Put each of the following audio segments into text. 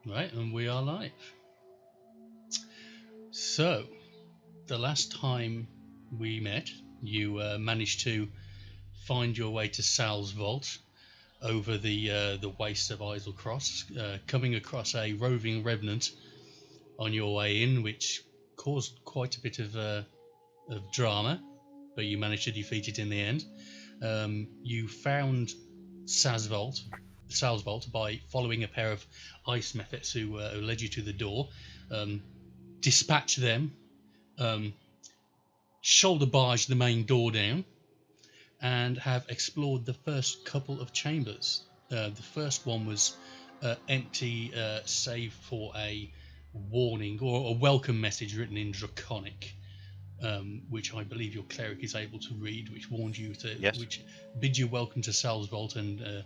Right, and we are live. So, the last time we met, you managed to find your way to Sal's vault over the waste of Isle Cross, coming across a roving revenant on your way in, which caused quite a bit of drama, but you managed to defeat it in the end. You found Sal's vault by following a pair of ice methods who led you to the door. Dispatch them, shoulder barge the main door down, and have explored the first couple of chambers. The first one was empty, save for a warning or a welcome message written in Draconic, which I believe your cleric is able to read, which warned you which bids you welcome to Sal's Vault and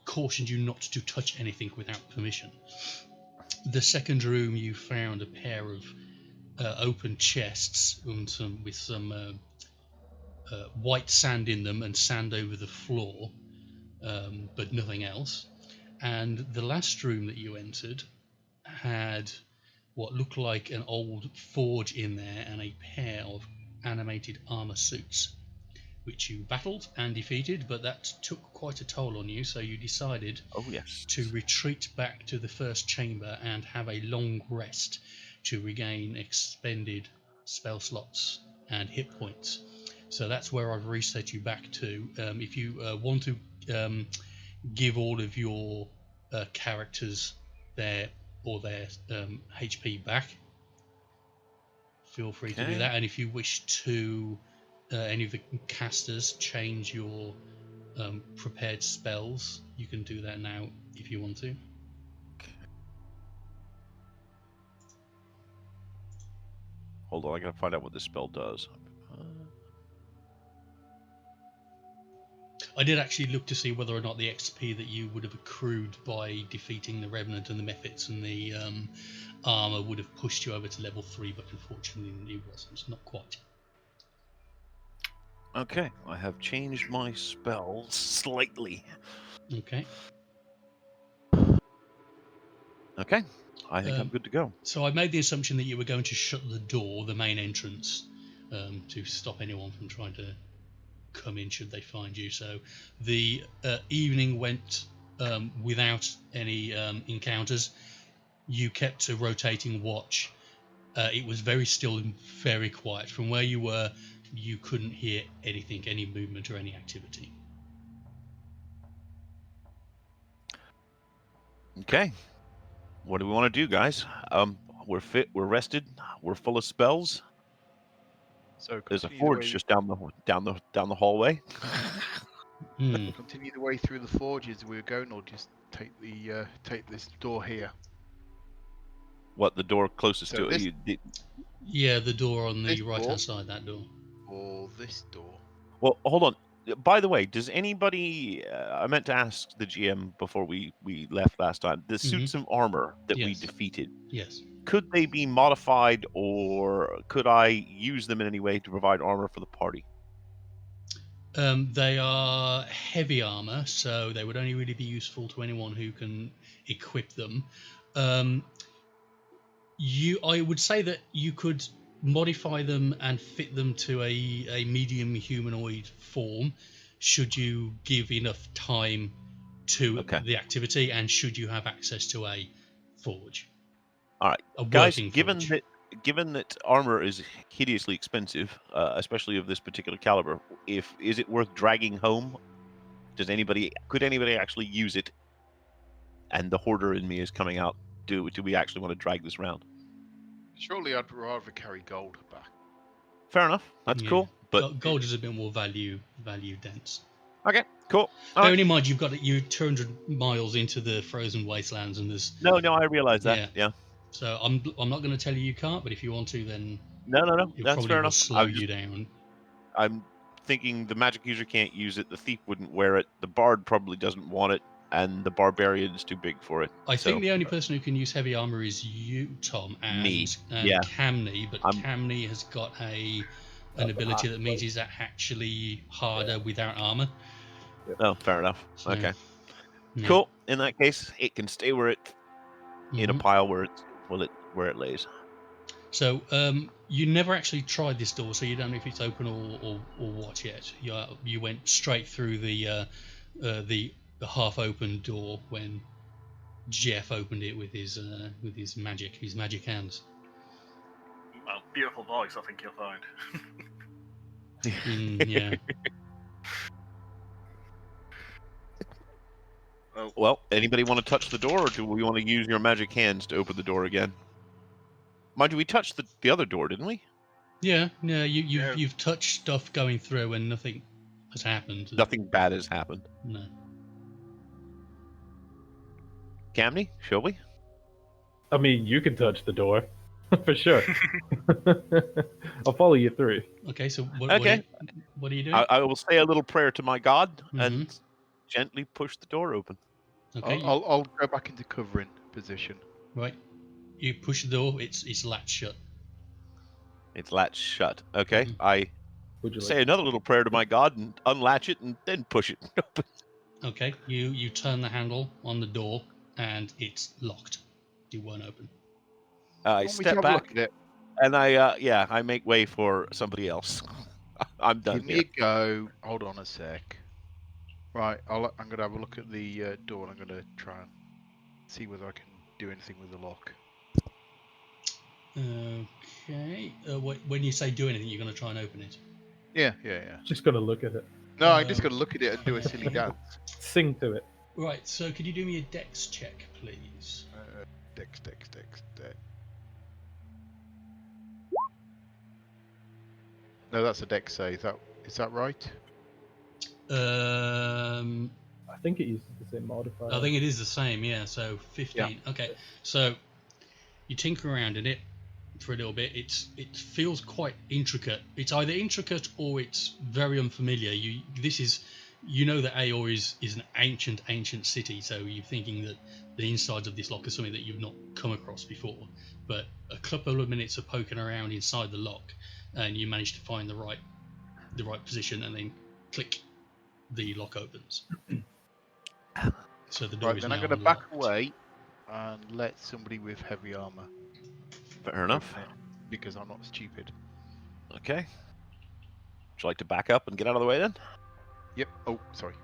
cautioned you not to touch anything without permission. The second room, you found a pair of open chests with some white sand in them and sand over the floor, but nothing else. And the last room that you entered had what looked like an old forge in there and a pair of animated armor suits, which you battled and defeated, but that took quite a toll on you, so you decided to retreat back to the first chamber and have a long rest to regain expended spell slots and hit points. So that's where I've reset you back to. If you want to give all of your characters their HP back, feel free to do that. And if you wish to, any of the casters, change your prepared spells, you can do that now if you want to. Hold on, I gotta find out what this spell does. I did actually look to see whether or not the XP that you would have accrued by defeating the Revenant and the Mephits and the armor would have pushed you over to level 3, but unfortunately it wasn't. Not quite. Okay, I have changed my spells slightly. Okay. Okay, I think I'm good to go. So I made the assumption that you were going to shut the door, the main entrance, to stop anyone from trying to come in should they find you. So the evening went without any encounters. You kept a rotating watch. It was very still and very quiet. From where you were, you couldn't hear anything, any movement or any activity. Okay, what do we want to do, guys? We're fit, we're rested, we're full of spells. So there's a forge just down the hallway. Continue the way through the forge as we were going, or just take this door here. What, the door closest to it? Yeah, the door on the right-hand side, that door. Or this door. Well, hold on. By the way, does anybody... I meant to ask the GM before we left last time. The suits of armor that we defeated. Yes. Could they be modified, or could I use them in any way to provide armor for the party? They are heavy armor, so they would only really be useful to anyone who can equip them. I would say that you could modify them and fit them to a medium humanoid form, should you give enough time to the activity, and should you have access to a forge. All right, guys. Given that armor is hideously expensive, especially of this particular caliber, is it worth dragging home? Could anybody actually use it? And the hoarder in me is coming out. Do we actually want to drag this around? Surely I'd rather carry gold back. Fair enough. That's cool. But gold is a bit more value dense. Okay, cool. Bearing in mind you're 200 miles into the frozen wastelands, and there's no. I realize that. Yeah. So I'm not going to tell you can't, but if you want to, then no. That's fair enough. Slow you down. I'm thinking the magic user can't use it. The thief wouldn't wear it. The bard probably doesn't want it. And the barbarian's too big for it. I think the only person who can use heavy armor is you, Tom, and Camney. But Camney has got an ability that means he's actually harder without armor. Oh, fair enough. Okay. Cool. In that case, it can stay where it in a Mhm. pile where it lays. So you never actually tried this door, so you don't know if it's open or what yet. You went straight through the half-open door when Jeff opened it with his magic hands. Well, beautiful voice, I think you'll find. Yeah. Well, anybody want to touch the door, or do we want to use your magic hands to open the door again? Mind you, we touched the other door, didn't we? Yeah. You've touched stuff going through and nothing has happened. Nothing bad has happened. No. Camney, shall we? I mean, you can touch the door, for sure. I'll follow you through. Okay. So what are you doing? I will say a little prayer to my God Mhm. and gently push the door open. Okay. I'll go back into covering position. Right. You push the door. It's latched shut. It's latched shut. Okay. Mhm. I Would you say another little prayer to my God and unlatch it and then push it open. Okay. You turn the handle on the door and it's locked. It won't open. I Want me to step have a look back at it? and I make way for somebody else. I'm done Give me here. a go. Hold on a sec. Right, I'm going to have a look at the door and I'm going to try and see whether I can do anything with the lock. Okay. When you say do anything, you're going to try and open it. Yeah. Just gotta look at it. No, I'm just going to look at it and do a silly dance. Sing to it. Right. So could you do me a dex check, please? Dex. No, that's a dex save. Is that right? I think it uses the same modifier. I think it is the same. Yeah. So 15. Yeah. Okay. So you tinker around in it for a little bit. It feels quite intricate. It's either intricate or it's very unfamiliar. You know that Aor is an ancient city, so you're thinking that the insides of this lock is something that you've not come across before. But a couple of minutes of poking around inside the lock, and you manage to find the right position, and then click, the lock opens. So the door Right, is then now I'm going to unlocked. back away and let somebody with heavy armor Fair enough. open it, because I'm not stupid. Okay. Would you like to back up and get out of the way then? Yep. Oh, sorry.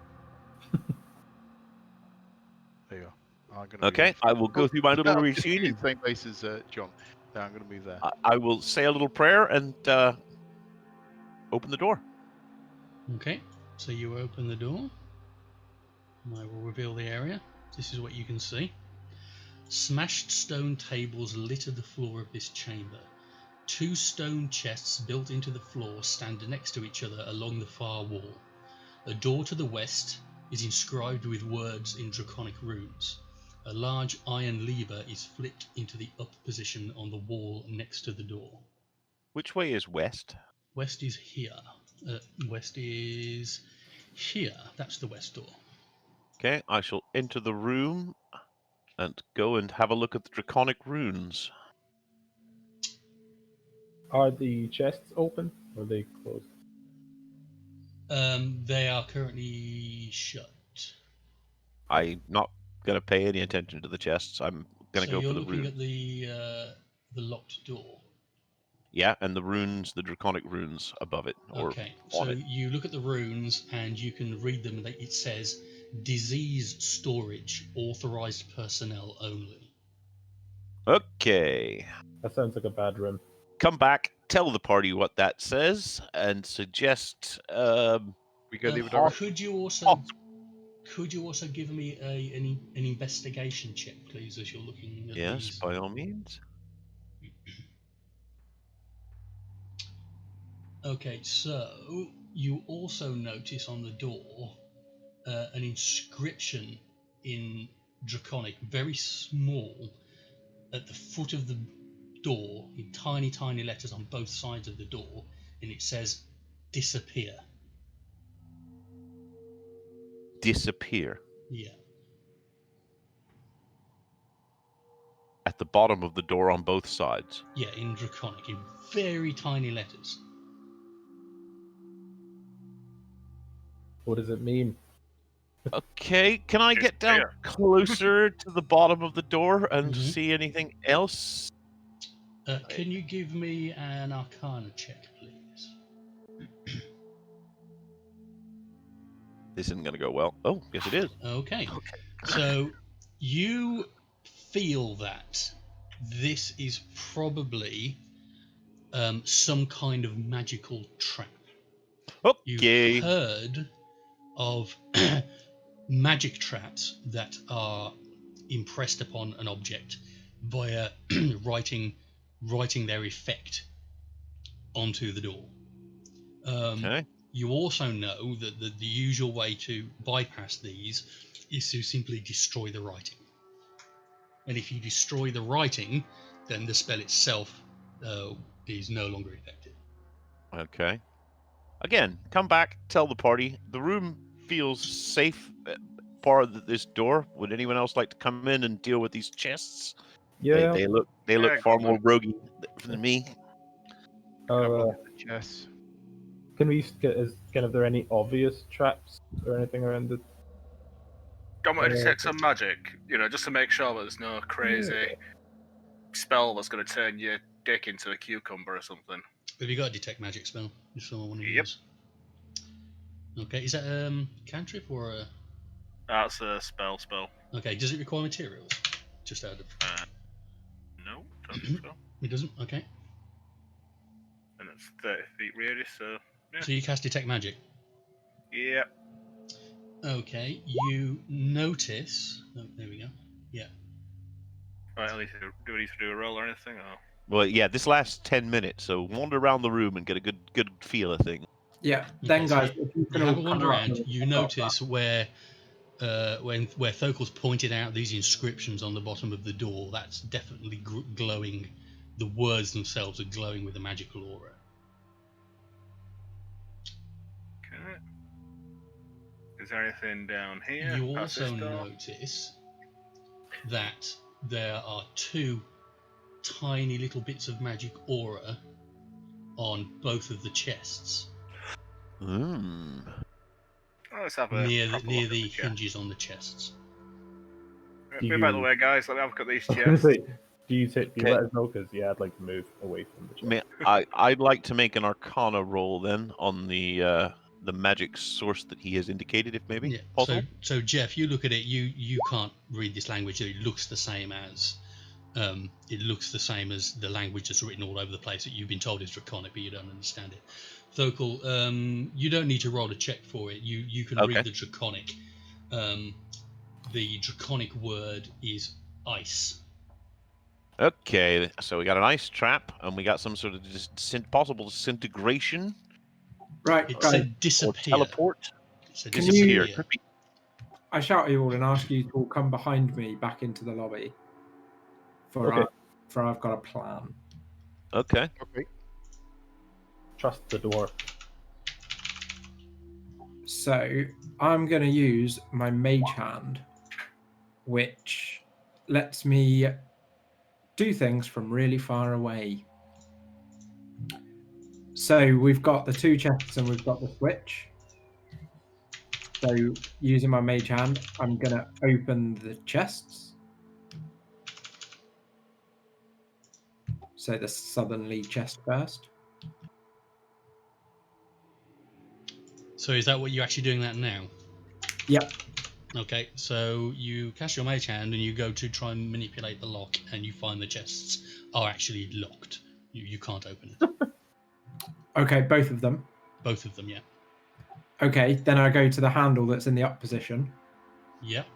There you are. I'm gonna Okay, move I will go through my little I'm just routine. in the same place as John. So I'm going to move there. I will say a little prayer and open the door. Okay. So you open the door. I will reveal the area. This is what you can see. Smashed stone tables litter the floor of this chamber. 2 stone chests built into the floor stand next to each other along the far wall. A door to the west is inscribed with words in draconic runes. A large iron lever is flipped into the up position on the wall next to the door. Which way is west? West is here. West is here. That's the west door. Okay, I shall enter the room and go and have a look at the draconic runes. Are the chests open or are they closed? They are currently shut. I'm not going to pay any attention to the chests. I'm going to go for the So you're looking runes. at the locked door. Yeah, and the runes, the draconic runes above it. Or Okay, on so it. you look at the runes and you can read them. It says disease storage, authorized personnel only. Okay. That sounds like a bad room. Come back, tell the party what that says, and suggest We go the other direction. Could you also give me an investigation check, please, as you're looking at yes, these? by all means. Okay, so you also notice on the door an inscription in Draconic, very small, at the foot of the door, in tiny, tiny letters on both sides of the door, and it says, disappear. Disappear. Yeah. At the bottom of the door on both sides. Yeah, in Draconic, in very tiny letters. What does it mean? Okay, can I Just get down there. closer to the bottom of the door and Mhm. see anything else? Can you give me an Arcana check, please? This isn't going to go well. Oh, yes it is. Okay. Okay. So you feel that this is probably some kind of magical trap. Okay. You've heard of magic traps that are impressed upon an object via writing their effect onto the door. Okay. You also know that the usual way to bypass these is to simply destroy the writing. And if you destroy the writing, then the spell itself is no longer effective. Okay. Again, come back, tell the party. The room feels safe. Part of this door. Would anyone else like to come in and deal with these chests? Yeah. They look Yeah, far go more on roguey than me. Have a look Uh, at the chest. can we get? Is kind of there any obvious traps or anything around it? Don't want to Uh, detect some magic, just to make sure that there's no crazy spell that's going to turn your dick into a cucumber or something. Have you got a detect magic spell? If someone want to Yep. use. Okay, is that cantrip or a? That's a spell. Okay, does it require materials? Just out of. No, don't think so. It doesn't. Okay. And it's 30 feet radius, so yeah. So you cast detect magic. Yeah. Okay, you notice. Oh, there we go. Yeah. Right, do we need to do a roll or anything? Or? Well, yeah, this lasts 10 minutes, so wander around the room and get a good feel of things. Yeah. Then, Okay, so guys, if you can You have a all wander come up around. and You check out notice where Thokel's pointed out these inscriptions on the bottom of the door. That's definitely glowing. The words themselves are glowing with a magical aura. Okay. Is there anything down here? You past also this door? notice that there are two tiny little bits of magic aura on both of the chests Hmm. Oh, let's have a near proper the look at the chest. hinges on the chests. Do Move out of the you- way, guys. Let me have a look at these I was gonna chests. say, do you Okay. let us know? Because yeah, I'd like to move away from the chest. I'd like to make an Arcana roll then on the magic source that he has indicated, if maybe Yeah. possible. So Jeff, you look at it. You can't read this language. It looks the same as the language that's written all over the place that you've been told is Draconic, but you don't understand it. Thokel, you don't need to roll a check for it. You can Okay. read the Draconic. The Draconic word is ice. Okay, so we got an ice trap, and we got some sort of possible disintegration Right, It guys, said or disappear. teleport. It said Can Disappear. disappear. I shout at you all and ask you to all come behind me back into the lobby. Okay. For I've got a plan. Okay. Okay. Trust the door. So I'm going to use my mage hand, which lets me do things from really far away. So we've got the two chests and we've got the switch. So using my mage hand, I'm going to open the chests. So the southernly chest first. So is that what you're actually doing that now? Yep. Okay, so you cast your mage hand and you go to try and manipulate the lock, and you find the chests are actually locked. You can't open it. Okay, both of them. Both of them, yeah. Okay, then I go to the handle that's in the up position Yep.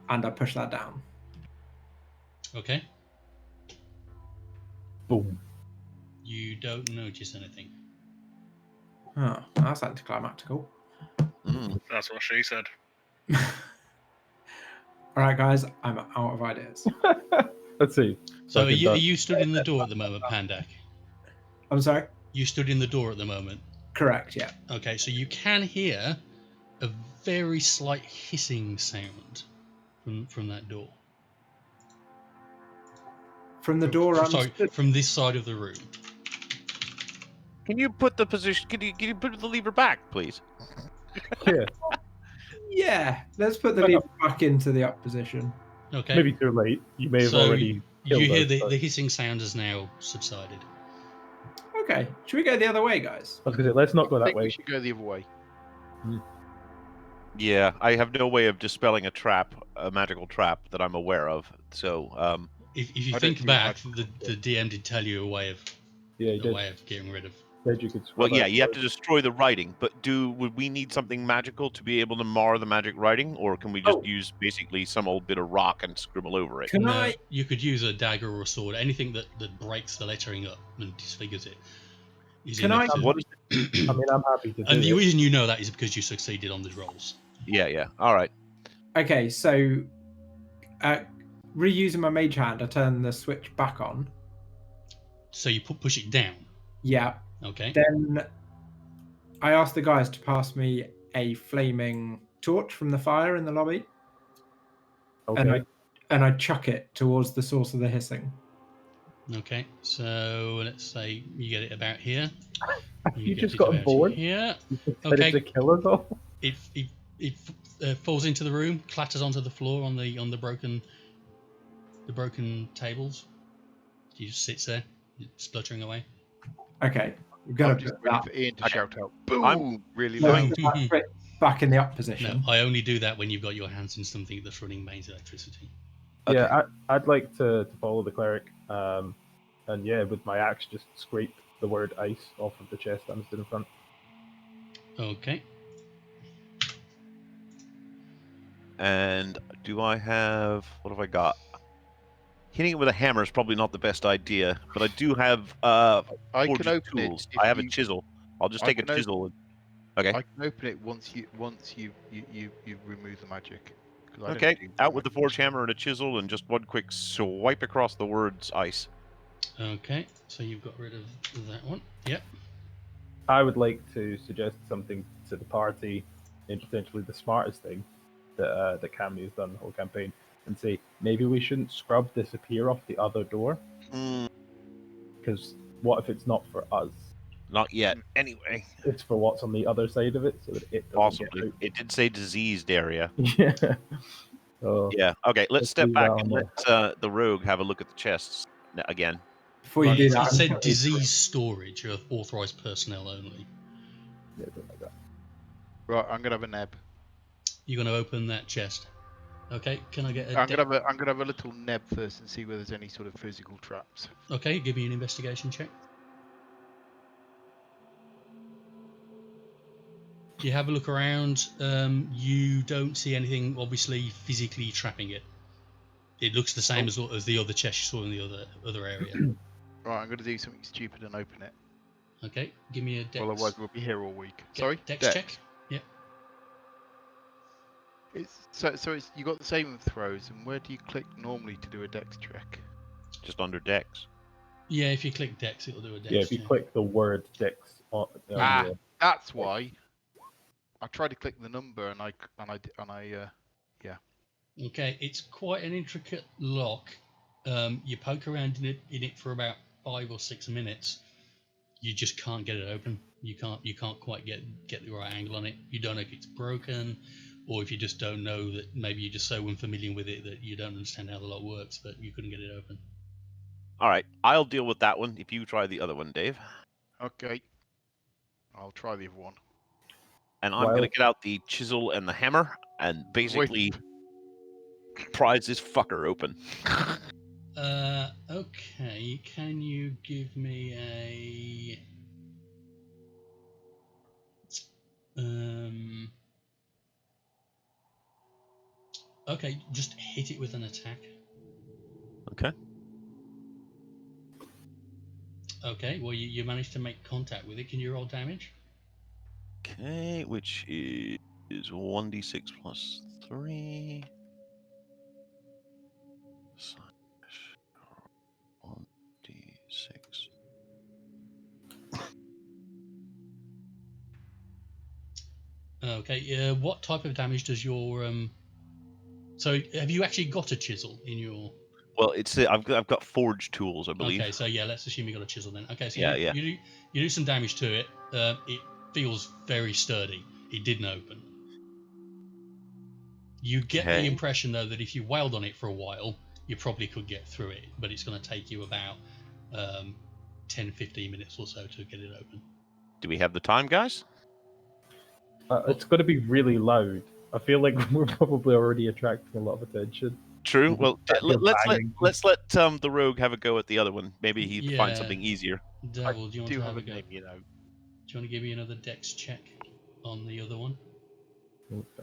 and I push that down. Okay. Boom. You don't notice anything. Oh, that's anticlimactical. Mm. That's what she said. All right, guys, I'm out of ideas. Let's see. So are Fucking you, are done. you stood in the door at the moment, Pandak? I'm sorry? You stood in the door at the moment. Correct, yeah. Okay, so you can hear a very slight hissing sound from that door. From the door, I'm Sorry, stood. from this side of the room. Can you put the position? Can you put the lever back, please? Yeah. Yeah, let's put the lever back into the up position. Okay. Maybe too late. You may have So already killed you hear us, the but- hissing sound has now subsided. Okay, should we go the other way, guys? I was gonna say, let's not go I that think we way. should go the other way. Yeah, I have no way of dispelling a magical trap that I'm aware of. So, If you I don't think do back, magic. the DM did tell you a way of Yeah, you getting rid of. said you could well, scrub yeah, out you have the to destroy the writing. But would we need something magical to be able to mar the magic writing, or can we just Oh. use basically some old bit of rock and scribble over it? Can No, I? you could use a dagger or a sword, anything that breaks the lettering up and disfigures it. Is Can enough I- to- What is? I mean, I'm happy to do and the it. reason you know that is because you succeeded on the rolls. Yeah. All right. Okay, so reusing my mage hand, I turn the switch back on. So you push it down. Yeah. Okay. Then I ask the guys to pass me a flaming torch from the fire in the lobby, Okay. and I chuck it towards the source of the hissing. Okay. So let's say you get it about here. You get just it got on about board. here. You said Okay. it's to kill us all. It falls into the room, clatters onto the floor on the broken tables. He just sits there, spluttering away. Okay, we're gonna I'm just put waiting that for Ian to Okay. shout out, boom, I'm really no, loud. back in the up No, position. I only do that when you've got your hands in something that's running mains electricity. Okay. Yeah, I'd like to follow the cleric, and yeah, with my axe, just scrape the word ice off of the chest that stood in front. Okay. And do I have what have I got? Hitting it with a hammer is probably not the best idea, but I do have I forged can open tools. it. I have a you, chisel. I'll just I take a can open- chisel. Okay. I can open it once you remove the magic. 'Cause I don't Okay. do Out with the magic. forge hammer and a chisel, and just one quick swipe across the words ice. Okay. So you've got rid of that one. Yep. I would like to suggest something to the party, and potentially the smartest thing that Cammy has done the whole campaign, and say maybe we shouldn't scrub disappear off the other door, because what if it's not for us? Not yet. Anyway, It's for what's on the other side of it, so that it doesn't possibly. It did say diseased area. get out. Yeah. So Yeah. Okay. Let's Let's step leave back that and on let the rogue have a look at the chests again. Before you Right, do it that, said disease storage of authorized personnel only. yeah, something like that. Right, I'm gonna have a neb. You're going to open that chest. Okay. Can I get a? I'm gonna have a little neb first and see whether there's any sort of physical traps. Okay. Give me an investigation check. You have a look around. You don't see anything obviously physically trapping it. It looks the same as the other chest you saw in the other area. Right, I'm gonna do something stupid and open it. Okay, give me a dex. Otherwise, we'll be here all week. Ge- Sorry, dex check. Yeah. It's so it's you got the saving throws, and where do you click normally to do a dex check? Just under decks. Yeah, if you click dex, it'll do a dex. Yeah, if you check. click the word Dix on Ah. your- That's why. I tried to click the number, and I Okay, it's quite an intricate lock. You poke around in it for about 5 or 6 minutes. You just can't get it open. You can't quite get the right angle on it. You don't know if it's broken, or if you just don't know that maybe you're just so unfamiliar with it that you don't understand how the lock works, but you couldn't get it open. All right. I'll deal with that one if you try the other one, Dave. okay. I'll try the other one. And I'm Well- gonna get out the chisel and the hammer and basically prise this fucker open. Okay. Can you give me a Okay, just hit it with an attack. Okay. Okay, well you managed to make contact with it. Can you roll damage? Okay, which is 1d6 plus 3. Slash 1d6. Okay, what type of damage does your So have you actually got a chisel in your? Well, I've got forge tools, I believe. Okay, so yeah, let's assume you got a chisel then. Okay, so Yeah. you do some damage to it. It feels very sturdy. It didn't open. You get Okay. the impression, though, that if you wailed on it for a while, you probably could get through it, but it's going to take you about 10-15 minutes or so to get it open. Do we have the time, guys? It's going to be really loud. I feel like we're probably already attracting a lot of attention. True. Well, You're let's let the rogue have a go at the other one. Maybe he'd find something easier. Devil, do you want to have a go? name, you know. Do you want to give me another dex check on the other one?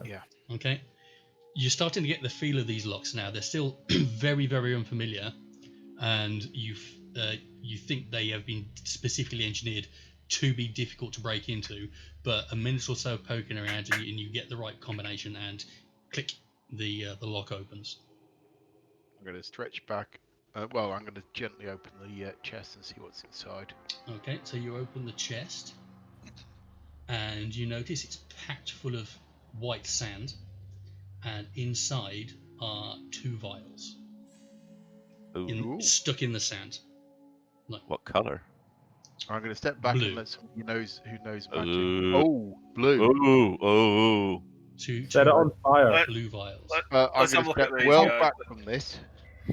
Yeah. Okay. You're starting to get the feel of these locks now. They're still very, very unfamiliar, and you think they have been specifically engineered to be difficult to break into. But a minute or so of poking around, and you get the right combination, and click, the lock opens. I'm going to stretch back. Well, I'm going to gently open the chest and see what's inside. Okay, so you open the chest, and you notice it's packed full of white sand, and inside are 2 vials Ooh. stuck in the sand. What color? I'm going to step back Blue. and let someone who knows magic. Ooh. Oh, blue. Oh. Two Set it on fire. blue vials. I'm Let's going have a to look step at these, well guys. back from this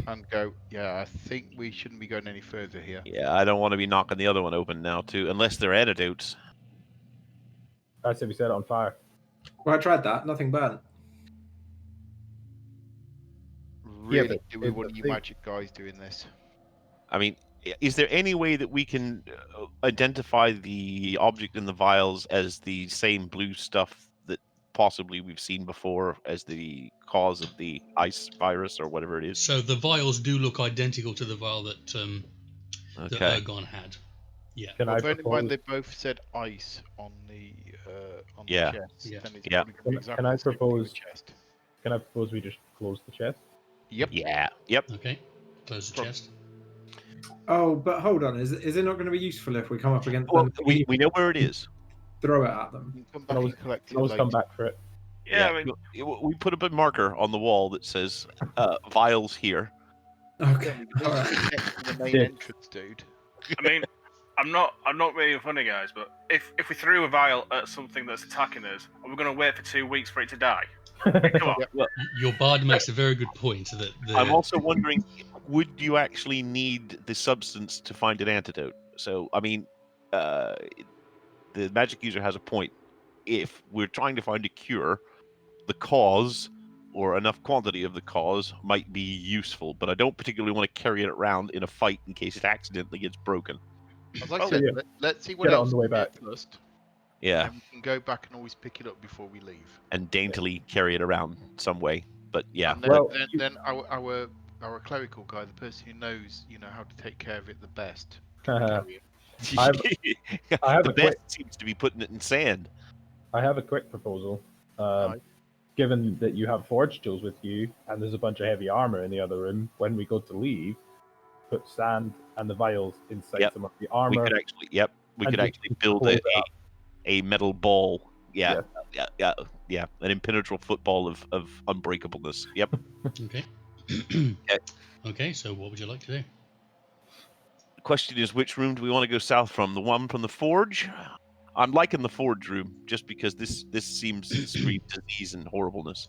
and go, yeah, I think we shouldn't be going any further here. Yeah, I don't want to be knocking the other one open now, too, unless they're antidotes. I said we set it on fire. Well, I tried that. Nothing burnt. Really, but do we if want the you thing- magic guys doing this? I mean, is there any way that we can identify the object in the vials as the same blue stuff that possibly we've seen before as the cause of the ice virus or whatever it is? So the vials do look identical to the vial that that Okay. Ergon had. Yeah. Can Well, I bear in mind propose? they both said ice on the Yeah. chest. Yeah. Then it's Yeah. probably gonna be exactly Can I the same thing with propose- chest. Can I propose we just close the chest? Yep. Yeah. Yep. Okay. Close the From- chest. Oh, but hold on. Is it not going to be useful if we come up against Well, them? we know where it is. Throw it at them. You can come Can back always- and collect it Let's come later. back for it. Yeah, I mean, we put a big marker on the wall that says vials here. Okay. Yeah, All right. next to the main Yeah. entrance, dude. I mean, I'm not being funny, guys, but if we threw a vial at something that's attacking us, are we going to wait for 2 weeks for it to die? Come on. Your bard makes a very good point that I'm also wondering, would you actually need the substance to find an antidote? So, I mean, the magic user has a point. If we're trying to find a cure, the cause or enough quantity of the cause might be useful, but I don't particularly want to carry it around in a fight in case it accidentally gets broken. As I Oh, said, yeah. let's see what Get it on else the way we get back. first, Yeah, and we can go back and always pick it up before we leave. and daintily carry it around some way. But yeah, And then, Well, then our clerical guy, the person who knows, how to take care of it the best. I carry it. I have the a best quick- seems to be putting it in sand. have a quick proposal. Right. Given that you have forge tools with you and there's a bunch of heavy armor in the other room, when we go to leave, put sand and the vials inside Yep. some of the We armor. could actually, yep, we and could just actually build close it up. a metal ball. Yeah, yeah, an impenetrable football of unbreakableness. Yep. Okay. Okay. So what would you like to do? The question is, which room do we want to go south from? The one from the forge? I'm liking the forge room just because this seems to scream disease and horribleness.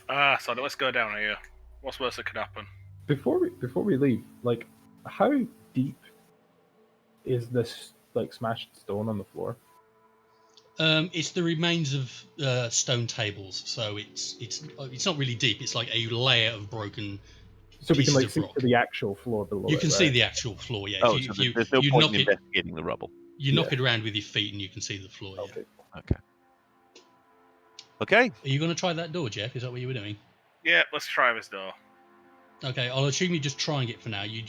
So let's go down here. What's worse that could happen? Before we leave, like, how deep is this smashed stone on the floor? It's the remains of stone tables, so it's not really deep. It's like a layer of broken. So we can Pieces of see rock. to the actual floor below. You it, can see right? the actual floor. Yeah. Oh, If so you, there's no you point knock in it, investigating the rubble. you knock it around with your feet, and you can see the floor. Yeah. Okay. Okay. Are you going to try that door, Jeff? Is that what you were doing? Yeah, let's try this door. Okay, I'll assume you're just trying it for now. You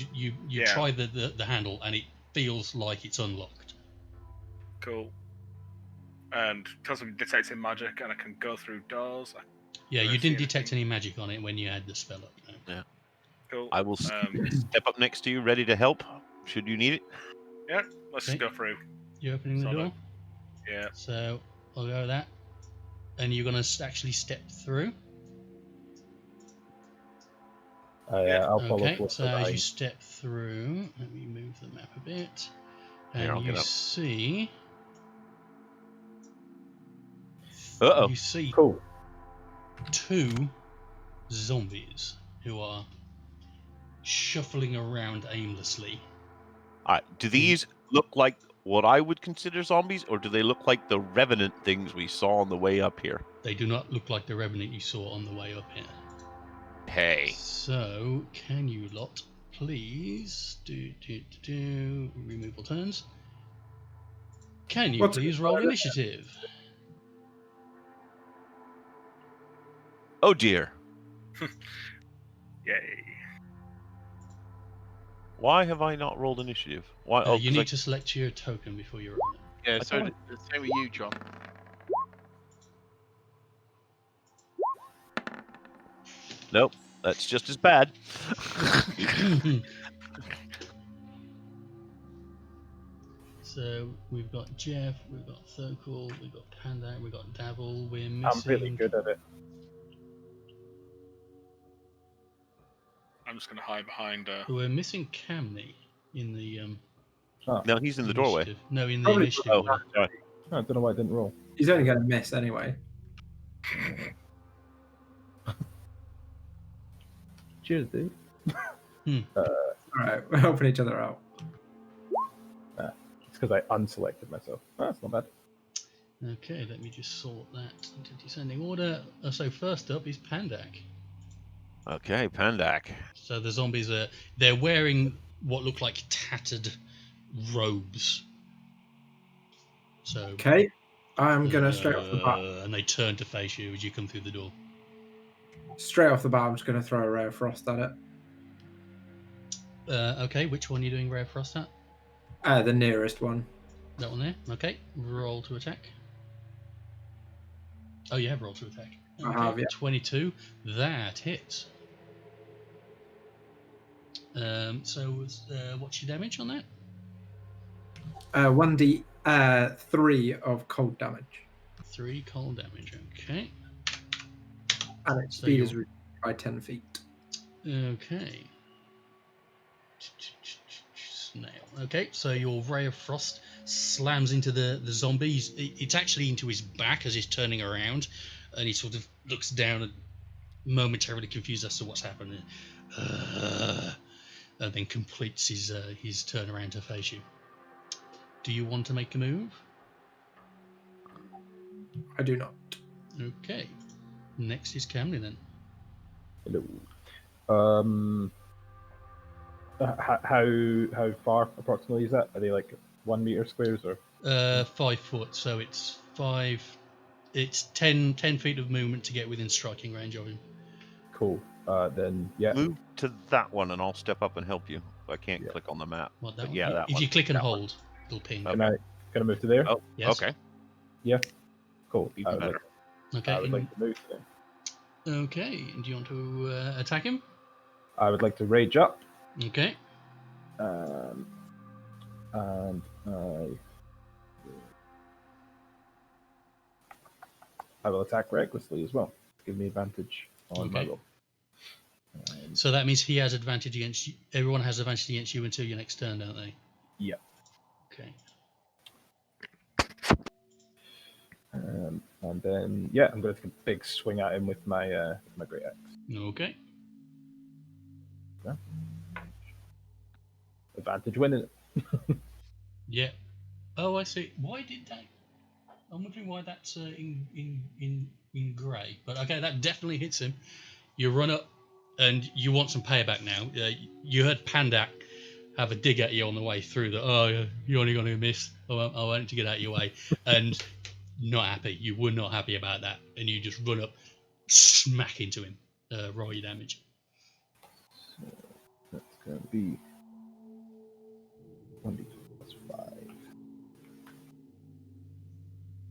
Yeah. try the handle, and it feels like it's unlocked. Cool. And because I'm detecting magic and I can go through doors, Yeah, you Right, didn't yeah. detect any magic on it when you had the spell up. No. cool. I will Um, step up next to you, ready to help, should you need it. yeah, let's Okay. go through. You're opening the Solid. door, Yeah. so I'll go with that. And you're going to actually step through. I'll follow Okay, close so as you behind. step through, let me move the map a bit. Here, I'll And get you up. see. Uh-oh. You see Cool. 2 zombies who are shuffling around aimlessly. All right. Do these look like what I would consider zombies, or do they look like the revenant things we saw on the way up here? They do not look like the revenant you saw on the way up here. Hey. So, can you lot please do removal turns? Can you please roll initiative? Oh dear. Yay. Why have I not rolled initiative? Why? You need to select your token before you roll it. Yeah, I so thought- the same with you, John. Nope. That's just as bad. So we've got Jeff, we've got Thurkle, we've got Panda, we've got Davil. We're missing. I'm really good at it. I'm just gonna hide behind. We're missing Camney in the No, he's in the doorway. initiative. No, in the Probably- initiative Oh, order. sorry. I don't know why I didn't roll. He's only going to miss anyway. Cheers, dude. Alright, we're helping each other out. It's because I unselected myself. That's not bad. Okay, let me just sort that into descending order. So first up is Pandak. Okay, Pandak. So the zombies they're wearing what look like tattered robes. So Okay, I'm going to straight off the bat. and they turn to face you as you come through the door. Straight off the bat, I'm just going to throw a ray of frost at it. Okay, which one are you doing Ray of Frost at? The nearest one. That one there? Okay, roll to attack. Oh, you have rolled to attack. I have, yeah. 22. That hits. So what's your damage on that? 1d3 of cold damage. 3 cold damage. Okay. And its So speed you're- is reduced by 10 feet. Okay. Snail. Okay, so your Ray of Frost slams into the zombie. It's actually into his back as he's turning around, and he sort of looks down and momentarily confused as to what's happening. And then completes his turn around to face you. Do you want to make a move? I do not. Okay. Next is Camley then. Hello. How far approximately is that? Are they like 1 meter squares or? 5 foot, so it's 5. It's 10 feet of movement to get within striking range of him. Cool. Then yeah. Move to that one, and I'll step up and help you. I can't Yeah. click on the map. What, that But one? yeah, that if one. you click and That one. hold, it'll ping. Okay. Can I move to there? Oh, Yes. okay. Cool. Even I would, better. Okay. I would like to move there. Okay. Do you want to attack him? I would like to rage up. Okay. And I will attack recklessly as well. Give me advantage on my Okay. roll. So that means he has advantage against you. Everyone has advantage against you until your next turn, don't they? Yeah. Okay. And then yeah, I'm going to take a big swing at him with my my great axe. Okay. Advantage winning it. Yeah. Oh, I see. Why did that? I'm wondering why that's in grey. But okay, that definitely hits him. You run up, and you want some payback now. You heard Pandak have a dig at you on the way through. That you're only going to miss. I want to get out of your way, and not happy. You were not happy about that, and you just run up, smack into him. Roll your damage. So that's going to be 1d2 plus 5.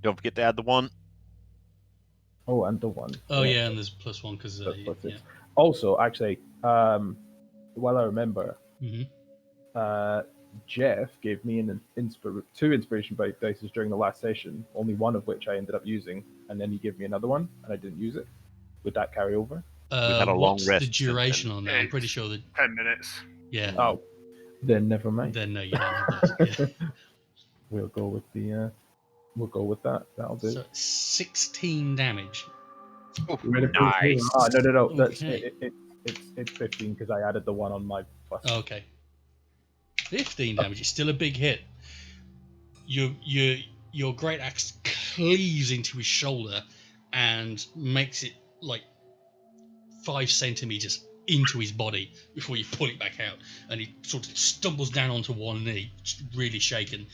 Don't forget to add the 1. Oh, and the 1. Oh yeah, and there's +1 because That's plus yeah. 6. Also, actually, while I remember, hmm Jeff gave me two inspiration dices during the last session, only one of which I ended up using, and then he gave me another one, and I didn't use it. Would that carry over? had a long what's rest the since duration then. on that? I'm pretty sure that 10 minutes. yeah. Oh, then never mind. Then no, you don't have that. Yeah. We'll go with the. We'll go with that. That'll do. So 16 damage Oh, Nice. No. That's Okay. it's 15 because I added the one on my plus. Okay. 15 damage. It's still a big hit. Your great axe cleaves into his shoulder and makes it like 5 centimeters into his body before you pull it back out, and he sort of stumbles down onto one knee, just really shaken.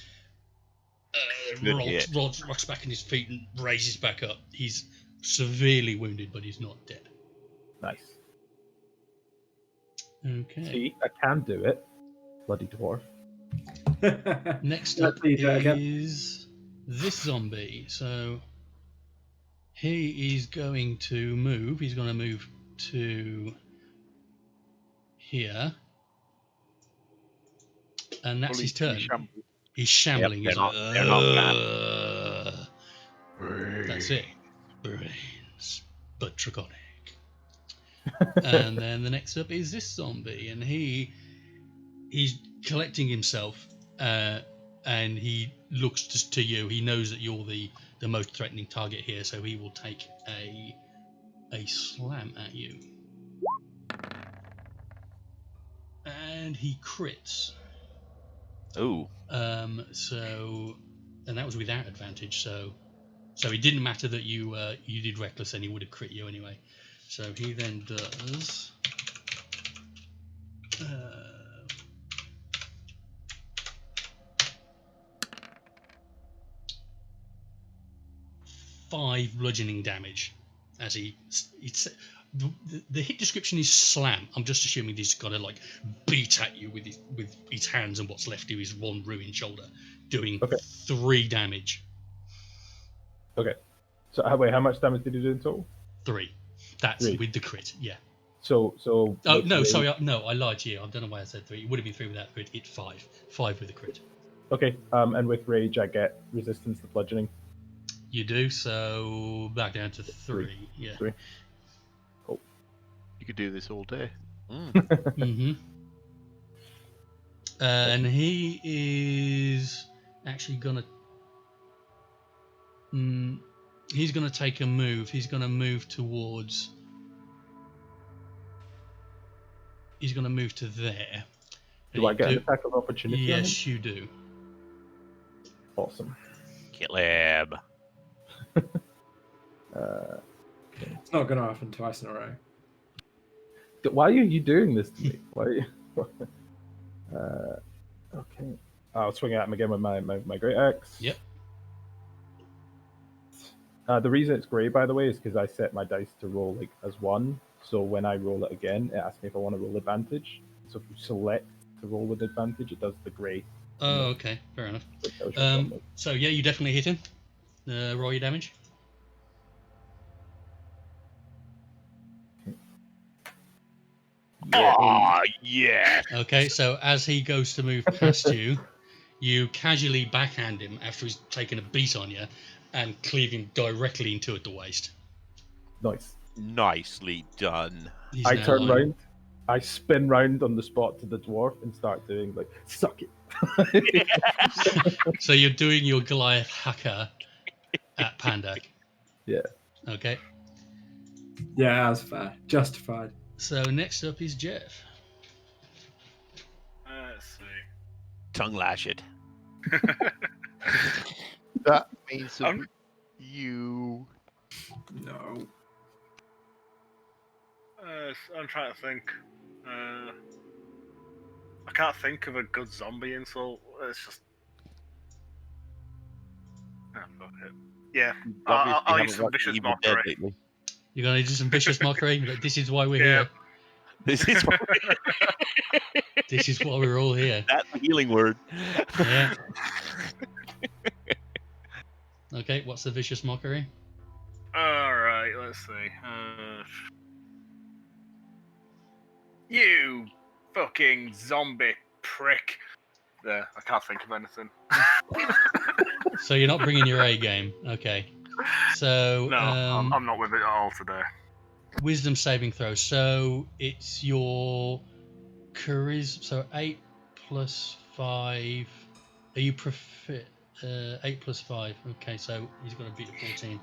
Good hit. Rocks back on his feet and raises back up. He's severely wounded, but he's not dead. Nice. Okay. See, I can do it. Bloody dwarf. Next Let's up see that again. is this zombie. So he is going to move. He's going to move to here, and that's his turn. He's shambling. Yep, He's like, they're not that's it. Brains, but draconic. And then the next up is this zombie, and he's collecting himself, and he looks just to you. He knows that you're the most threatening target here, so he will take a slam at you. And he crits. Ooh. So, and that was without advantage. So it didn't matter that you did reckless, and he would have crit you anyway. So he then does 5 bludgeoning damage as the hit description is slam. I'm just assuming he's got to like beat at you with his hands, and what's left of his one ruined shoulder, doing 3 damage. Okay. So wait, how much damage did you do in total? 3. That's 3. with the crit. Yeah. So. Oh no, sorry, I lied to you. I don't know why I said 3. It would have been 3 without crit. It's 5. 5 with the crit. Okay. And with rage, I get resistance to bludgeoning. You do, so back down to 3. Yeah. 3. Cool. You could do this all day. Mm-hmm. And he is actually gonna. He's gonna take a move. He's gonna move towards. He's gonna move to there. Do I get an attack of opportunity? Yes, you do. Awesome. Kill him. It's not going to happen twice in a row. Why are you doing this to me? Why? Okay. I'll swing at him again with my great axe. Yep. The reason it's grey, by the way, is because I set my dice to roll like as 1. So when I roll it again, it asks me if I want to roll advantage. So if you select to roll with advantage, it does the grey. Oh, okay, fair enough. So yeah, you definitely hit him. Roll your damage. Oh, yeah. Okay, so as he goes to move past you, you casually backhand him after he's taken a beat on you, and cleave him directly into it the waist. Nice. Nicely done. I turn round, I spin round on the spot to the dwarf and start doing like, suck it. So you're doing your Goliath hacker at Pandak. Yeah. Okay. Yeah, that's fair. Justified. So next up is Jeff. Let's see. Tongue lash it. That means you. No. I'm trying to think. I can't think of a good zombie insult. It's just. Oh, fuck it. Yeah, I'll use some vicious mockery. You're going to do some vicious mockery? Like, this is why we're here. This is why This is why we're all here. That's the healing word. Yeah. Okay, what's the vicious mockery? Alright, let's see. You fucking zombie prick. There, I can't think of anything. So you're not bringing your A game. Okay. So No, I'm not with it at all today. Wisdom saving throw. So it's your charisma. So 8 plus 5. Are you 8 plus 5? Okay, so he's got to beat a 14.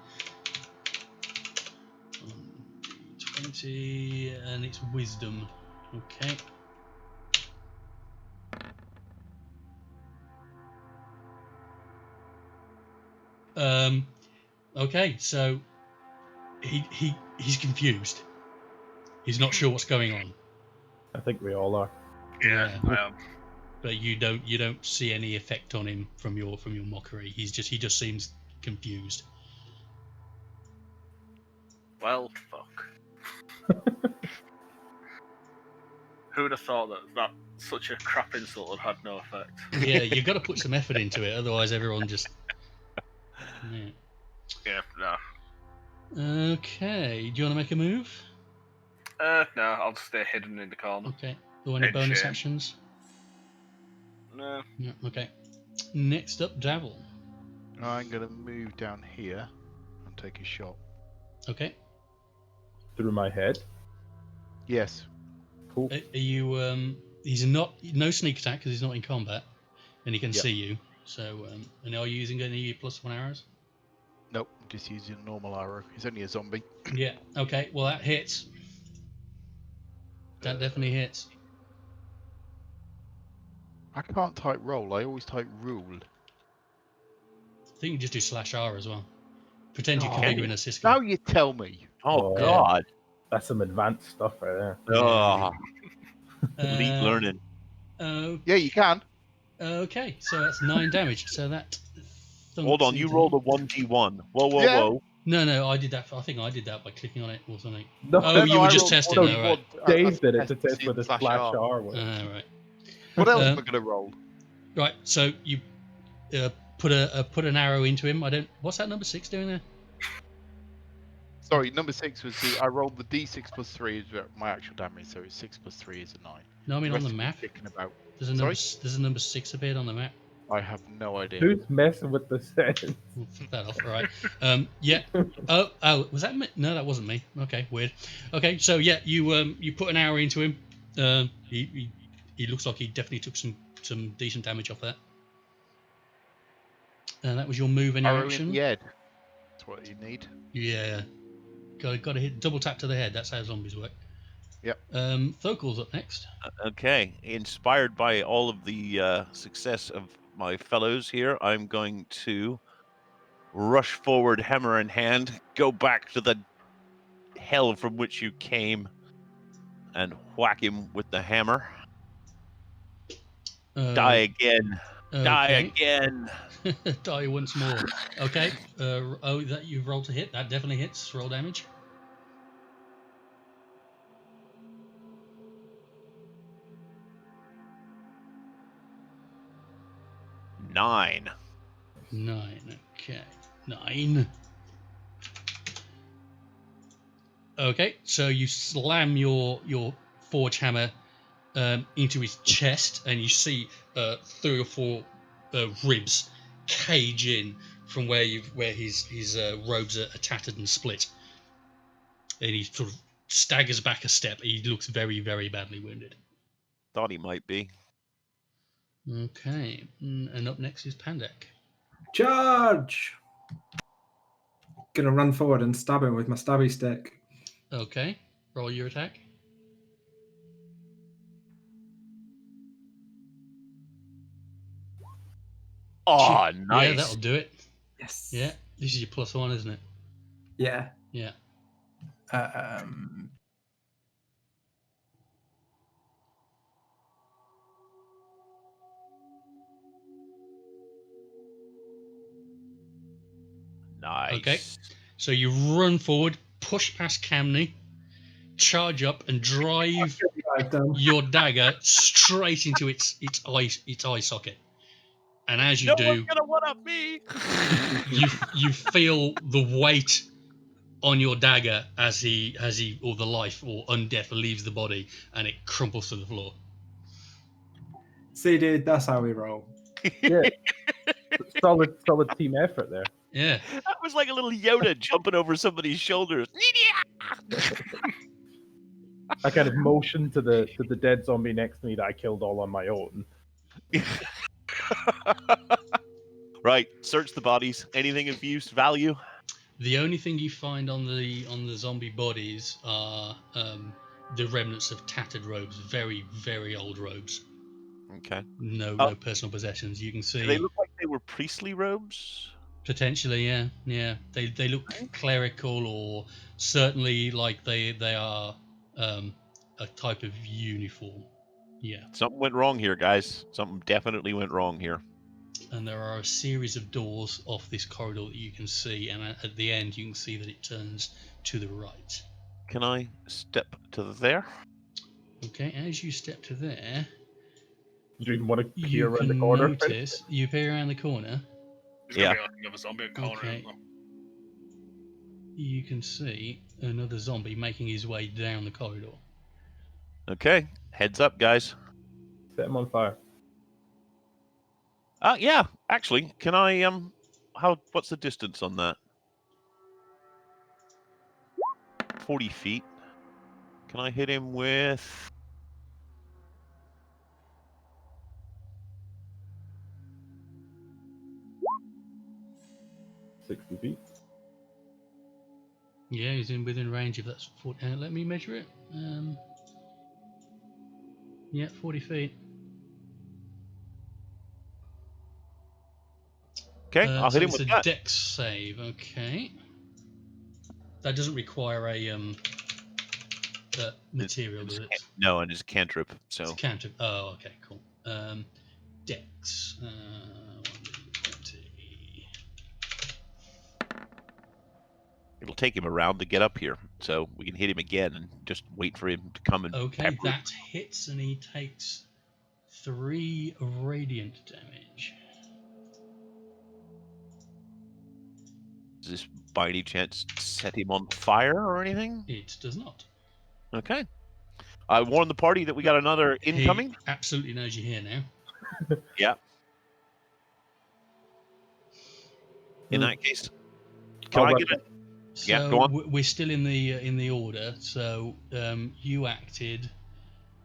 20, and it's wisdom. Okay. Okay, so he's confused. He's not sure what's going on. I think we all are. Yeah. I am. But you don't see any effect on him from your mockery. He just seems confused. Well, fuck. Who would have thought that such a crap insult had had no effect? Yeah, you've got to put some effort into it, otherwise everyone just. Yeah. Yeah, no. Okay. Do you want to make a move? No, I'll just stay hidden in the corner. Okay. Or any Head bonus shame. actions? No. No. Okay. Next up, Davil. I'm going to move down here and take a shot. Okay. Through my head. Yes. Cool. Are you? He's no sneak attack because he's not in combat, and he can Yep. see you. So, and are you using any +1 arrows? Nope, I'm just using a normal arrow. He's only a zombie. Yeah. Okay. Well, that hits. That definitely hits. I can't type roll. I always type rule. I think you just do /R as well. Pretend you Oh. configure an assist. Now you tell me. Oh, Oh, God. That's some advanced stuff right there. Oh, elite learning. Yeah, you can. Okay, so that's 9 damage. So that. Hold on, you rolled a 1d1. Whoa, whoa, Yeah. whoa. No, I did that. I think I did that by clicking on it or something. No, Oh, you were I just rolled testing, one- though, right? Dave did it to tested test where the slash slash R. R was. Right. What else Uh, am I going to roll? Right. So you put an arrow into him. What's that number 6 doing there? Sorry, number 6 was I rolled the d6 plus 3 is my actual damage, so 6 plus 3 is a 9. No, I mean on the Rest map. kicking about. There's a number 6 appeared on the map. I have no idea. Who's messing with the set? We'll flip that off. All right. Yeah. Oh, was that me? No, that wasn't me. Okay, weird. Okay, so yeah, you put an arrow into him. He looks like he definitely took some decent damage off that. And that was your move and your Arrow action. in the head. That's what you need. Yeah. Got to hit double tap to the head. That's how zombies work. Yep. Thokal's up next. Okay, inspired by all of the success of my fellows here, I'm going to rush forward, hammer in hand, go back to the hell from which you came, and whack him with the hammer. Die again. Die again. Die once more. Okay. That you've rolled to hit. That definitely hits. Roll damage. Nine. 9. Okay. 9. Okay. So you slam your forge hammer into his chest, and you see 3 or 4 ribs cage in from where his robes are tattered and split, and he sort of staggers back a step. He looks very, very badly wounded. Thought he might be. Okay, and up next is Pandek. Charge! Gonna run forward and stab him with my stabby stick. Okay, roll your attack. Oh, Yeah, nice. that'll do it. Yes. Yeah, this is your +1, isn't it? Yeah. Yeah. Nice. Okay. So you run forward, push past Camney, charge up, and drive your dagger straight into its eye socket. And as you No do, one's gonna one-up me. you feel the weight on your dagger as the life or undeath leaves the body, and it crumples to the floor. See, dude, that's how we roll. Yeah. solid team effort there. Yeah. That was like a little Yoda jumping over somebody's shoulders. I kind of motioned to the dead zombie next to me that I killed all on my own. Right, search the bodies. Anything of use, value? The only thing you find on the zombie bodies are the remnants of tattered robes, very, very old robes. Okay. No personal possessions. You can Do they see look like they were priestly robes? potentially, yeah. They look clerical, or certainly like they are a type of uniform. Yeah. Something went wrong here, guys. Something definitely went wrong here. And there are a series of doors off this corridor that you can see, and at the end you can see that it turns to the right. Can I step to there? Okay, as you step to there, You don't even want to peer you around the can corner. notice, you peer around the corner, There's gonna Yeah. be like another zombie in the corner. Okay. Isn't there? you can see another zombie making his way down the corridor. Okay. Heads up, guys. Set him on fire. Yeah. Actually, can I what's the distance on that? 40 feet. Can I hit him with 60 feet. Yeah, he's within range if that's 40. Let me measure it. Yeah, 40 feet. Okay, I'll so hit him it's with a that. dex save. Okay. That doesn't require a material, does it? No, and it's a cantrip, It's so a cantrip. Oh, okay, cool. Dex. 1d20. it'll take him around to get up here. So we can hit him again and just wait for him to come and Okay, pepper him. that hits, and he takes 3 radiant damage. Does this by any chance set him on fire or anything? It does not. Okay. I warned the party that we got another incoming. He absolutely knows you're here now. Yeah. In that case, can I'll I run get it? So Yeah, go on. we're still in the order. So you acted.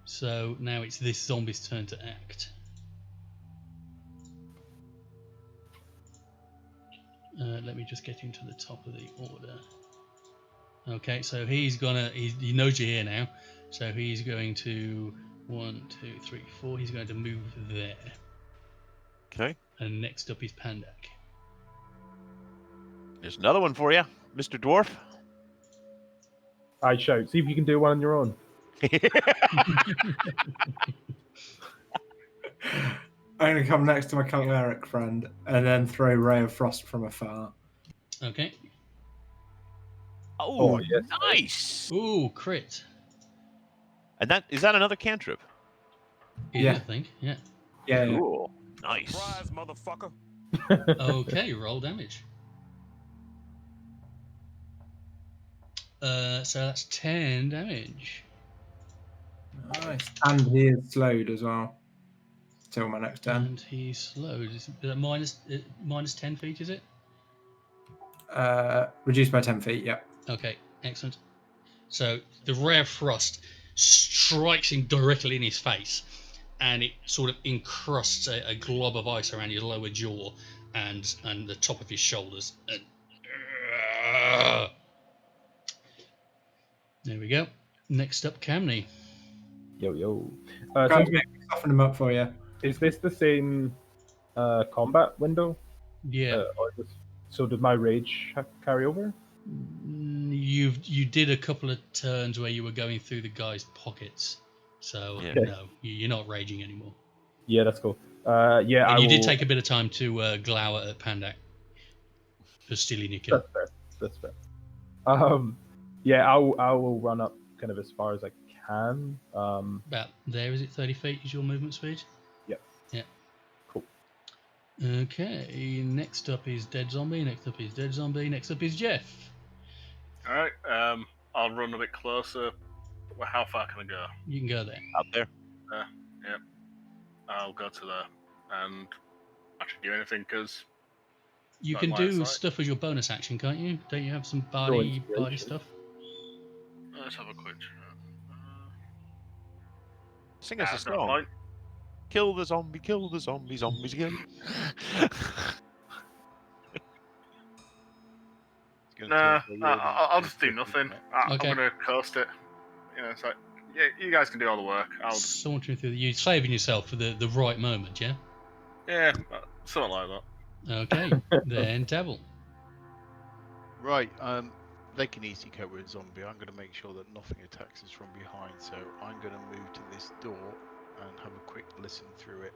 So now it's this zombie's turn to act. Let me just get him to the top of the order. Okay, so he knows you're here now. So he's going to 1, 2, 3, 4. He's going to move there. Okay. And next up is Pandak. There's another one for you, Mr. Dwarf. I shout. See if you can do one on your own. I'm going to come next to my choleric friend and then throw Ray of Frost from afar. Okay. Oh, yes. nice. Ooh, crit. And is that another cantrip? Yeah, I Yeah. think. Yeah. Yeah. Cool. Nice. Surprise, motherfucker. Okay, roll damage. So that's 10 damage. Nice. And he is slowed as well. Till my next turn. And he's slowed. Is it minus 10 feet, is it? Reduced by 10 feet, yep. Okay, excellent. So the ray of frost strikes him directly in his face, and it sort of encrusts a glob of ice around his lower jaw and the top of his shoulders. And, there we go. Next up, Camney. Yo. Guys, So maybe soften him up for you. is this the same combat window? Yeah. So did my rage carry over? You did a couple of turns where you were going through the guy's pockets, so Yeah. no, you're not raging anymore. Yeah, that's cool. Yeah, And you did will- take a bit of time to glower at Pandak for stealing your kill. That's fair. Yeah, I will run up kind of as far as I can. About there, is it 30 feet is your movement speed? Yep. Yeah. Cool. Okay, next up is Dead Zombie, next up is Dead Zombie, next up is Jeff. Alright, I'll run a bit closer. Well, how far can I go? You can go there. Out there. I'll go to there and actually do anything because You Not can line of do sight. stuff as your bonus action, can't you? Don't you have some Throw body inspiration. stuff? let's have a quick chat. Sing us a That's not song. point. Kill the zombie, zombies again. Nah, I'll just do nothing. I'm Okay. gonna coast it. You know, it's like, yeah, you guys can do all the work. I'll just, Sauntering through you saving yourself for the right moment, yeah? yeah, something like that. Okay, then Devil. Right, they can easily cope with a zombie. I'm going to make sure that nothing attacks us from behind, so I'm going to move to this door and have a quick listen through it.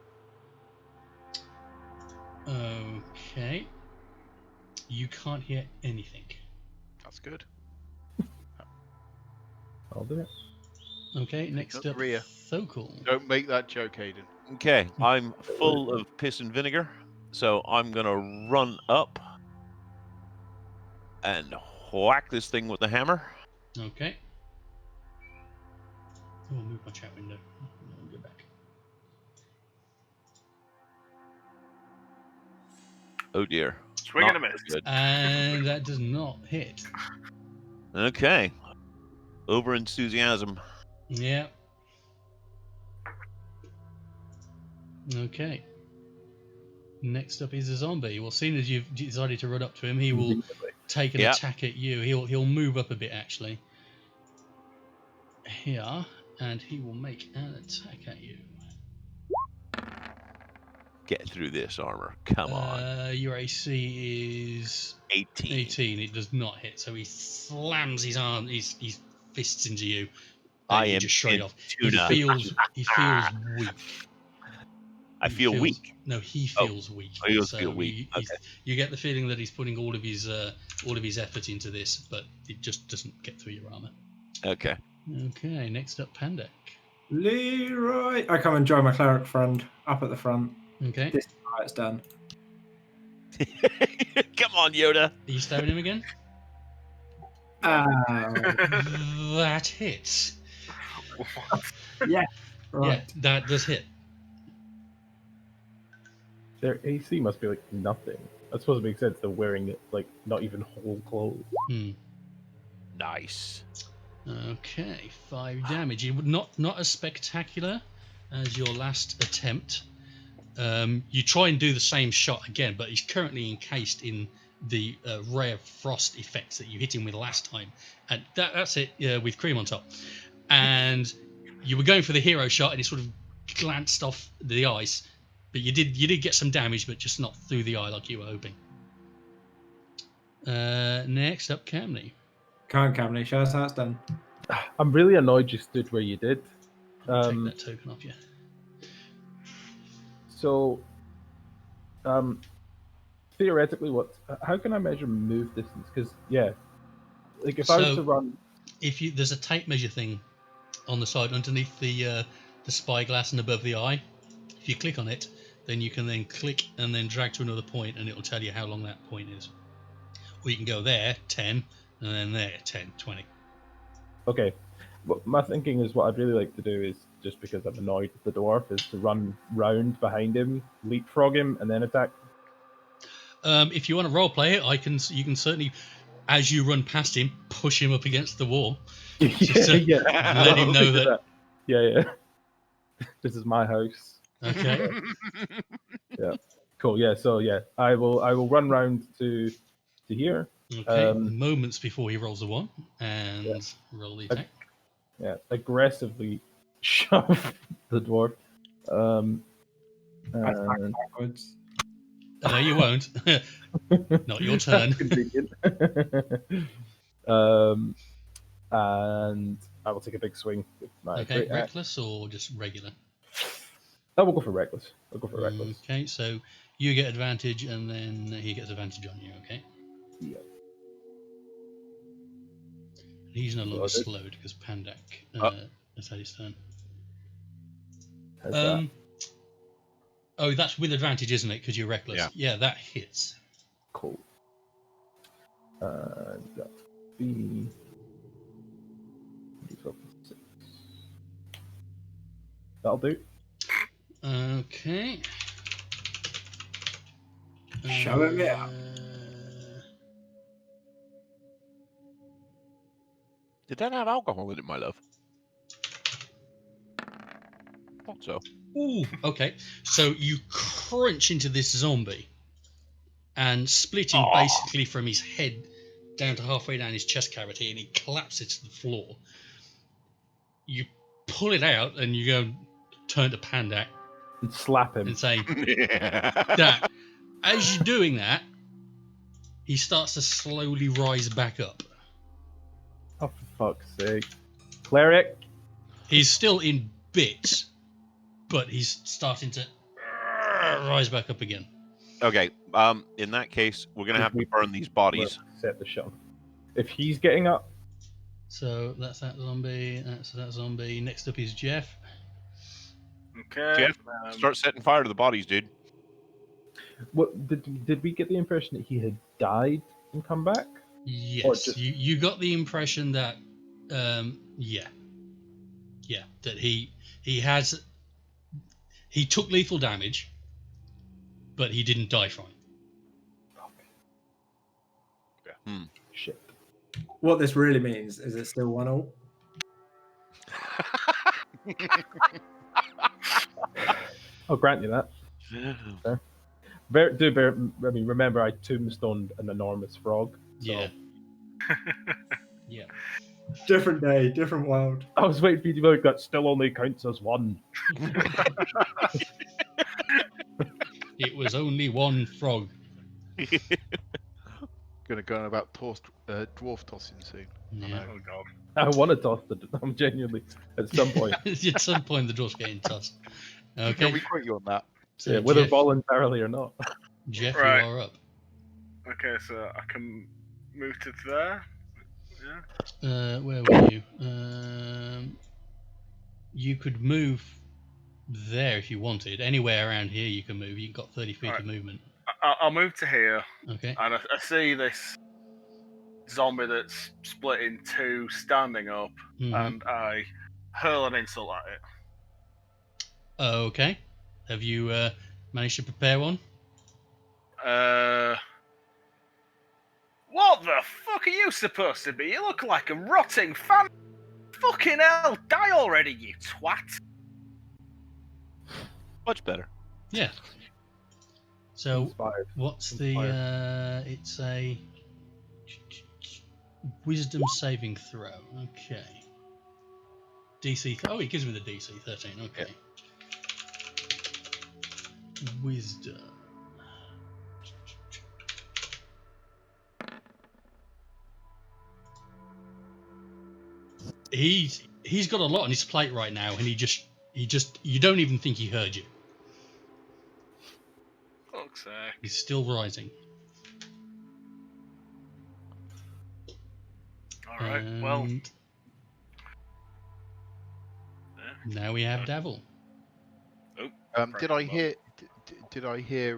Okay. You can't hear anything. That's good. I'll do it. Okay, next up the up, rear. Thokul. Don't make that joke, Aiden. Okay, I'm full of piss and vinegar, so I'm gonna run up and whack this thing with the hammer. Okay. Oh, I'll move my chat window. I'll go back. Oh dear. Swing and a Not miss. good. And that does not hit. Okay. Over enthusiasm. Yeah. Okay. Next up is a zombie. Well, seeing as you've decided to run up to him, he will take an Yep. attack at you. He'll move up a bit actually. Here, and he will make an attack at you. Get through this armor. Come on. Your AC is 18. 18. It does not hit, so he slams his fists into you. I you am just shrug it in off. tuna. He feels weak. I feel weak. No, he feels weak. Oh, he does So feel weak. Okay. You get the feeling that he's putting all of his effort into this, but it just doesn't get through your armor. Okay. Okay, next up, Pandek. Leroy! I come and join my cleric friend up at the front. Okay. This is how it's done. Come on, Yoda. Are you stabbing him again? That hits. Yeah. Right. Yeah, that does hit. Their AC must be like nothing. That's supposed to make sense. They're wearing it like not even whole clothes. Nice. Okay, 5 damage. It would not as spectacular as your last attempt. You try and do the same shot again, but he's currently encased in the ray of frost effects that you hit him with last time, and that's it with cream on top. And you were going for the hero shot, and he sort of glanced off the ice, but you did get some damage, but just not through the eye like you were hoping. Next up, Camney. Come on, Camney, show us how it's done. I'm really annoyed you stood where you did. I'll take that token off you. So, theoretically, how can I measure move distance? Because like if I was to run, there's a tape measure thing on the side underneath the spyglass and above the eye. If you click on it, then you can then click and then drag to another point, and it'll tell you how long that point is. Or you can go there 10, and then there 10, 20. Okay. But my thinking is what I'd really like to do is, just because I'm annoyed with the dwarf, is to run round behind him, leapfrog him, and then attack. If you want to roleplay it, you can certainly, as you run past him, push him up against the wall. Just to let him know that. Yeah. This is my house. Okay. Yeah. Cool. Yeah. So I will run round to here. Okay. Moments before he rolls a 1 and roll the attack. Yeah. Aggressively shove the dwarf. Backwards. You won't. Not your turn. And I will take a big swing with my Okay, great reckless or just regular? I will go for reckless. I'll go for reckless. Okay, so you get advantage, and then he gets advantage on you. Okay. Yeah. He's no longer slowed because Pandak has had his turn. How's that? Oh, that's with advantage, isn't it? Because you're reckless. Yeah, that hits. Cool. That be 6. That'll do. Okay. Show it out. Did that have alcohol in it, my love? Thought so. Ooh, okay. So you crunch into this zombie and split him basically from his head down to halfway down his chest cavity, and he collapses to the floor. You pull it out, and you go turn to Pandak And slap him. and say, "That." As you're doing that, he starts to slowly rise back up. Oh, for fuck's sake. Cleric! He's still in bits, but he's starting to rise back up again. Okay. In that case, we're gonna have to burn these bodies. Set the shot. If he's getting up, So that's that zombie. That's that zombie. Next up is Jeff. Okay. Jeff, start setting fire to the bodies, dude. what did we get the impression that he had died and come back? Yes, just- you got the impression that, yeah, that he took lethal damage, but he didn't die from it. Shit. What this really means is it's still 1-1. I'll grant you that. I mean, remember I tombstoned an enormous frog. So Yeah. Yeah. Different day, different world. I was waiting for you to go, that still only counts as one. It was only one frog. Gonna go on about dwarf tossing soon. Yeah. Oh god. I want to toss I'm genuinely, at some point. At some point, the dwarf's getting tossed. Can Okay. we quit you on that? So Yeah, whether Jeff, voluntarily or not. Jeff, Right. you are up. Okay, so I can move to there. Yeah. Where were you? You could move there if you wanted. Anywhere around here you can move. You've got 30 feet Alright. of movement. I'll move to here, Okay. and I see this zombie that's split in two standing up, Mhm. and I hurl an insult at it. Okay. Have you managed to prepare one? What the fuck are you supposed to be? You look like a rotting fan. Fucking hell, die already, you twat. Much better. Yeah. So Inspired. what's the it's a wisdom saving throw. Okay. DC oh, it gives me the DC 13. Okay. Wisdom. He's got a lot on his plate right now, and he just you don't even think he heard you. Fuck's sake. He's still rising. Alright, well, And now we have Devil. Did I hear? Did I hear?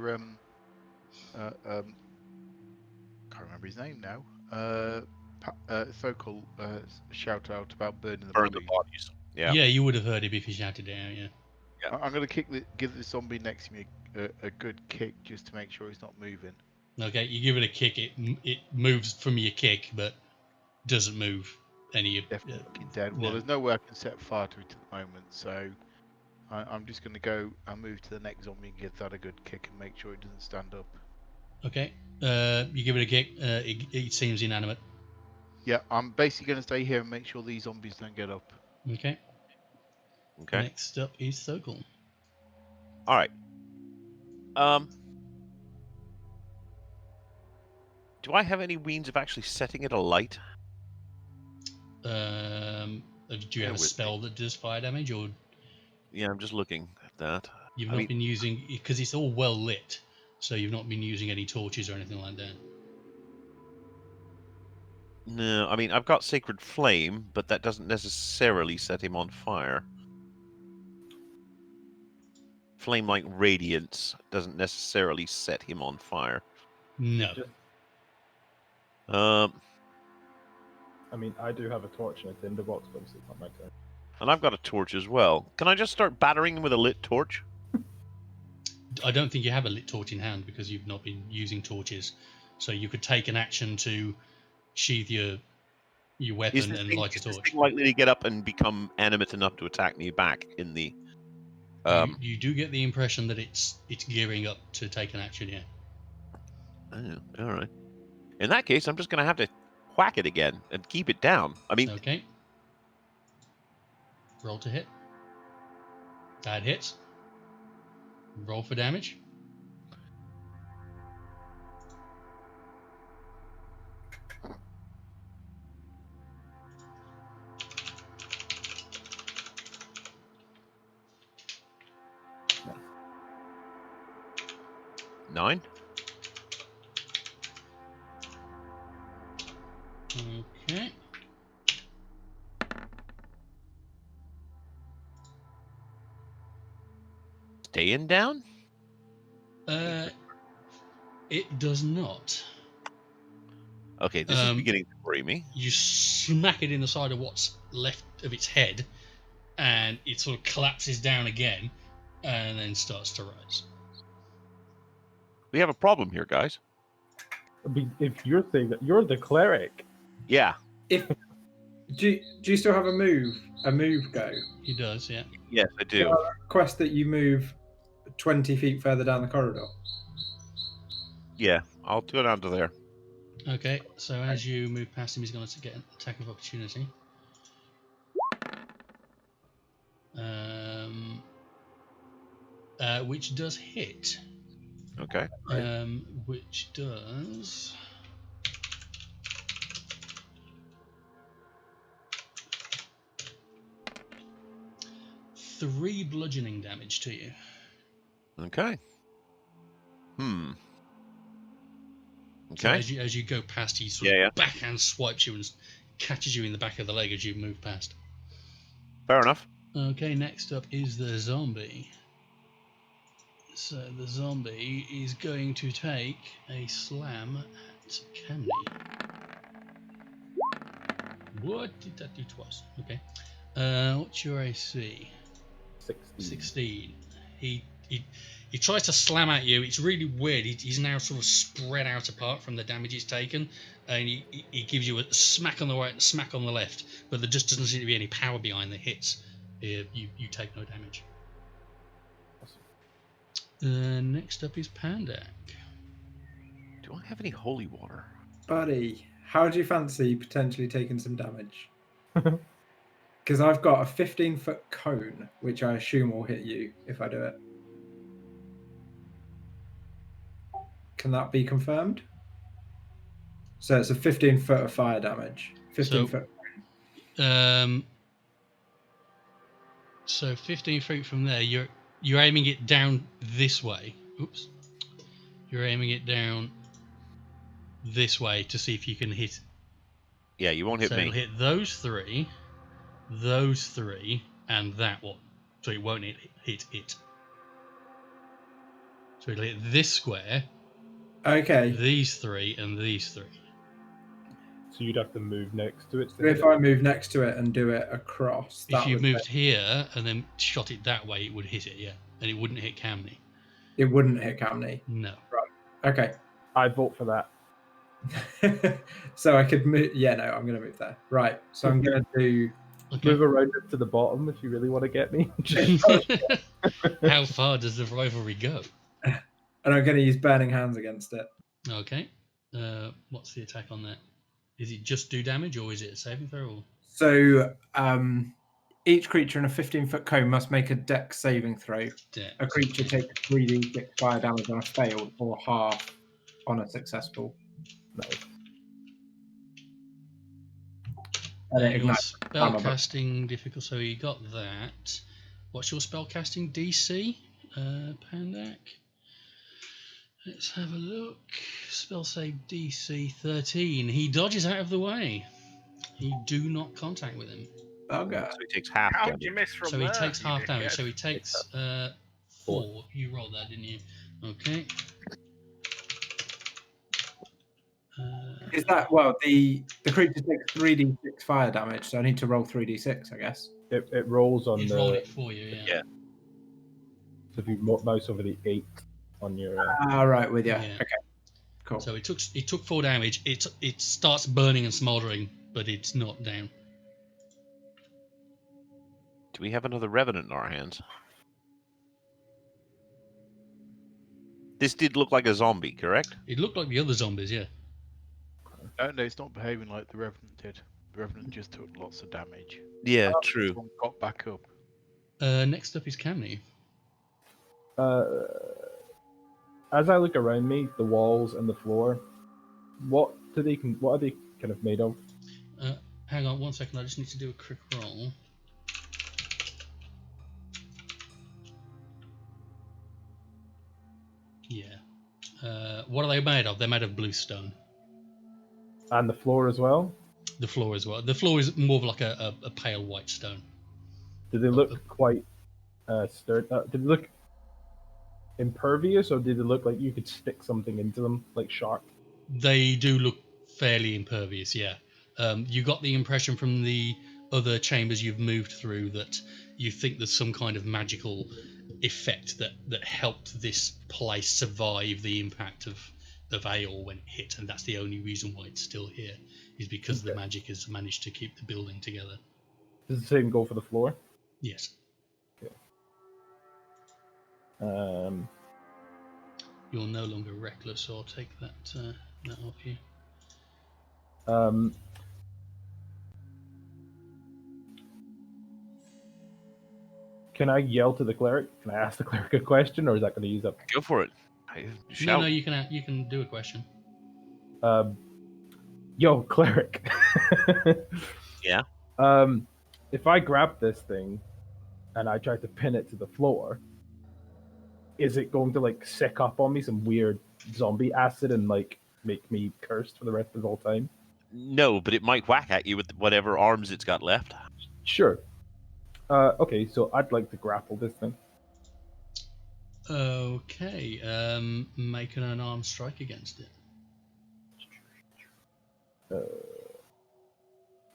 Can't remember his name now. Thokal shout out about burning the Burn body. the bodies. Yeah. Yeah, you would have heard him if he shouted it out. Yeah. I'm gonna give the zombie next to me a good kick just to make sure he's not moving. Okay, you give it a kick. It moves from your kick, but doesn't move any. Definitely dead. Well, no. there's no way I can set fire to it at the moment, so I'm just gonna go and move to the next zombie and give that a good kick and make sure it doesn't stand up. Okay. You give it a kick. It seems inanimate. Yeah, I'm basically gonna stay here and make sure these zombies don't get up. Okay. Okay. Next up is Thokal. All right. Do I have any means of actually setting it alight? Do you have a with spell that does fire damage, or Yeah, I'm just looking at that. you've I not mean- been using, because it's all well lit, so you've not been using any torches or anything like that? No, I mean, I've got Sacred Flame, but that doesn't necessarily set him on fire. Flame-like Radiance doesn't necessarily set him on fire. No. I mean, I do have a torch and a tinderbox, but obviously it's not my turn. And I've got a torch as well. Can I just start battering him with a lit torch? I don't think you have a lit torch in hand because you've not been using torches. So you could take an action to sheathe your weapon and light a Is this torch. thing likely to get up and become animate enough to attack me back in the... You do get the impression that it's gearing up to take an action, yeah. Oh, all right. In that case, I'm just going to have to whack it again and keep it down. I mean, Okay. Roll to hit. That hits. Roll for damage. nine. Okay. Staying down? It does not. Okay, this is beginning to worry me. You smack it in the side of what's left of its head, and it sort of collapses down again, and then starts to rise. We have a problem here, guys. If you're saying that you're the cleric, Yeah. Do you still have a move go? He does, yeah. Yes, I do. Request that you move 20 feet further down the corridor. Yeah, I'll go down to there. Okay, so as you move past him, he's going to get an attack of opportunity. Which does hit. Okay. Which does... three bludgeoning damage to you. Okay. So Okay. as you go past, he sort of backhand swipes you and catches you in the back of the leg as you move past. Fair enough. Okay, next up is the zombie. So the zombie is going to take a slam at Cammy. What did that do twice? Okay. What's your AC? 16. He tries to slam at you. It's really weird. He's now sort of spread out apart from the damage he's taken, and he gives you a smack on the right and a smack on the left, but there just doesn't seem to be any power behind the hits. You take no damage. Next up is Pandak. Do I have any holy water? Buddy, how do you fancy potentially taking some damage? Because I've got a 15-foot cone, which I assume will hit you if I do it. Can that be confirmed? So it's a 15-foot of fire damage. 15-foot. So 15 feet from there, you're aiming it down this way. Oops. You're aiming it down this way to see if you can hit. Yeah, you won't hit me. So it'll hit those three, and that one. So it won't hit it. So it'll hit this square. Okay. These three and these three. So you'd have to move next to it. So if I move next to it and do it across, if you moved here and then shot it that way, it would hit it, yeah, and it wouldn't hit Camney. It wouldn't hit Camney. No. Right. Okay. I vote for that. So I could move. Yeah, no, I'm going to move there. Right. So I'm going to do. Okay. Move around it to the bottom if you really want to get me. How far does the rivalry go? And I'm going to use Burning Hands against it. Okay. What's the attack on that? Is it just do damage, or is it a saving throw? Or... So each creature in a 15-foot cone must make a dex saving throw. Dex. A creature takes 3d6 fire damage on a failed or half on a successful. Nice. And your spellcasting difficulty, so you got that. What's your spellcasting DC, Pandak? Let's have a look. Spell save DC 13. He dodges out of the way. You do not contact with him. Okay. So he takes half How damage. did you miss from So there? he takes half you damage. dickhead? So he takes 4. You rolled that, didn't you? Okay. Is that the creature takes 3d6 fire damage, so I need to roll 3d6, I guess. It rolls on He's the. rolled it for you, yeah. So if you mouse over the 8 on your. Right, with you. Yeah. Okay. Cool. So it took 4 damage. It starts burning and smouldering, but it's not down. Do we have another revenant in our hands? This did look like a zombie, correct? It looked like the other zombies, yeah. No, it's not behaving like the Revenant did. The Revenant just took lots of damage. Yeah, This true. one got back up. Next up is Camney. As I look around me, the walls and the floor, what are they kind of made of? Hang on 1 second, I just need to do a quick roll. Yeah. What are they made of? They're made of blue stone. And the floor as well? The floor as well. The floor is more of like a pale white stone. Do they look quite sturdy? Did they look impervious, or did it look like you could stick something into them, like sharp? They do look fairly impervious, yeah. You got the impression from the other chambers you've moved through that you think there's some kind of magical effect that helped this place survive the impact of Ale when it hit, and that's the only reason why it's still here, is because the magic has managed to keep the building together. Does the same go for the floor? Yes. Okay. You're no longer reckless, so I'll take that off you. Can I yell to the cleric? Can I ask the cleric a question, or is that going to use up? Go for it. Shout. No, you can do a question. Yo, cleric. Yeah. If I grab this thing and I try to pin it to the floor, is it going to like sick up on me some weird zombie acid and like make me cursed for the rest of all time? No, but it might whack at you with whatever arms it's got left. Sure. Okay, so I'd like to grapple this thing. Okay, make an unarmed strike against it.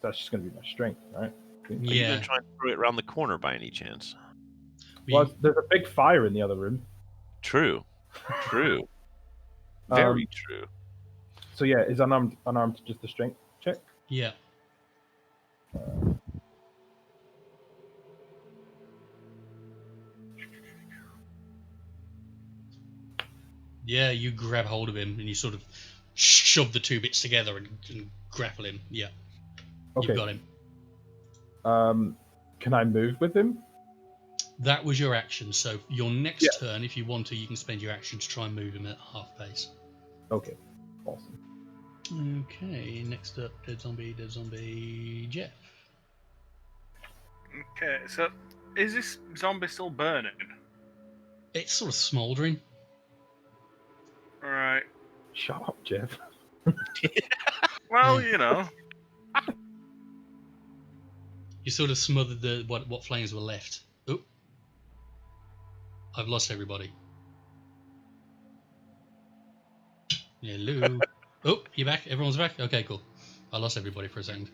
That's just going to be my strength, right? Are you Yeah. going to try and throw it around the corner by any chance? Well, there's a big fire in the other room. True. True. Very true. So yeah, is unarmed just a strength check? Yeah. Yeah, you grab hold of him and you sort of shove the two bits together and grapple him. Yeah. Okay. You've got him. Can I move with him? That was your action, so your next turn, if you want to, you can spend your action to try and move him at half pace. Okay. Awesome. Okay, next up, dead zombie, Jeff. Okay, so is this zombie still burning? It's sort of smouldering. Alright. Shut up, Jeff. Well, you know. You sort of smothered the what flames were left. Oh, I've lost everybody. Hello. Oh, you back? Everyone's back? Okay, cool. I lost everybody for a second.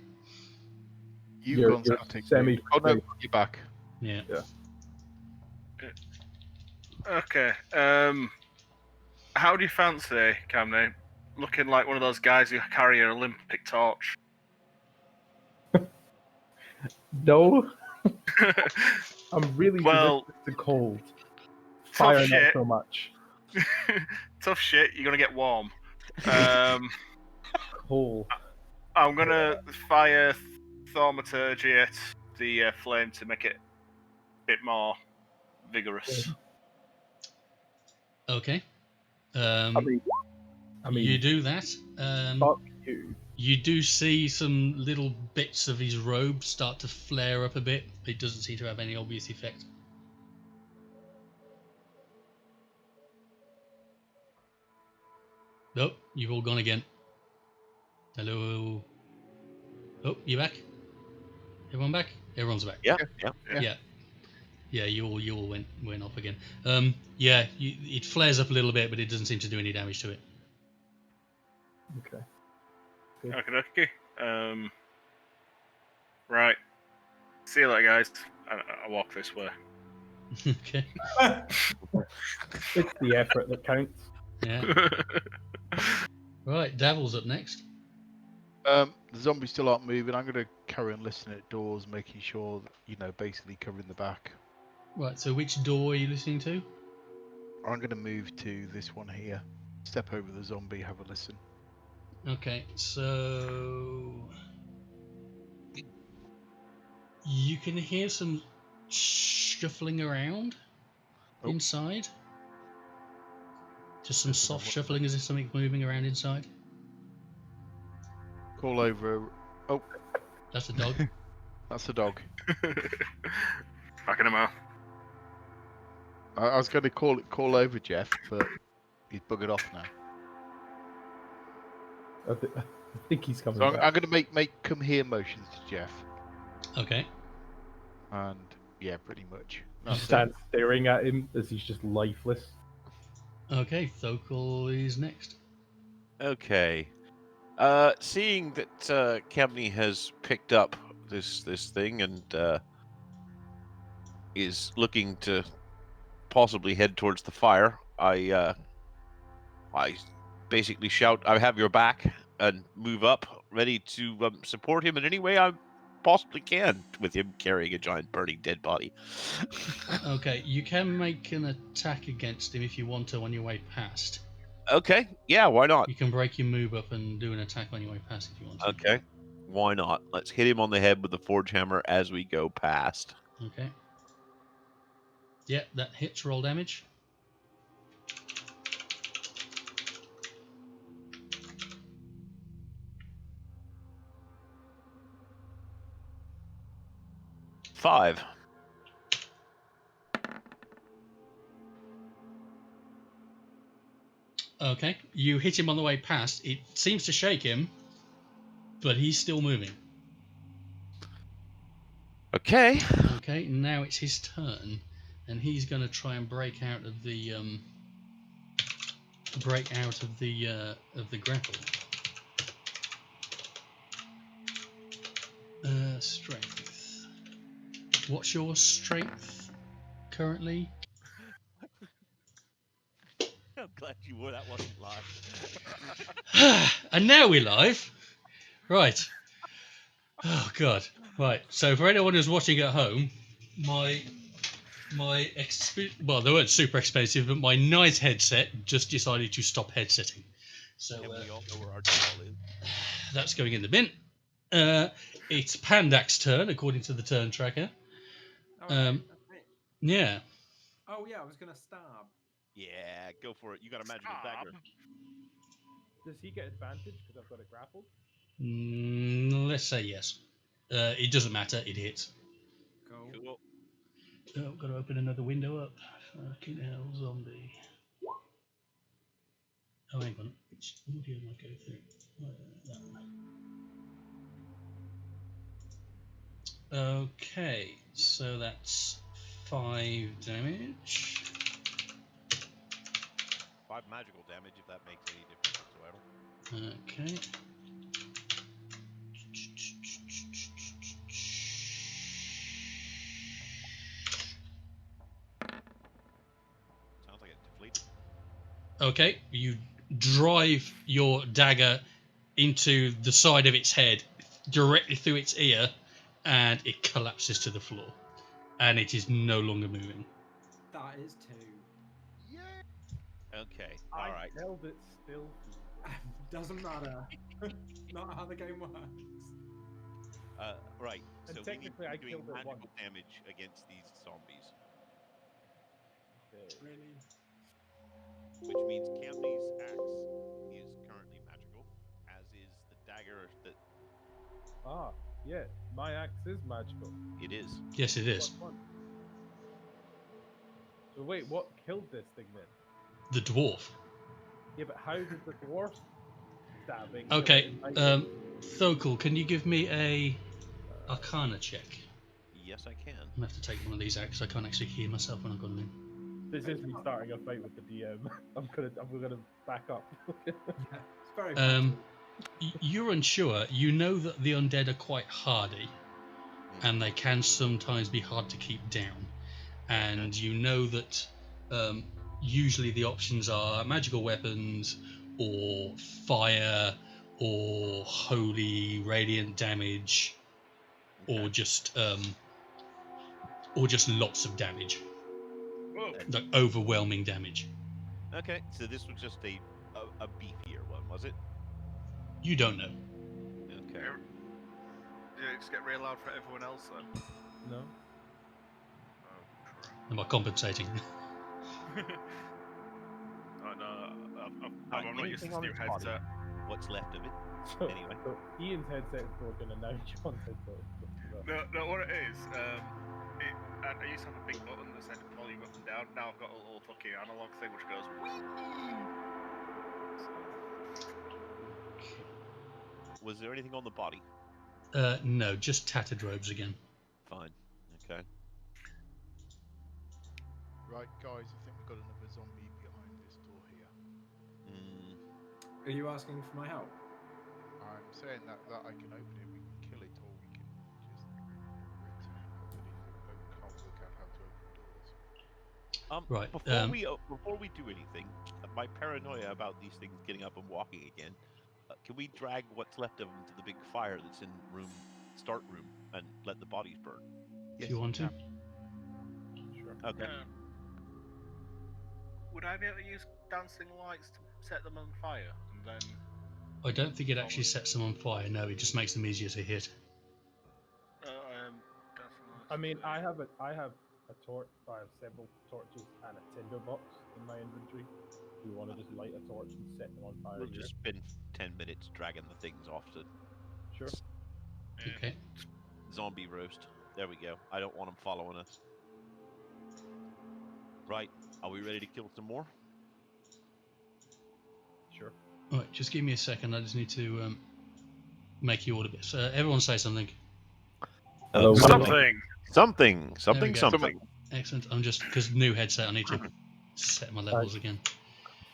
You've gone static. semi. Oh no, you're back. Yeah. Okay. How do you fancy, Camney, looking like one of those guys who carry an Olympic torch? No. I'm really Well, resistant to cold. tough Fire not shit. so much. Tough shit. You're gonna get warm. Cold. I'm gonna fire thaumaturgy at the flame to make it a bit more vigorous. Okay. I mean, you do that. fuck you. You do see some little bits of his robe start to flare up a bit. It doesn't seem to have any obvious effect. Nope, you've all gone again. Hello. Oh, you back? Everyone back? Everyone's back. Yeah. Yeah, you all went off again. Yeah, it flares up a little bit, but it doesn't seem to do any damage to it. Okay. Okay. Right. See you later, guys. I walk this way. Okay. It's the effort that counts. Yeah. Right, Davil's up next. The zombies still aren't moving. I'm going to carry on listening at doors, making sure that, basically covering the back. Right, so which door are you listening to? I'm going to move to this one here. Step over the zombie, have a listen. Okay, so you can hear some shuffling around inside. Just some soft shuffling as if something's moving around inside. Call over. Oh, That's a dog. that's a dog. Back in a mouth. I was going to call over Jeff, but he's buggered off now. I think he's coming So back. I'm going to make come here motions to Jeff, Okay. and yeah, pretty much. You That's it. stand staring at him as he's just lifeless. Okay, Thokal is next. Okay. Seeing that Campney has picked up this thing and is looking to possibly head towards the fire, I basically shout, "I have your back," and move up, ready to support him in any way I possibly can, with him carrying a giant burning dead body. Okay, you can make an attack against him if you want to on your way past. Okay, yeah, why not? You can break your move up and do an attack on your way past if you want to. Okay, why not? Let's hit him on the head with the forge hammer as we go past. Okay. Yeah, that hits. Roll damage. Five. Okay, you hit him on the way past. It seems to shake him, but he's still moving. Okay. Okay, now it's his turn, and he's going to try and break out of the grapple. Strength. What's your strength currently? I'm glad you wore that wasn't live. And now we're live. Right. Oh god. Right. So for anyone who's watching at home, they weren't super expensive, but my nice headset just decided to stop headsetting. So And we all know where our doll is. that's going in the bin. It's Pandak's turn according to the turn tracker. That's me. Yeah. Oh yeah, I was gonna stab. Yeah, go for it. You got a magical dagger. Does he get advantage because I've got it grappled? Let's say yes. It doesn't matter. It hits. Cool. Oh, got to open another window up. Fucking hell, zombie. Oh, hang on. Which audio am I go through? That one. Okay, so that's 5 damage. 5 magical damage, if that makes any difference whatsoever. Okay. Sounds like it deflated. Okay, you drive your dagger into the side of its head, directly through its ear, and it collapses to the floor. And it is no longer moving. That is 2. Okay, I alright. held it still. Doesn't matter. Not how the game works. Right, And so we need to technically I be doing killed it magical once. damage against these zombies. Really? Which means Campney's axe is currently magical, as is the dagger that Ah, yeah, my axe is magical. it is. Yes, it is. What one? So wait, what killed this thing then? The dwarf. Yeah, but how did the dwarf stabbing? Okay, Thokal, can you give me a Arcana check? Yes, I can. I'm gonna have to take one of these out because I can't actually hear myself when I've got them in. This is me starting a fight with the DM. I'm gonna back up. Yeah, it's very You're unsure. You know that the undead are quite hardy, and they can sometimes be hard to keep down. And you know that usually the options are magical weapons, or fire, or holy radiant damage, or just lots of damage, like overwhelming damage. Okay, so this was just a beefier one, was it? You don't know. Okay. Did it just get real loud for everyone else then? No. Oh, crap. Am I compensating? Oh, no, I'm not used to Anything this on new its body? headset. What's left of it? So, Anyway. so Ian's headset's broken and now John's headset is broken. No, what it is, I used to have a big button that said volume up and down. Now I've got a little fucking analog thing which goes wee. Was there anything on the body? No, just tattered robes again. Fine. Okay. Right, guys, I think we've got another zombie behind this door here. Are you asking for my help? I'm saying that I can open it, we can kill it, or we can just return. But I can't work out how to open doors. Right, Before we do anything, my paranoia about these things getting up and walking again. Can we drag what's left of them to the big fire that's in start room, and let the bodies burn? if you want to. Sure. Okay. Would I be able to use dancing lights to set them on fire and then? I don't think it actually sets them on fire. No, it just makes them easier to hit. Dancing lights. I mean, I have a torch. I have several torches and a tinderbox in my inventory. Do you want to just light a torch and set them on fire? We'll here? just spend 10 minutes dragging the things off to Sure. Okay. zombie roast. There we go. I don't want them following us. Right. Are we ready to kill some more? Sure. All right, just give me a second. I just need to make you order bits. Everyone say something. Hello, Something. There we go. Something. Excellent. I'm just, because new headset, I need to set my levels again.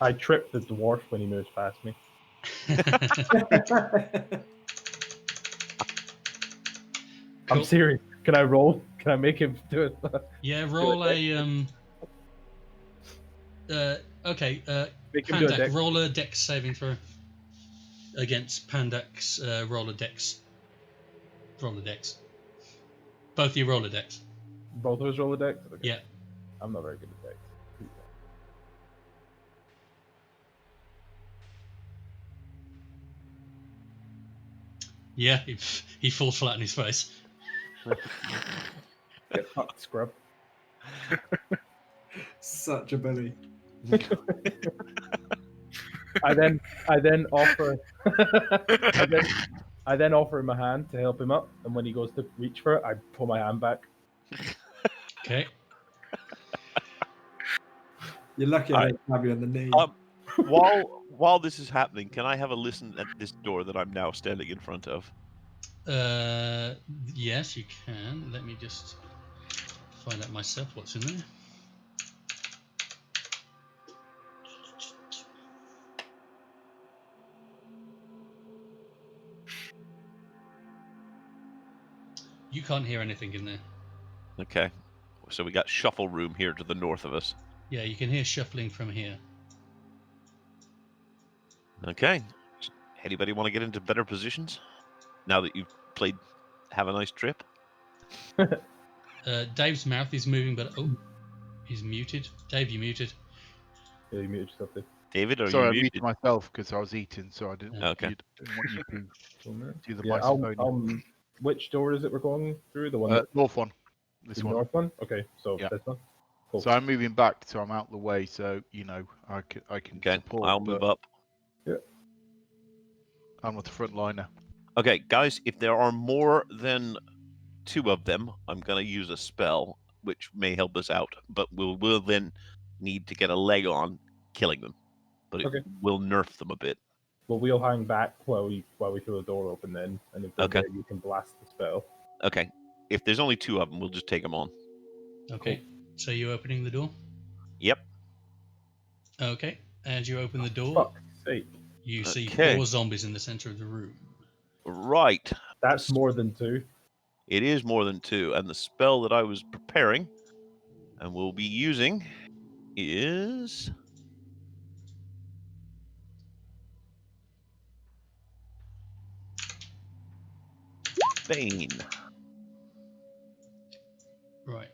I tripped the dwarf when he moves past me. Cool. I'm serious. Can I roll? Can I make him do it? Yeah, roll a okay. Make him do a Pandak, dex. roll a dex saving throw against Pandak's roller dex. Roller dex. Both your roller dex. Both of us roll a dex? Okay. Yeah. I'm not very good at dex. Yeah, he falls flat on his face. Get fucked, scrub. Such a bully. I then offer I then offer him a hand to help him up, and when he goes to reach for it, I pull my hand back. Okay. You're lucky I didn't stab you on the knee. While this is happening, can I have a listen at this door that I'm now standing in front of? Yes, you can. Let me just find out myself what's in there. You can't hear anything in there. Okay. So we got shuffle room here to the north of us. Yeah, you can hear shuffling from here. Okay. Anybody want to get into better positions now that you've played Have a Nice Trip? Dave's mouth is moving, but he's muted. Dave, you muted. Yeah, you muted yourself there. David, are Sorry, I you muted muted? myself because I was eating, so I didn't want Okay. you to do the Yeah, microphone. which door is it we're going through? The one North one. This the one. north one? Okay, so Yeah. this one? Cool. So I'm moving back, so I'm out the way, so I can Okay, support. I'll move up. I'm not the front liner. Okay, guys, if there are more than 2 of them, I'm going to use a spell, which may help us out. But we'll then need to get a leg on killing them. But it Okay. will nerf them a bit. Well, we'll hang back while we throw the door open then, and if they're Okay. there, you can blast the spell. Okay, if there's only 2 of them, we'll just take them on. Okay. So you're opening the door? Yep. Okay. As you open the door, Fuck's sake. you see Okay. 4 zombies in the center of the room. Right. That's more than 2. It is more than 2, and the spell that I was preparing and will be using is Bane. Right.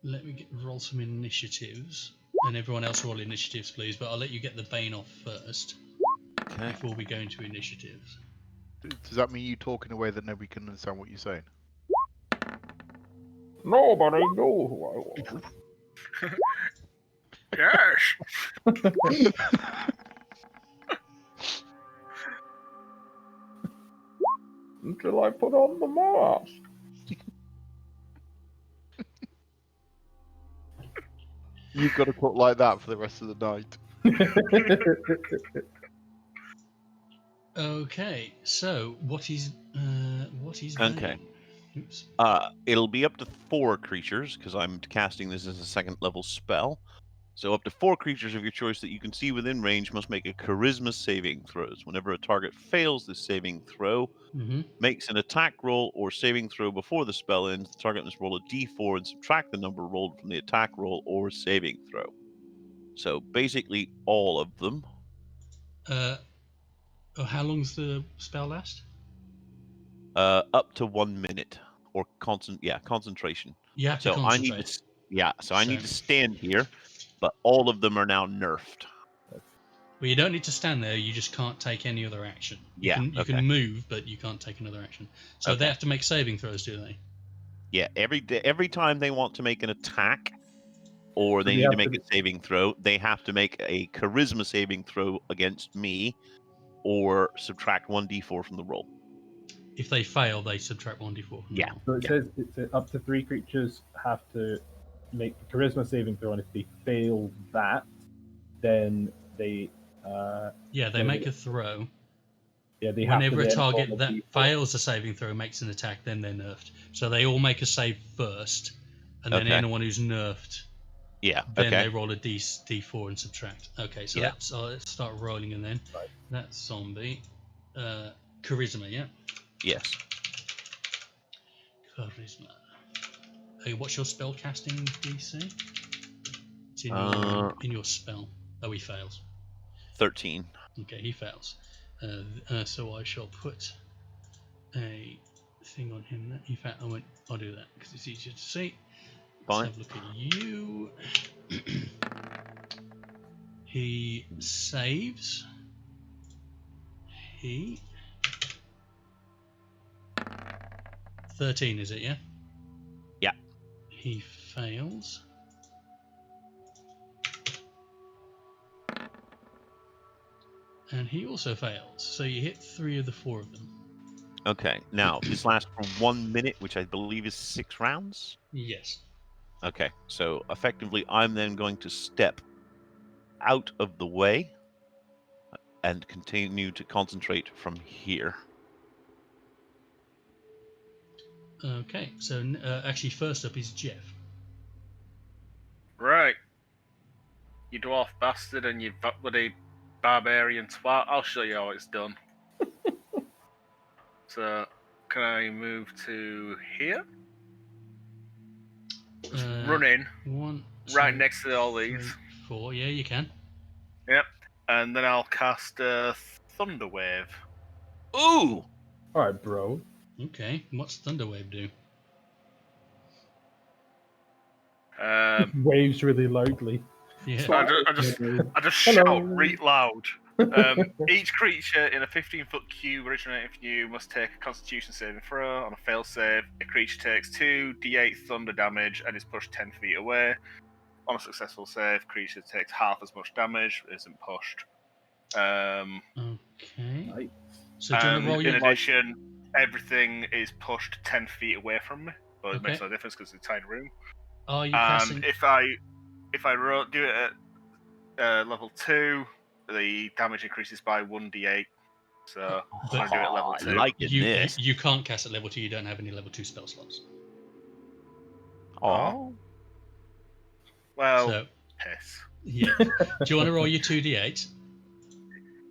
Let me roll some initiatives. And everyone else roll initiatives, please. But I'll let you get the Bane off first Okay. before we go into initiatives. Does that mean you talk in a way that nobody can understand what you're saying? Nobody knew who I was. Yes. Until I put on the mask. You've got to talk like that for the rest of the night. Okay, so what is Okay. Oops. It'll be up to 4 creatures because I'm casting this as a 2nd level spell. So up to 4 creatures of your choice that you can see within range must make a charisma saving throws. Whenever a target fails this saving throw, Mm-hmm. makes an attack roll or saving throw before the spell ends, the target must roll a d4 and subtract the number rolled from the attack roll or saving throw. So basically all of them. How long's the spell last? Up to 1 minute or concentration. You have to So I need concentrate. to I need to stand here, but all of them are now nerfed. Well, you don't need to stand there. You just can't take any other action. You can move, but you can't take another action. So they have to make saving throws, do they? Yeah, every time they want to make an attack or they need to make a saving throw, they have to make a charisma saving throw against me or subtract 1d4 from the roll. If they fail, they subtract 1d4 from the roll. So it says it's up to 3 creatures have to make the charisma saving throw, and if they fail that, then they they make a throw. Yeah, they whenever have to a target that D4. fails a saving throw makes an attack, then they're nerfed. So they all make a save first, and then anyone who's nerfed, then they roll a d4 and subtract. Okay, so let's start rolling, and then that's zombie. Charisma, yeah? Yes. Charisma. Hey, what's your spell casting DC? It's in your spell. Oh, he fails. 13. Okay, he fails. So I shall put a thing on him. In fact, I'll do that because it's easier to see. Fine. Let's have a look at you. He saves. He 13, is it? Yeah. Yeah. He fails. And he also fails. So you hit 3 of the 4 of them. Okay. Now, this lasts for 1 minute, which I believe is 6 rounds? Yes. Okay. So effectively, I'm then going to step out of the way and continue to concentrate from here. Okay. So actually, first up is Jeff. Right. You dwarf bastard and you bloody barbarian twat. I'll show you how it's done. So, can I move to here? Just run in. 1, 2, right next to all these. 3, 4. Yeah, you can. Yep. And then I'll cast a Thunder Wave. Ooh! Alright, bro. Okay. What's Thunderwave do? Waves really loudly. Yeah. I just shout really loud. Each creature in a 15-foot cube originating from you must take a Constitution saving throw. On a fail save, a creature takes 2d8 thunder damage and is pushed 10 feet away. On a successful save, creature takes half as much damage, but isn't pushed. Okay. Nice. So do you want to roll in addition, everything is pushed 10 feet away from me, but it makes no difference because it's a tiny room. Are you And casting... if I do it at level 2, the damage increases by 1d8. So I'm going to do it at level 2. I like this. You can't cast at level 2. You don't have any level 2 spell slots. Oh. Well, so, piss. Yeah. Do you want to roll your 2d8?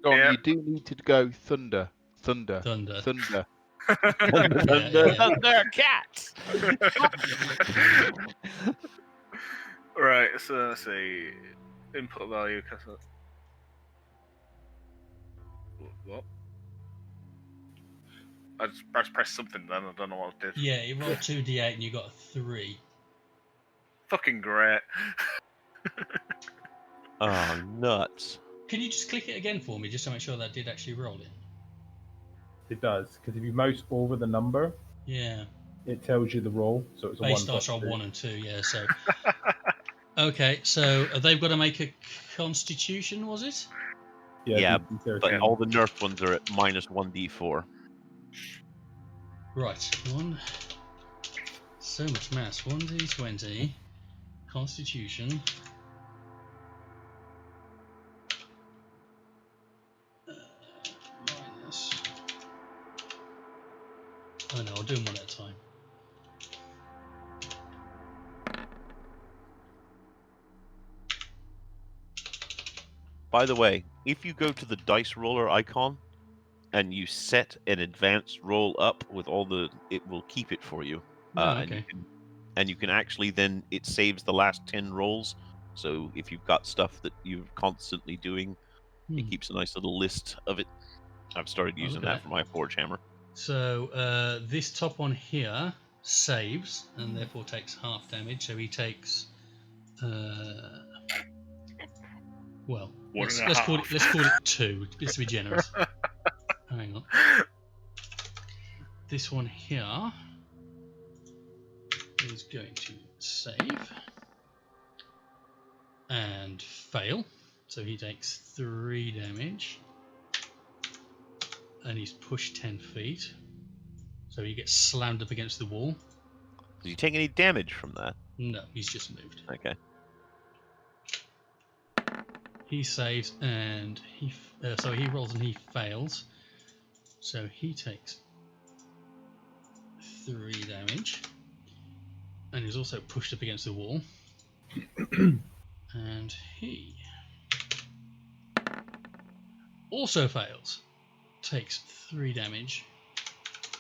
You do need to go thunder. Thunder. Thunder cats. Right. So let's see. Input value. What? I just pressed something then. I don't know what I did. Yeah, you rolled 2d8 and you got a 3. Fucking great. Oh, nuts. Can you just click it again for me, just to make sure that did actually roll it? It does, because if you mouse over the number, Yeah. it tells you the roll. So it's a Base 1 starts on + 2. 1 and 2, yeah, so... Okay, so they've got to make a Constitution, was it? Yeah, D13. but all the nerfed ones are at -1d4. Right, so much mass. 1d20, Constitution. Minus. Oh no, I'll do them one at a time. By the way, if you go to the dice roller icon and you set an advanced roll up with all the, it will keep it for you. Oh, okay. And you can actually then, it saves the last 10 rolls. So if you've got stuff that you're constantly doing, it keeps a nice little list of it. I've started using that for my Forge Hammer. So this top one here saves and therefore takes half damage. So he takes, well, let's call it 2, just to be generous. Hang on. This one here is going to save and fail. So he takes 3 damage. And he's pushed 10 feet. So he gets slammed up against the wall. Did you take any damage from that? No, he's just moved. Okay. He saves and he rolls and he fails. So he takes 3 damage. And he's also pushed up against the wall. And he also fails. Takes 3 damage.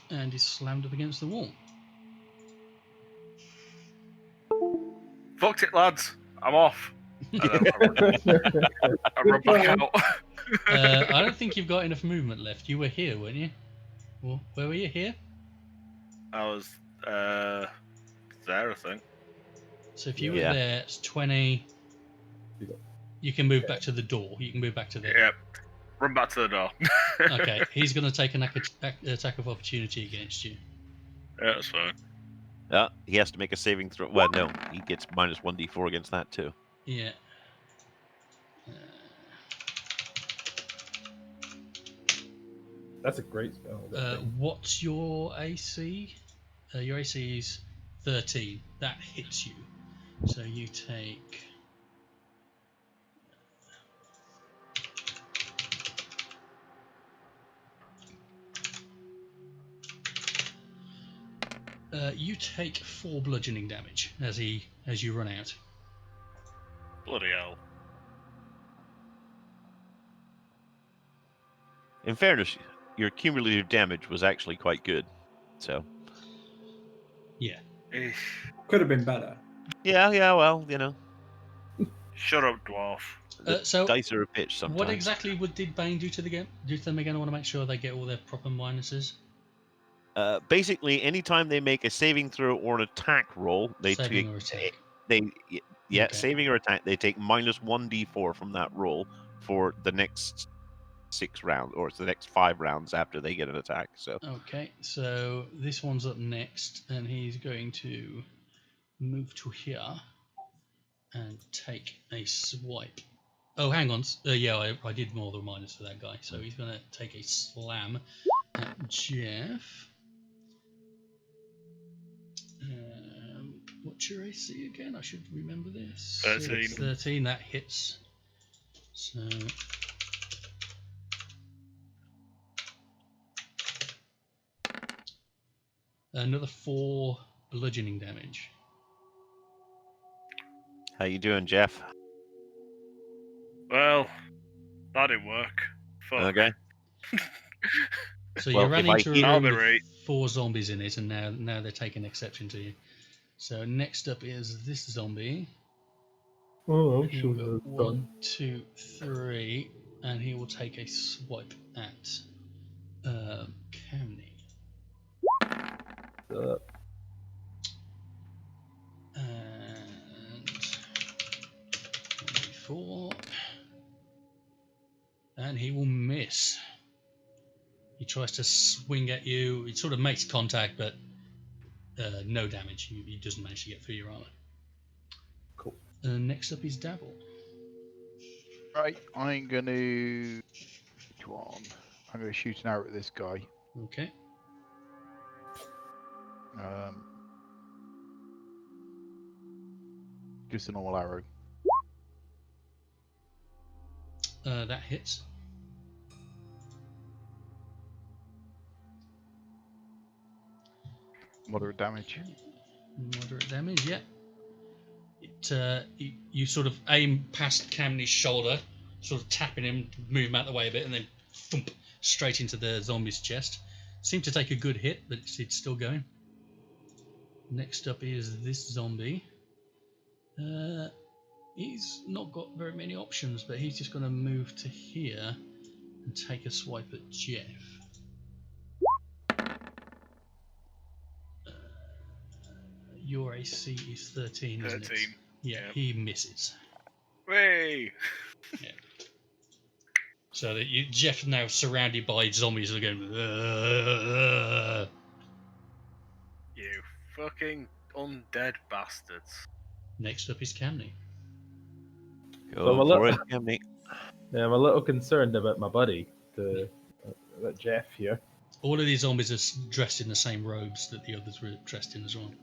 And is slammed up against the wall. Fucked it, lads. I'm off. I run back out. I don't think you've got enough movement left. You were here, weren't you? Well, where were you? Here? I was there, I think. So if you were there, it's 20. You can move back to the door. You can move back to the... Yep. Run back to the door. Okay, he's going to take an attack of opportunity against you. Yeah, that's fine. He has to make a saving throw. Well, no, he gets -1d4 against that too. Yeah. That's a great spell. What's your AC? Your AC is 13. That hits you. So you take... you take 4 bludgeoning damage as you run out. Bloody hell. In fairness, your cumulative damage was actually quite good. So. Yeah. Could have been better. Yeah, well, you know. Shut up, dwarf. So dice are a bitch sometimes. What exactly did Bane do to the game? Do to them again? I want to make sure they get all their proper minuses. Basically, anytime they make a saving throw or an attack roll, saving or attack. Okay. Saving or attack, they take -1d4 from that roll for the next 6 rounds, or it's the next 5 rounds after they get an attack. So okay, so this one's up next, and he's going to move to here and take a swipe. Oh, hang on. I did more than minus for that guy, so he's going to take a slam at Jeff. What's your AC again? I should remember this. 13. It's 13, that hits. So another 4 bludgeoning damage. how you doing, Jeff? Well, that didn't work. Fuck. Okay. So Well, you ran if I into hit- a I'll room be with right. 4 zombies in it, and now they're taking exception to you. So next up is this zombie. Oh, I'm He sure will that's go done. 1, 2, 3, and he will take a swipe at Camney. And 24. And he will miss. He tries to swing at you. He sort of makes contact, but no damage. He doesn't manage to get through your armor. Cool. Next up is Dabble. Right, I'm going to... Which one? I'm going to shoot an arrow at this guy. Okay. Just a normal arrow. That hits. Moderate damage. Moderate damage, yeah. You sort of aim past Camney's shoulder, sort of tapping him, move him out of the way a bit, and then thump straight into the zombie's chest. Seemed to take a good hit, but it's still going. Next up is this zombie. He's not got very many options, but he's just going to move to here and take a swipe at Jeff. Your AC is 13, isn't it? 13. Yeah, he misses. Way. Yeah. So that Jeff now surrounded by zombies are going. You fucking undead bastards. Next up is Camney. Go for it, Camney. Yeah, I'm a little concerned about my buddy, about Jeff here. All of these zombies are dressed in the same robes that the others were dressed in as well.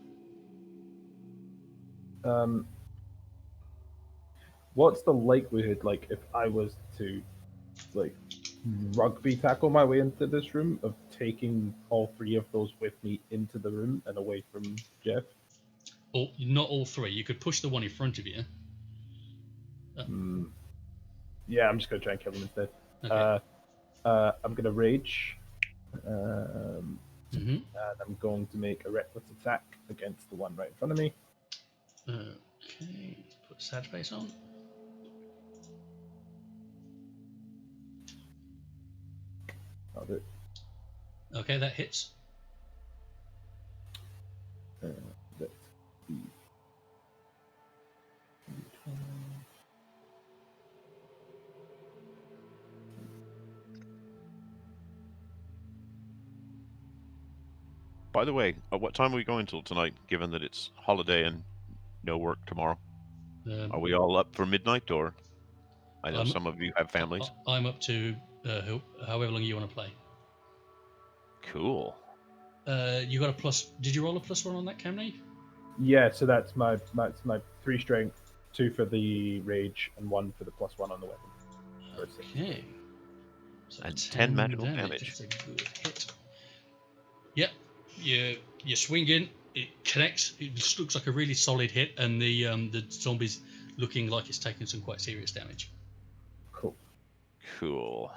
What's the likelihood, like, if I was to, like, rugby tackle my way into this room, of taking all three of those with me into the room and away from Jeff? Not all three. You could push the one in front of you. Yeah, I'm just gonna try and kill him instead. Okay. I'm gonna rage, and Mm-hmm. I'm going to make a reckless attack against the one right in front of me. Okay, put sad face on. I'll do it. Okay, that hits. That's the... By the way, at what time are we going till tonight, given that it's holiday and no work tomorrow? Are we all up for midnight, or? I know some of you have families. I'm up to however long you want to play. Cool. You got a plus. Did you roll a +1 on that, Camney? Yeah, so that's my 3 strength, 2 for the rage, and 1 for the +1 on the weapon. Okay. So And 10 magical damage. That's a good hit. Yep. You swing in. It connects. It just looks like a really solid hit, and the zombie's looking like it's taking some quite serious damage. Cool.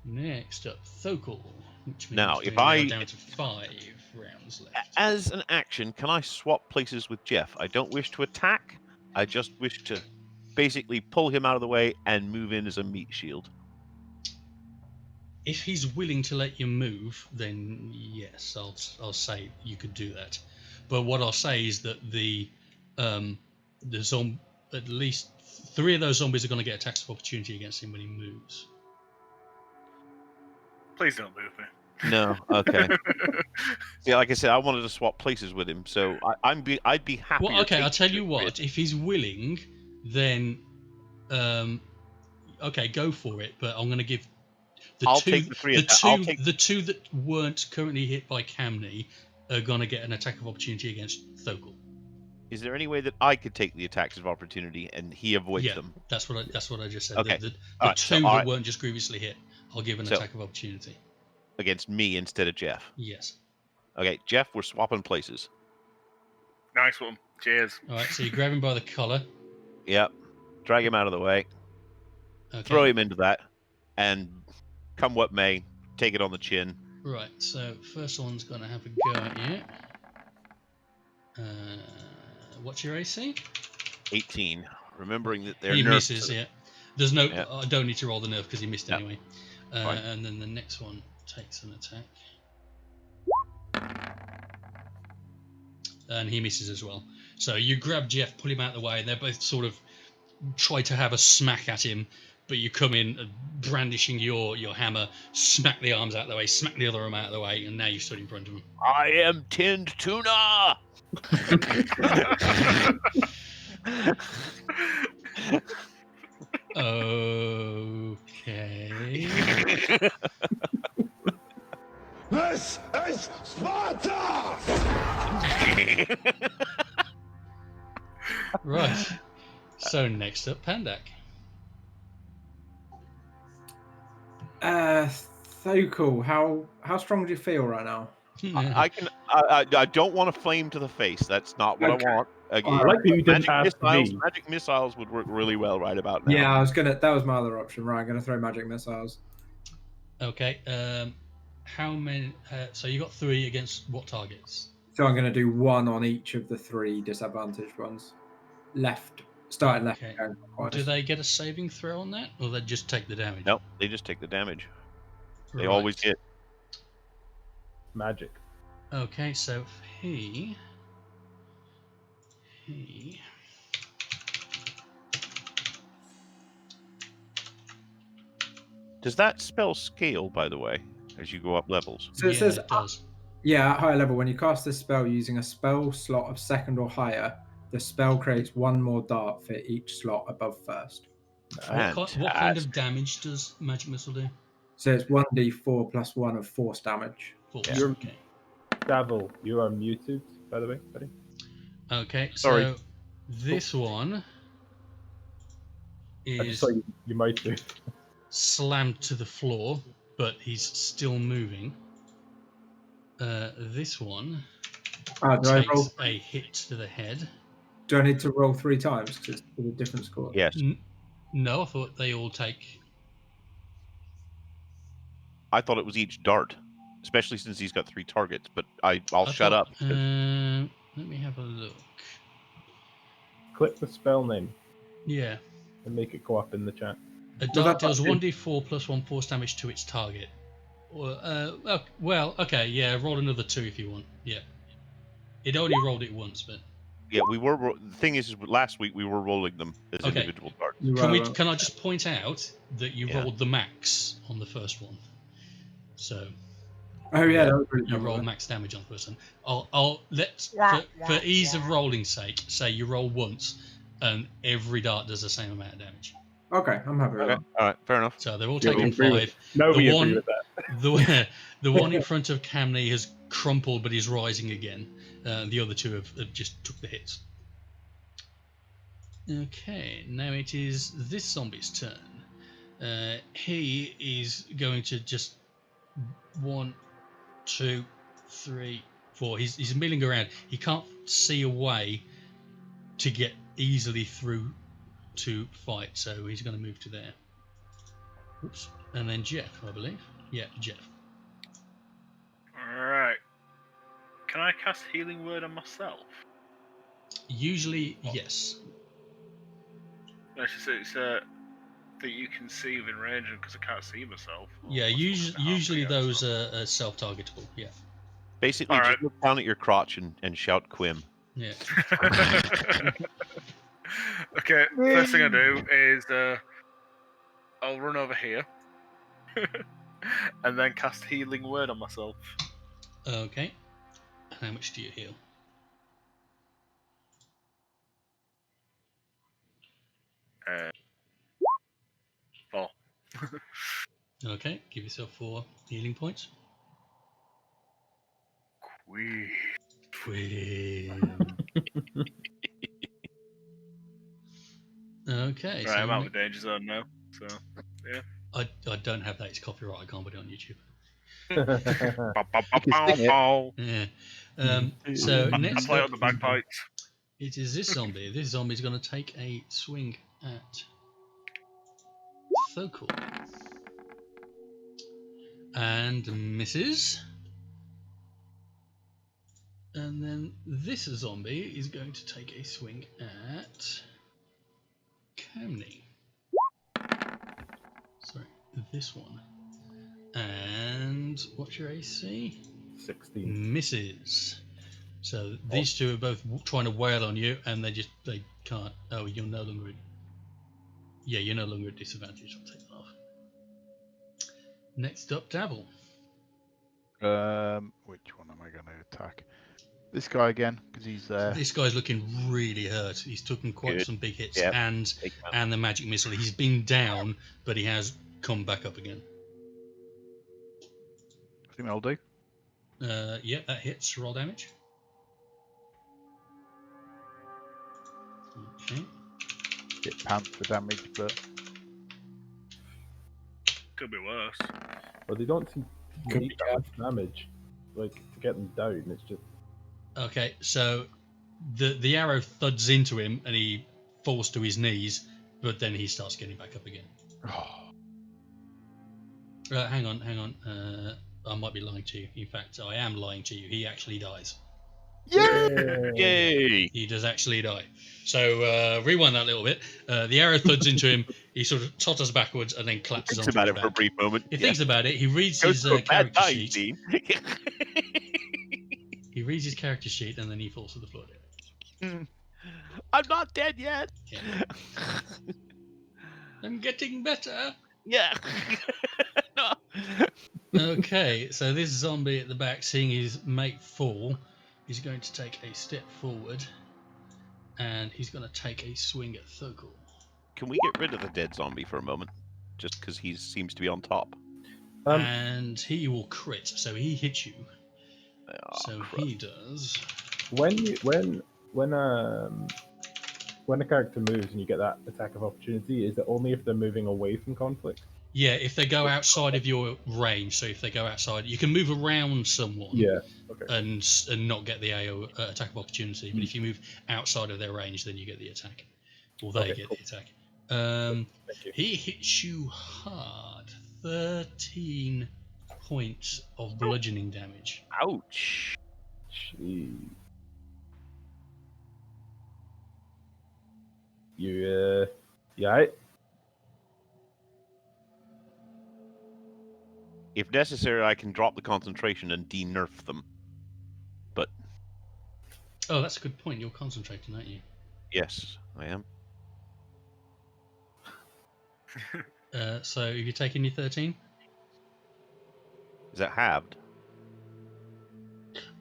Next up, Thokal. Which means Now, we if are down to 5 rounds left. As an action, can I swap places with Jeff? I don't wish to attack. I just wish to basically pull him out of the way and move in as a meat shield. If he's willing to let you move, then yes, I'll say you could do that. But what I'll say is that at least 3 of those zombies are going to get attacks of opportunity against him when he moves. Please don't move me. No, okay. Yeah, like I said, I wanted to swap places with him, so I'd be happy. Well, okay, I'll tell you what. If he's willing, then okay, go for it. But I'm going to give take the 3 the 2 that weren't currently hit by Camney are going to get an attack of opportunity against Thokal. Is there any way that I could take the attacks of opportunity and he avoids them? That's what I just said. Okay. The Alright, 2 that weren't just grievously hit, I'll give an attack of opportunity. Against me instead of Jeff? Yes. Okay, Jeff, we're swapping places. Nice one. Cheers. Alright, so you grab him by the collar. Yep. Drag him out of the way. Okay. Throw him into that. And come what may, take it on the chin. Right, so first one's going to have a go at you. What's your AC? 18. Remembering that they're He nerfed. misses, yeah. There's no... Yeah. I don't need to roll the nerf because he missed No. anyway. Fine. And then the next one takes an attack. And he misses as well. So you grab Jeff, pull him out of the way, and they both sort of try to have a smack at him. but you come in brandishing your hammer, smack the arms out of the way, smack the other arm out of the way, and now you've stood in front of him. I am tinned tuna. Okay. This is Sparta! Right. So next up, Pandak. So cool. How strong do you feel right now? I can. I don't want a flame to the face. That's not what Okay. I want. I like that you didn't ask me. Magic missiles would work really well right about now. Yeah, I was gonna. That was my other option. Right, I'm gonna throw magic missiles. Okay. How many? So you got 3 against what targets? So I'm gonna do 1 on each of the 3 disadvantaged ones. Left, starting left. Okay. Going clockwise. Do they get a saving throw on that, or they just take the damage? No, they just take the damage. They Right. always hit. Magic. Okay, so he. Does that spell scale, by the way, as you go up levels? So it says, it does. yeah, at higher level, when you cast this spell using a spell slot of 2nd or higher, the spell creates 1 more dart for each slot above 1st. What kind of damage does Magic Missile do? So it's 1d4 plus 1 of force damage. Force. You're- Okay. Davil, you are muted, by the way, buddy. Okay, Sorry. so this one I just is saw you might do. slammed to the floor, but he's still moving. This one Do I roll? takes a hit to the head. Do I need to roll 3 times because it's with a different score? Yes. No, I thought they all take. I thought it was each dart, especially since he's got 3 targets. But I'll shut up. Let me have a look. Click the spell name Yeah, and make it go up in the chat. a dart deals 1d4 plus 1 force damage to its target. Well, okay, yeah, roll another 2 if you want. Yeah, it only rolled it once, but Yeah, we were. The thing is, last week we were rolling them as Okay. individual darts. can I just point out that you Yeah. rolled the max on the first one? So Oh yeah, that was really you dumb, roll wasn't max damage on the person. I'll let's for ease of rolling's sake, say you roll once, and every dart does the same amount of damage. it? Okay, I'm happy with Okay, that. all right, fair enough. So they're all Yeah, we taking agree with 5. No, The we one- agree with that. The one in front of Camney has crumpled but is rising again. The other 2 have just took the hits. Okay, now it is this zombie's turn. He is going to just 1, 2, 3, 4. He's milling around. He can't see a way to get easily through to fight, so he's going to move to there. Oops. And then Jeff, I believe. Yeah, Jeff. Alright. Can I cast Healing Word on myself? Usually, yes. It's that you can see within range because I can't see myself. Yeah, usually those are self-targetable. Yeah, Basically, All just right. look down at your crotch and shout "Quim." yeah. Okay, first thing I do is I'll run over here and then cast Healing Word on myself. Okay. How much do you heal? Uh, 4. Okay, give yourself 4 healing points. Whee. Okay, Right, so I'm out of the danger zone now. So I don't have that. It's copyright. I can't put it on YouTube. Yeah. So I next play up, on the bagpipes. it is this zombie. This zombie's going to take a swing at Thokul. And misses. And then this zombie is going to take a swing at Camney. Sorry, this one. And what's your AC? 16. Misses. So these 2 are both trying to wail on you, and they can't. Oh, you're no longer in. Yeah, you're no longer at disadvantage. I'll take that off. Next up, Dabble. Which one am I going to attack? This guy again, because he's there. This guy's looking really hurt. He's taken quite some big hits, Yep. and the magic missile. He's been down, but he has come back up again. I think that'll do. Yeah, that hits. Roll damage. Okay. Get pants for damage, but Could be worse. Well, they don't seem to Could need be that much damage. Like, to get them down, it's just... Okay, so the arrow thuds into him, and he falls to his knees, but then he starts getting back up again. Hang on. I might be lying to you. In fact, I am lying to you. He actually dies. Yay! He does actually die. So rewind that a little bit. The arrow thuds into him. He sort of totters backwards and then collapses Thinks onto about his it for a back. brief moment. He thinks about it. He reads Goes his to a bad character time sheet. scene. He reads his character sheet and then he falls to the floor. I'm not dead yet. Yeah. I'm getting better. Yeah. No. Okay, so this zombie at the back, seeing his mate fall, is going to take a step forward, and he's going to take a swing at Thurkle. Can we get rid of the dead zombie for a moment? Just because he seems to be on top. And he will crit, so he hits you. Oh, So crap. he does. When a character moves and you get that attack of opportunity, is it only if they're moving away from conflict? Yeah, if they go outside of your range, so if they go outside, you can move around someone. Yeah. Okay. And not get the AO attack of opportunity, but if you move outside of their range, then you get the attack, or they get the attack. Thank you. He hits you hard, 13 points of bludgeoning damage. Ouch. Jeez. You alright? If necessary, I can drop the concentration and de-nerf them. But Oh, that's a good point. You're concentrating, aren't you? yes, I am. So you're taking your 13? Is that halved?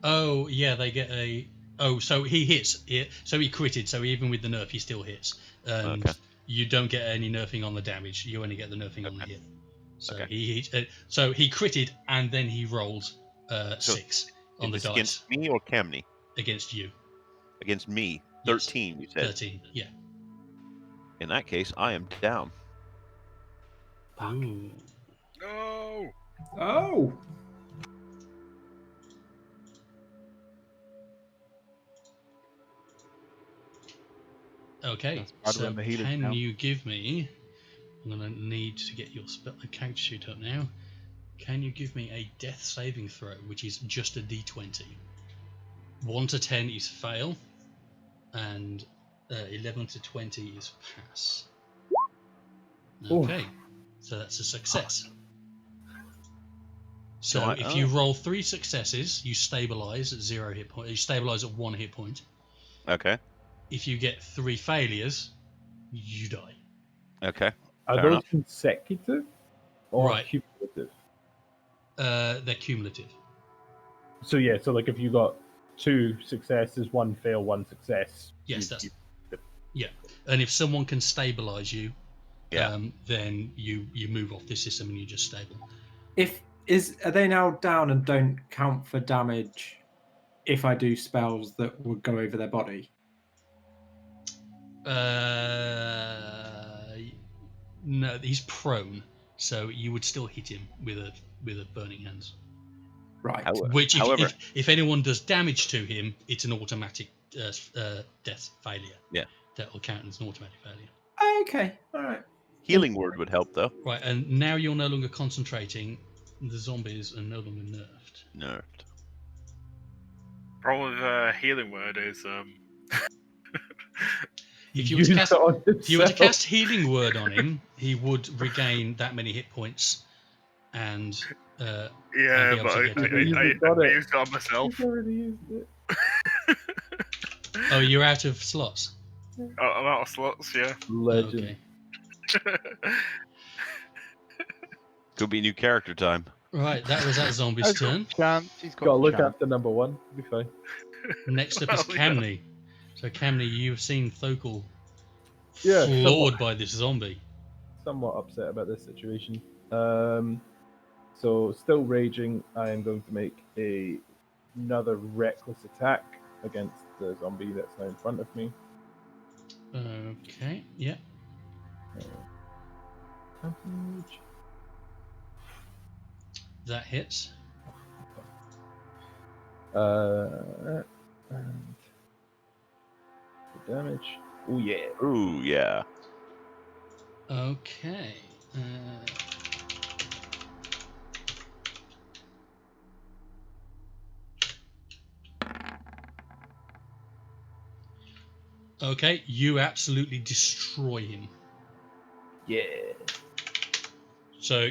Oh, yeah, they get a... Oh, so he hits. So he critted, so even with the nerf, he still hits. Okay. You don't get any nerfing on the damage. You only get the nerfing on the hit. So Okay. he critted, and then he rolled 6 on the Is this dice against me or Camney? against you. Against me. Yes. 13, you said. 13, yeah. In that case, I am down. Ooh. No! Oh! Okay, That's bad so when the healer's can down. you give me... I'm going to need to get your character sheet up now. Can you give me a death saving throw, which is just a d20? 1 to 10 is fail, and 11 to 20 is pass. Okay, so that's a success. So if you roll 3 successes, you stabilize at 0 hit point. You stabilize at 1 hit point. Okay. If you get 3 failures, you die. Okay. Are Fair those enough. consecutive or Right. cumulative? They're cumulative. So yeah, so like if you got 2 successes, 1 fail, 1 success. Yes, yeah. And if someone can stabilize you, Yeah. then you move off this system and you're just stable. Are they now down and don't count for damage if I do spells that would go over their body? No, he's prone, so you would still hit him with a burning hands. Right. Which, However, if anyone does damage to him, it's an automatic death failure. Yeah. That will count as an automatic failure. Okay. All right. healing word would help, though. Right, and now you're no longer concentrating. The zombies are no longer nerfed. Nerfed. Problem with healing word is If you were to Use cast, it on if you were to himself. cast healing word on him, he would regain that many hit points, and yeah, I'll be but able to get I used it on myself. He's already used it. oh, you're out of slots. I'm out of slots. Yeah. Legend. Okay. Could be new character time. Right, that was that zombie's He's got turn. a chance. He's got Got to a look chance. after number one. Be fine. Next up is Well, yeah. Camney. So Camney, you've seen Thokul Yeah, floored by this zombie. Somewhat upset about this situation. So still raging. I am going to make another reckless attack against the zombie that's now in front of me. Okay, yeah. Damage. That hits. And the damage. Oh yeah. Ooh, yeah. Okay. Okay, you absolutely destroy him. Yeah. So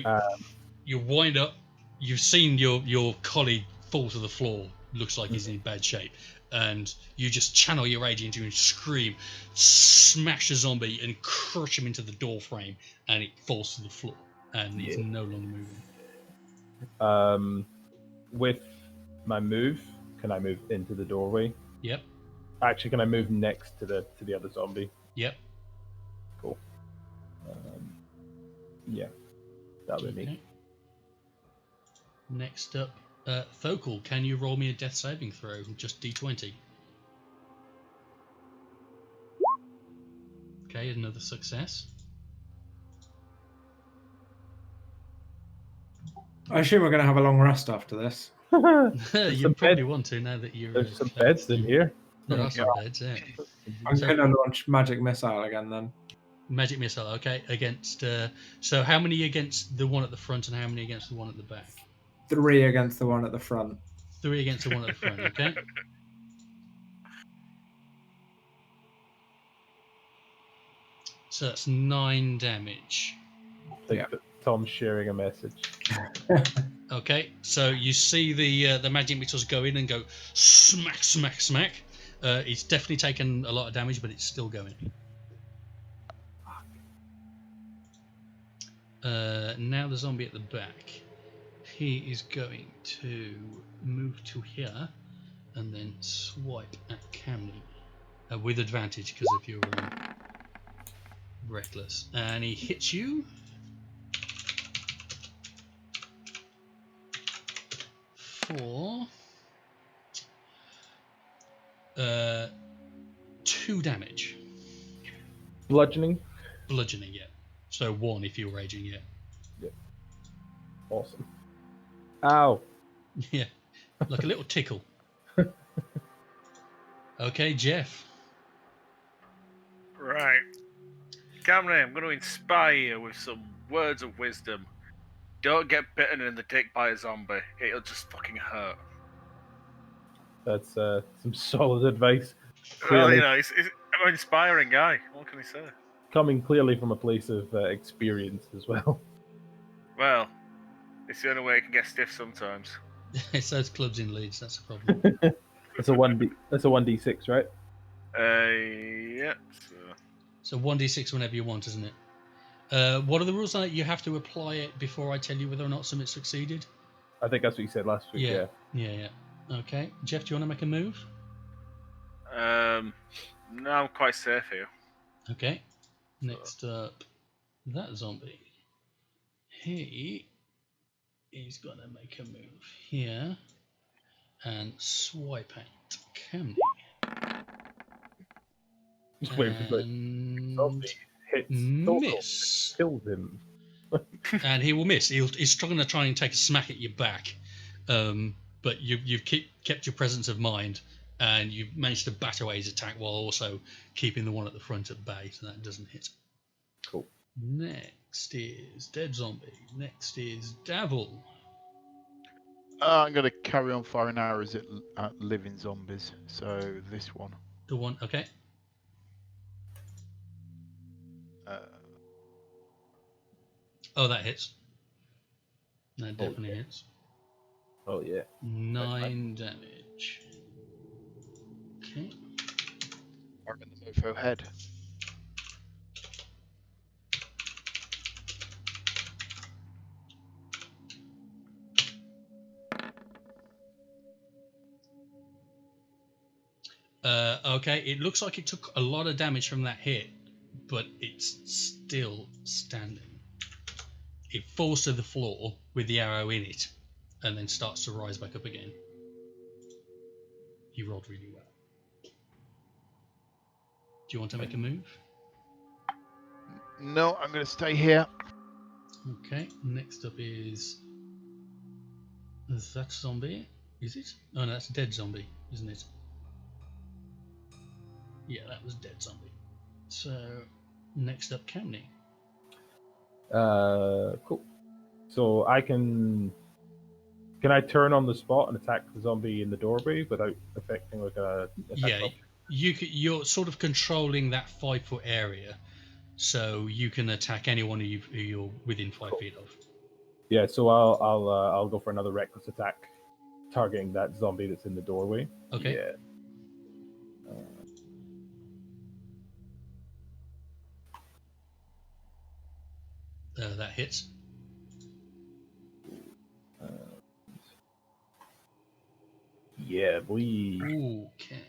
you wind up. You've seen your colleague fall to the floor. Looks like he's in bad shape, and you just channel your rage into him, scream, smash the zombie, and crush him into the door frame, and it falls to the floor, and he's no longer moving. With my move, can I move into the doorway? Yep. Actually, can I move next to the other zombie? Yep. Cool. Yeah, that would be me. Next up, Thokul, can you roll me a death saving throw? Just D20. Okay, another success. I assume we're going to have a long rest after this. You probably want to now that you're. There's some beds in here. There are some beds, yeah. I'm So- going to launch magic missile again then. Magic missile, okay. Against. So how many against the one at the front and how many against the one at the back? 3 against the one at the front. 3 against the one at the front, okay. So that's 9 damage. I think that Tom's sharing a message. Okay, so you see the magic missiles go in and go smack, smack, smack. It's definitely taken a lot of damage, but it's still going. Now the zombie at the back. He is going to move to here and then swipe at Camden with advantage because of your reckless. And he hits you. For 2 damage. Bludgeoning. Bludgeoning, yeah. So 1 if you're raging, yeah. Awesome. Ow. Yeah, like a little tickle. Okay, Jeff. Right. Cameron, I'm going to inspire you with some words of wisdom. Don't get bitten in the dick by a zombie. It'll just fucking hurt. That's some solid advice. Well, Clearly, you know, I'm an inspiring guy. What can we say? coming clearly from a place of experience as well. Well, it's the only way I can get stiff sometimes. It's those clubs in Leeds, that's a problem. That's a 1d6, right? Yeah. So 1d6 whenever you want, isn't it? What are the rules on it? You have to apply it before I tell you whether or not something succeeded? I think that's what you said last week. Yeah. Yeah. Okay. Jeff, do you want to make a move? No, I'm quite safe here. Okay. Next up, that zombie. He is going to make a move here and swipe at Camney. Just waiting for the And zombie hits miss. kills him. And he will miss. He's struggling to try and take a smack at your back, but you've kept your presence of mind, and you've managed to bat away his attack while also keeping the one at the front at bay, so that doesn't hit. Cool. Next is Dead Zombie. Next is Davil. I'm going to carry on firing arrows at living zombies. So this one. The one, okay. Oh, that hits. That definitely hits. Oh yeah. 9 damage. Okay. I'm in the mofo head. Okay, it looks like it took a lot of damage from that hit, but it's still standing. It falls to the floor with the arrow in it, and then starts to rise back up again. You rolled really well. Do you want to make a move? No, I'm going to stay here. Okay, next up is that zombie. Is it? Oh no, that's dead zombie, isn't it? Yeah, that was dead zombie. So, next up, Camney. Cool. So I can I turn on the spot and attack the zombie in the doorway without affecting like a attack Yeah, you're sort of controlling that 5 foot area, so you can attack anyone who you're within 5 feet of. Yeah, so I'll go for another reckless attack, targeting that zombie that's in the doorway. Okay. Yeah. That hits. Yeah, boy. Okay.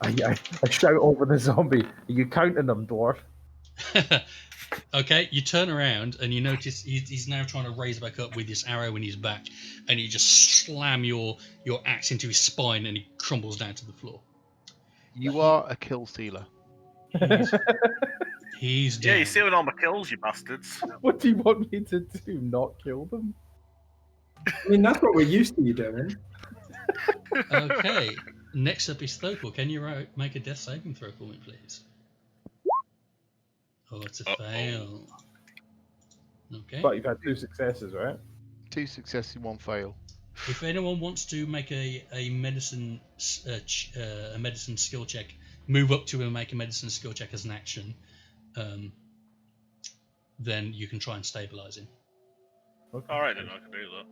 I shout over the zombie. Are you counting them, dwarf? Okay, you turn around and you notice he's now trying to raise back up with this arrow in his back, and you just slam your axe into his spine, and he crumbles down to the floor. You are a kill stealer. He's down. Yeah, you're stealing all my kills, you bastards. What do you want me to do? Not kill them? I mean, that's what we're used to you doing. Okay, next up is Thokor. Can you make a death saving throw for me, please? Oh, it's a fail. Okay. But you've had 2 successes, right? 2 successes, 1 fail. If anyone wants to make a medicine skill check, move up to him and make a medicine skill check as an action, then you can try and stabilize him. Okay. All right, then I can do that.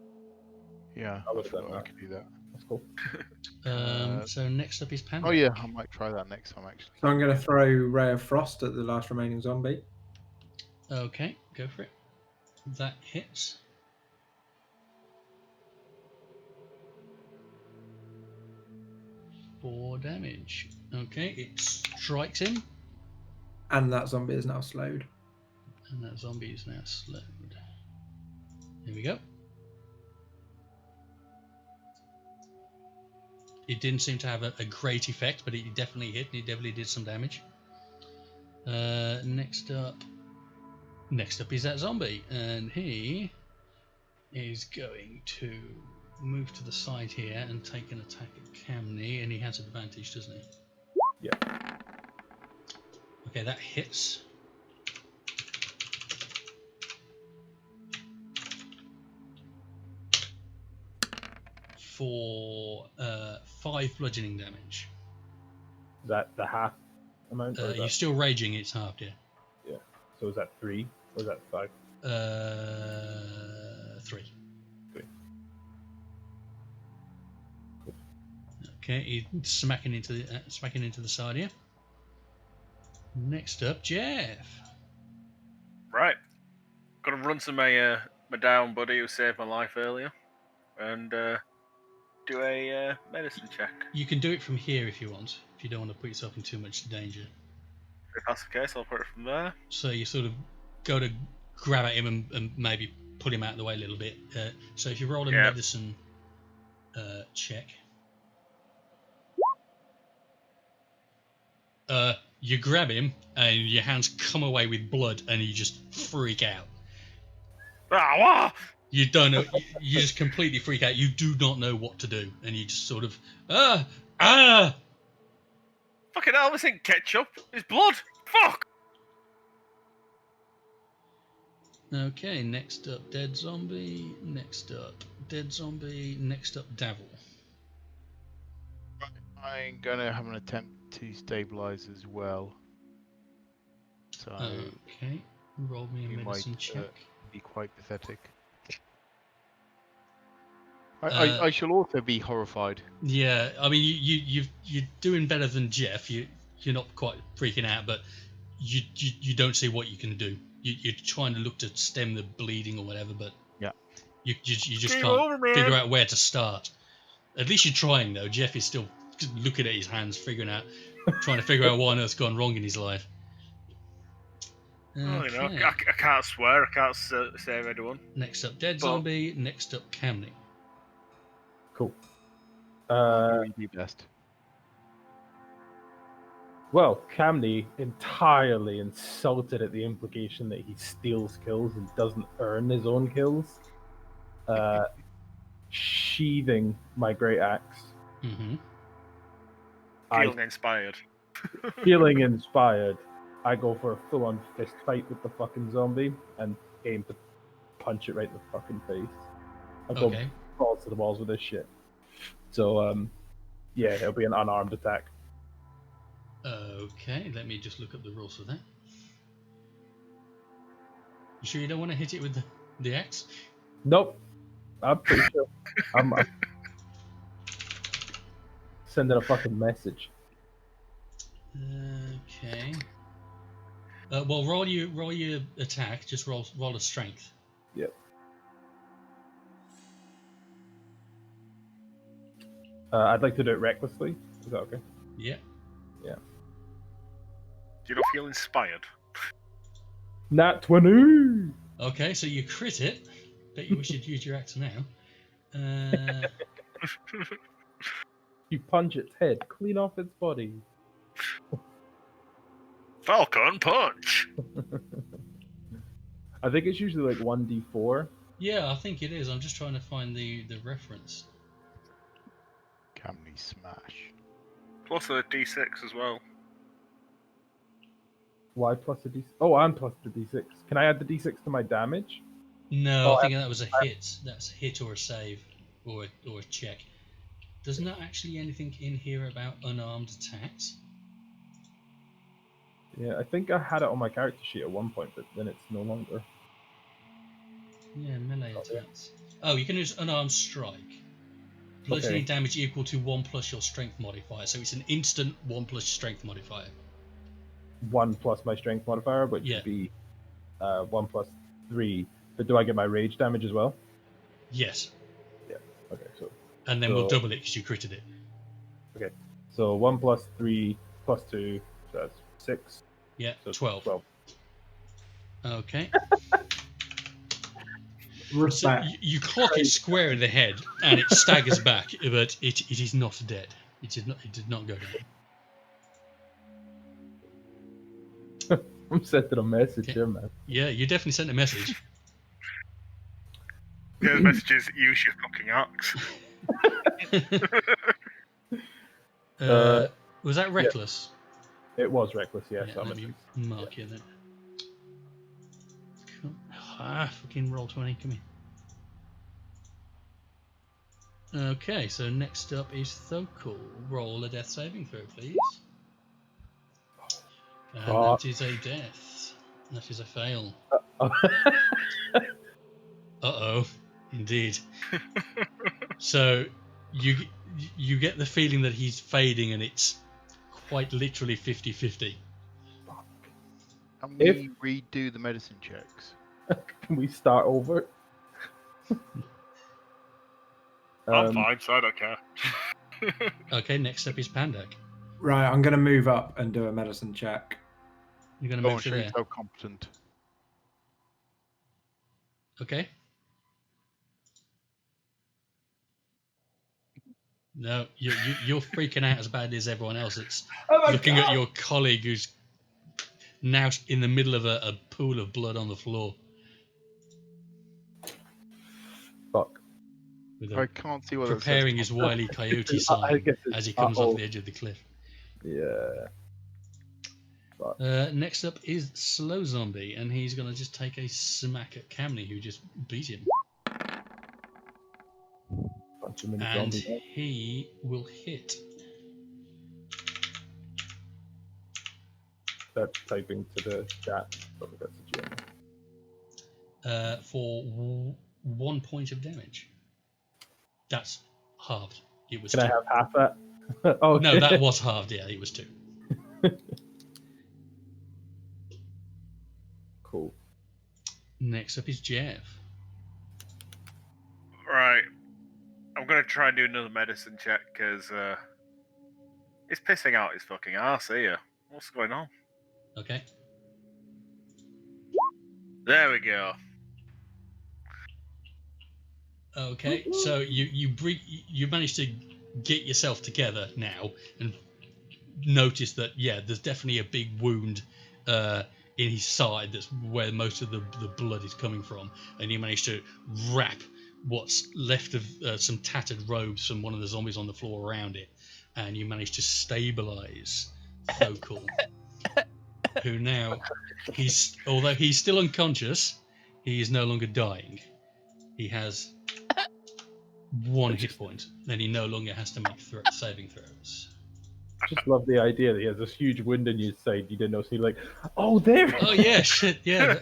Yeah, I would have done forgot I that. could do that. That's cool. So next up is Panda. Oh yeah, I might try that next time actually. So I'm going to throw Ray of Frost at the last remaining zombie. Okay, go for it. That hits. Four damage. Okay, it strikes him. And that zombie is now slowed. And that zombie is now slowed. Here we go. It didn't seem to have a great effect, but it definitely hit, and it definitely did some damage. Next up is that zombie, and he is going to move to the side here and take an attack at Camney, and he has advantage, doesn't he? Yeah. Okay, that hits. For 5 bludgeoning damage. Is that the half amount? Or is You're that... still raging, it's halved, yeah. Yeah. So is that 3 or is that 5? 3. 3. Okay, he's smacking into the side here. Next up, Jeff. Right. Got to run to my down buddy who saved my life earlier, and do a medicine check. You can do it from here if you want, if you don't want to put yourself in too much danger. If that's the case, I'll put it from there. So you sort of go to grab at him and maybe pull him out of the way a little bit. So if you roll a medicine check. You grab him and your hands come away with blood and you just freak out. Ah, You don't know, you just completely freak out. You do not know what to do, and you just sort of Fucking hell, this ain't ketchup. It's blood. Fuck. Okay, next up, dead zombie. Next up, dead zombie. Next up, Davil. I'm gonna have an attempt to stabilize as well. So Okay, roll me a you medicine might check. be quite pathetic. I shall also be horrified. Yeah, I mean you're doing better than Jeff. You're not quite freaking out, but you don't see what you can do. You're trying to look to stem the bleeding or whatever, but yeah, you just Game can't over, man. figure out where to start. At least you're trying, though. Jeff is still just looking at his hands, trying to figure out what on earth's gone wrong in his life. Oh, you know, Okay. I can't swear. I can't save anyone. Next up, Dead But- Zombie. Next up, Camney. Cool. You do best. Well, Camney entirely insulted at the implication that he steals kills and doesn't earn his own kills. Sheathing my great axe. Mm-hmm. Feeling inspired, I go for a full-on fist fight with the fucking zombie and aim to punch it right in the fucking face. I go Okay. balls to the walls with this shit. So, yeah, it'll be an unarmed attack. Okay, let me just look up the rules for that. You sure you don't want to hit it with the axe? Nope. I'm pretty sure. I'm sending a fucking message. Okay. Well, roll your attack. Just roll a strength. Yep. I'd like to do it recklessly. Is that okay? Yeah. Yeah. Do you not feel inspired? Nat 20! Okay, so you crit it. Bet you wish you'd use your axe now. You punch its head clean off its body. Falcon punch. I think it's usually like 1d4. Yeah, I think it is. I'm just trying to find the reference. Camney smash. Plus a d6 as well. Why plus a d6? Oh, I'm plus the d6. Can I add the d6 to my damage? No, I think that was a hit. That's a hit or a save or a check. There's not actually anything in here about unarmed attacks. Yeah, I think I had it on my character sheet at one point, but then it's no longer. Yeah, melee Oh, yeah. attacks. Oh, you can use unarmed strike. Bludgeoning Okay. damage equal to 1 plus your strength modifier. So it's an instant 1 plus strength modifier. 1 plus my strength modifier, which Yeah. would be 1 plus 3. But do I get my rage damage as well? Yes. Okay, so And then we'll double it because you critted it. so 1 plus 3 plus 2, so that's 6. Yeah, So 12. Okay. So Respect. you clock it square in the head and it staggers back, but it is not dead. It did not go down. I'm sending a message Okay. here, man. Yeah, you definitely sent a message. Yeah, the message is use your fucking axe. Was that reckless? It was reckless, yes. Yeah, let me mark it then. Cool. Fucking roll 20, come here. Okay, so next up is Thokul. Roll a death saving throw, please. And that is a death. That is a fail. Uh-oh, indeed. So you get the feeling that he's fading and it's quite literally 50-50. Can we redo the medicine checks? Can we start over? I'm fine, so I don't care. Okay, next up is Pandak. Right, I'm going to move up and do a medicine check. You're going to Oh, move to sure, there. so competent. Okay. No, you're freaking out as bad as everyone else that's looking at your colleague who's now in the middle of a pool of blood on the floor. Fuck. With I can't see what it says. preparing his Wile E. Coyote sign guess it's as he comes off uh-oh. the edge of the cliff. Yeah. Next up is Slow Zombie, and he's going to just take a smack at Camney, who just beat him. Bunch of mini And zombies. he will hit. That's typing to the chat. Probably that's the GM. For 1 point of damage. That's halved. It was Can 2. I have half that? Oh No, that was halved. Yeah, it was 2. Cool. Next up is Jeff. Right. I I'm going to try and do another medicine check because it's pissing out his fucking arse here. What's going on? Okay. There we go. Okay, so you managed to get yourself together now and notice that there's definitely a big wound in his side. That's where most of the blood is coming from, and you managed to wrap what's left of some tattered robes from one of the zombies on the floor around it, and you managed to stabilize Thokul, who now although he's still unconscious, he is no longer dying. He has 1 hit point, and he no longer has to make saving throws. Just love the idea that he has this huge wound in his side. You didn't know, so you're like, oh, there. Oh yeah, shit, yeah.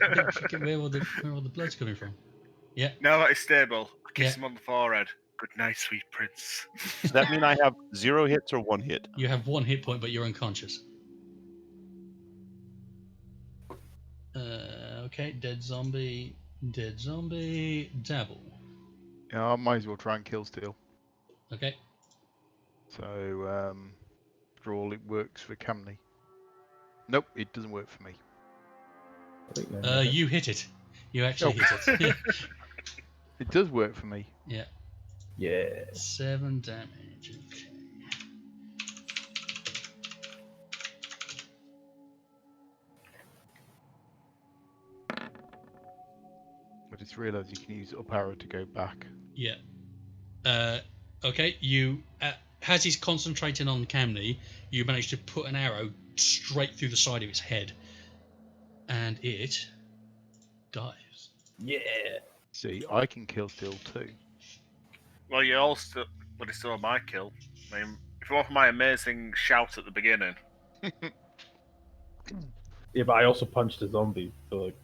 Where all the blood's coming from? Yeah. Now that he's stable, I kiss him on the forehead. Good night, sweet prince. Does that mean I have 0 hits or 1 hit? You have 1 hit point, but you're unconscious. Okay, dead zombie, dabble. Yeah, I might as well try and kill Steel. Okay. So, for all it works for Camney. Nope, it doesn't work for me. You hit it. You actually hit it. It does work for me. Yeah. Yeah. 7 damage. Okay. I just realised you can use up arrow to go back. Yeah. Okay, you as he's concentrating on Camney, you manage to put an arrow straight through the side of its head, and it dies. Yeah. See, I can kill Steel too. Well, you're all still, but it's still my kill. I mean, if you want my amazing shout at the beginning. Yeah, but I also punched a zombie, so like.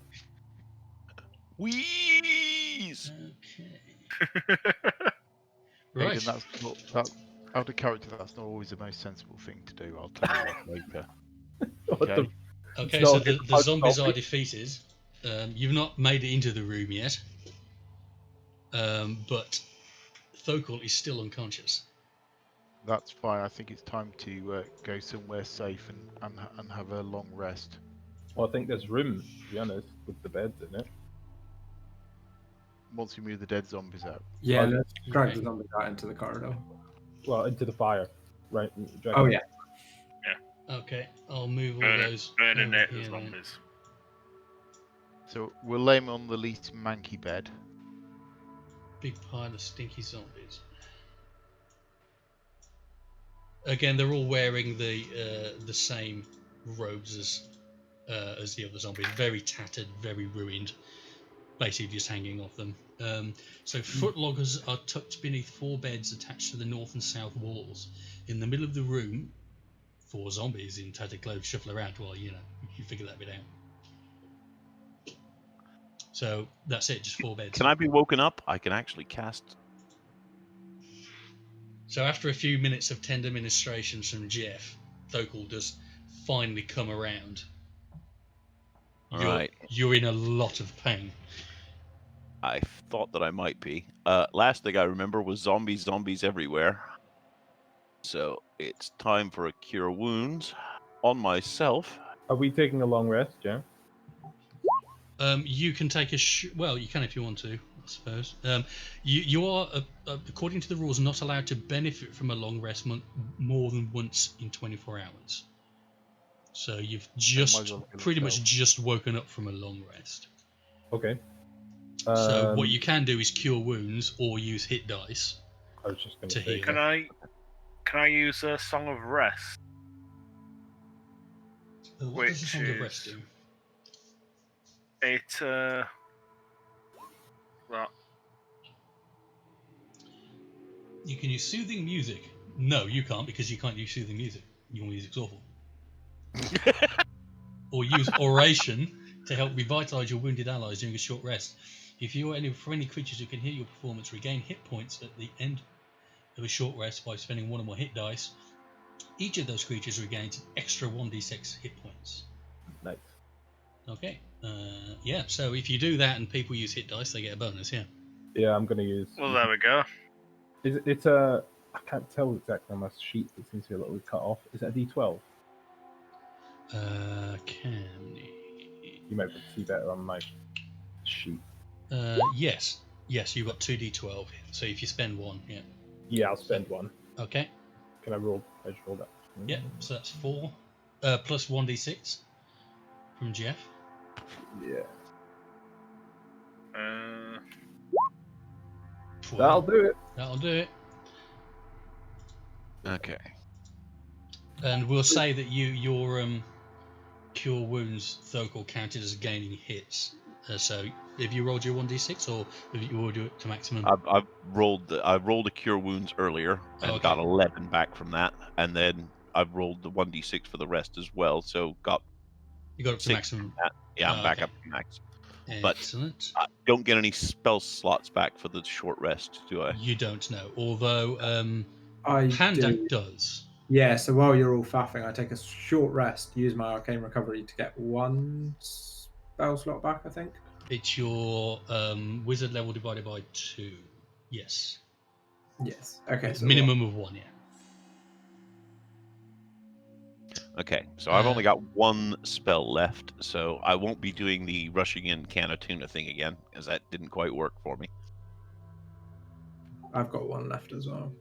Wheeze! Okay. Right. Hayden, that's not that. Out of character, that's not always the most sensible thing to do. I'll tell you that later. Okay. Okay, It's so not the a zombies zombie. are defeated. You've not made it into the room yet, but Thokul is still unconscious. That's fine. I think it's time to go somewhere safe and have a long rest. Well, I think there's room, to be honest, with the beds in it. Once we move the dead zombies out. Yeah, Oh, let's drag okay. the zombies out into the corridor. Well, into the fire. Right. Oh, yeah. Okay, I'll move all those. Burning over it here as then. zombies. So we'll lay them on the least manky bed. Big pile of stinky zombies. Again, they're all wearing the same robes as the other zombies. Very tattered, very ruined. Basically, just hanging off them. So footloggers are tucked beneath 4 beds attached to the north and south walls. In the middle of the room, 4 zombies in tattered clothes shuffle around while you figure that bit out. So that's it, just 4 beds. Can I be woken up? I can actually cast. So after a few minutes of tender ministrations from Jeff, Thokul does finally come around. Right. You're in a lot of pain. I thought that I might be. Last thing I remember was zombies everywhere. So it's time for a cure wounds on myself. Are we taking a long rest, yeah? You can take well, you can if you want to, I suppose. You are, according to the rules, not allowed to benefit from a long rest more than once in 24 hours. So you've just pretty much just woken up from a long rest. Okay. So what you can do is cure wounds or use hit dice. I was just going to to say. heal. Can I use a Song of Rest? What does a Song of Rest do? It well, you can use soothing music. No, you can't, because you can't use soothing music. Your music's awful. Or use oration to help revitalize your wounded allies during a short rest. If you or any friendly creatures who can hear your performance regain hit points at the end of a short rest by spending 1 or more hit dice, each of those creatures regains an extra 1d6 hit points. Nice. Okay. Yeah, so if you do that and people use hit dice, they get a bonus, yeah. Yeah, I'm going to use. well, there we go. It's a. I can't tell exactly on my sheet. It seems to be a little bit cut off. Is it a D12? You might be able to see better on my sheet. Yes. Yes, you've got 2d12. So if you spend one, yeah. Yeah, I'll spend one. Okay. Can I roll? I just roll that. Yep. So that's 4 plus 1d6 from Jeff. Yeah. That'll do it. That'll do it. Okay. And we'll say that your cure wounds Thokor counted as gaining hits. So if you rolled your 1d6 or if you will do it to maximum. I rolled a cure wounds earlier and got 11 back from that, and then I've rolled the 1d6 for the rest as well, so you got up to maximum. Yeah, I'm back up to max. Excellent. But I don't get any spell slots back for the short rest, do I? You don't know, although Hand Act does. Yeah, so while you're all faffing, I take a short rest, use my arcane recovery to get 1 spell slot back, I think. It's your wizard level divided by 2. Yes. Yes. Okay. So minimum of 1, yeah. Okay, so I've only got 1 spell left, so I won't be doing the rushing in can of tuna thing again, because that didn't quite work for me. I've got 1 left as well.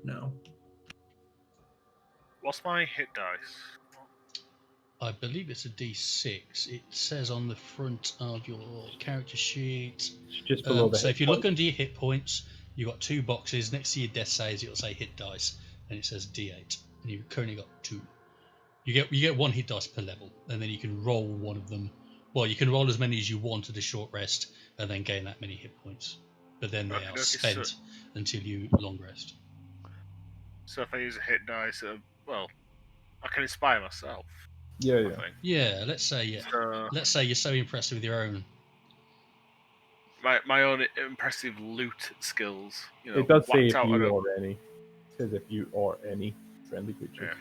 No. What's my hit dice? I believe it's a D6. It says on the front of your character sheet. It's just below the So hit if you point. look under your hit points, you've got 2 boxes. Next to your death saves, it'll say hit dice, and it says D8. And you've currently got 2. You get 1 hit dice per level, and then you can roll one of them. Well, you can roll as many as you want at a short rest, and then gain that many hit points. But then they are spent until you long rest. So if I use a hit dice, I can inspire myself. Yeah. Yeah, let's say let's say you're so impressed with your own. My own impressive loot skills. You know, It does say if out you or any. It says if you or any friendly creature.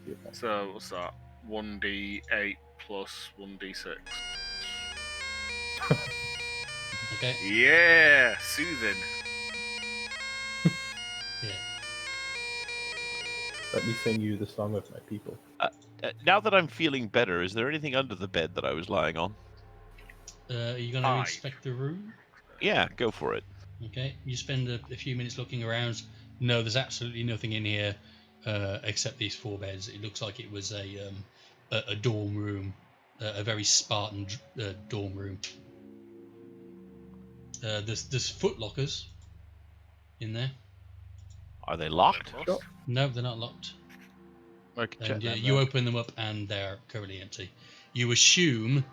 Yeah. So what's that? 1d8 plus 1d6. Okay. Yeah, soothing. Yeah. Let me sing you the song of my people. Now that I'm feeling better, is there anything under the bed that I was lying on? Are you going to inspect the room? Yeah, go for it. Okay. You spend a few minutes looking around. No, there's absolutely nothing in here except these 4 beds. It looks like it was a dorm room, a very Spartan dorm room. There's foot lockers in there. Are they locked? No, they're not locked. And you open them up and they're currently empty. You assume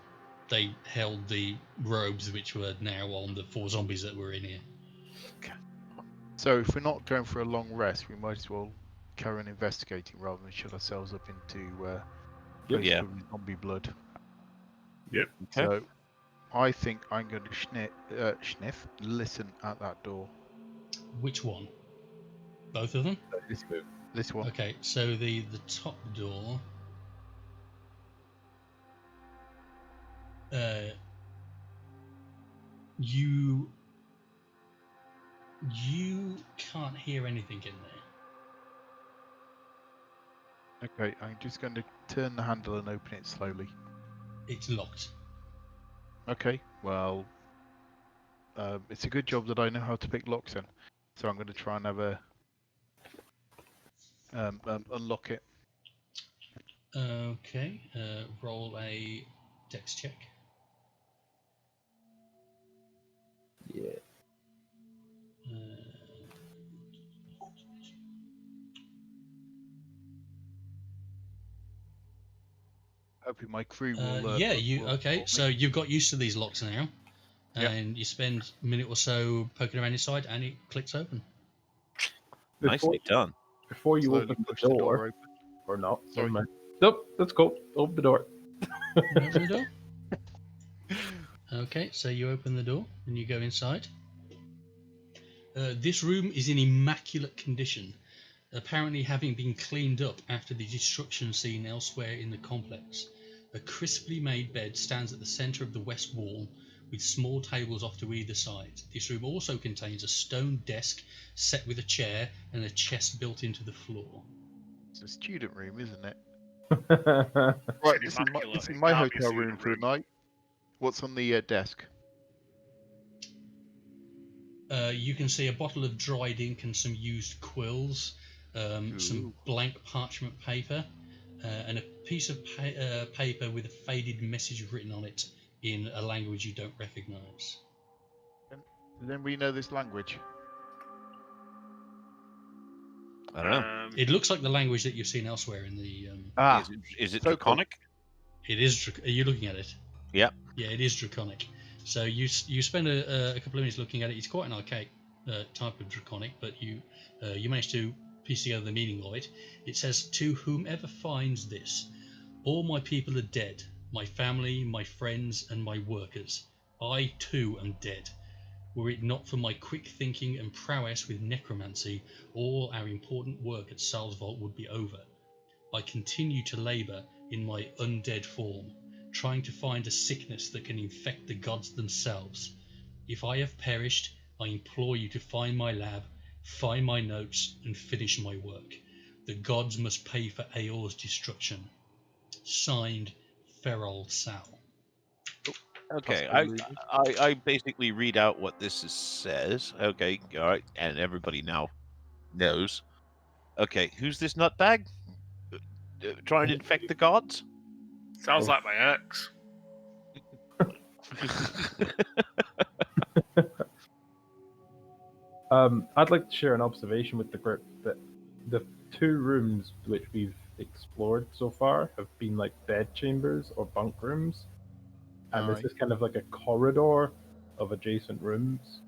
they held the robes which were now on the 4 zombies that were in here. Okay. So if we're not going for a long rest, we might as well carry on investigating rather than shut ourselves up into Yeah. zombie blood. Yep. Okay. So I think I'm going to listen at that door. Which one? Both of them? This one. Okay, so the top door. You can't hear anything in there. Okay, I'm just going to turn the handle and open it slowly. It's locked. Okay, well, it's a good job that I know how to pick locks then. So I'm going to try and have a unlock it. Okay, roll a dex check. Yeah. Hoping my crew will. Okay. So you've got used to these locks now, and you spend a minute or so poking around inside, and it clicks open. Nicely done. Before you Slowly open the push the door door, open. or not, Sorry. never mind. Nope, let's go. Open the door. Open the door. Okay, so you open the door and you go inside. This room is in immaculate condition, apparently having been cleaned up after the destruction seen elsewhere in the complex. A crisply made bed stands at the centre of the west wall, with small tables off to either side. This room also contains a stone desk set with a chair and a chest built into the floor. It's a student room, isn't it? Right. Right, It's this is immaculate. my It can't be a hotel room student for the night. What's on the desk? You can see a bottle of dried ink and some used quills, some blank parchment paper, and a piece of paper with a faded message written on it in a language you don't recognise. Does anybody know this language? I don't know. It looks like the language that you've seen elsewhere in the. Is it so cool. Draconic? It is. Are you looking at it? Yeah. Yeah, it is Draconic. So you spend a couple of minutes looking at it. It's quite an archaic type of Draconic, but you manage to piece together the meaning of it. It says, "To whomever finds this, all my people are dead. My family, my friends, and my workers. I too am dead. Were it not for my quick thinking and prowess with necromancy, all our important work at Sal's Vault would be over. I continue to labour in my undead form, trying to find a sickness that can infect the gods themselves. If I have perished, I implore you to find my lab, find my notes, and finish my work. The gods must pay for Aor's destruction. Signed, Feral Sal." Okay, Possibly. I basically read out what this says. Okay, all right, and everybody now knows. Okay, who's this nutbag? Trying to infect the gods? Sounds like my ex. I'd like to share an observation with the group that the 2 rooms which we've explored so far have been like bed chambers or bunk rooms, and this is kind of like a corridor of adjacent rooms.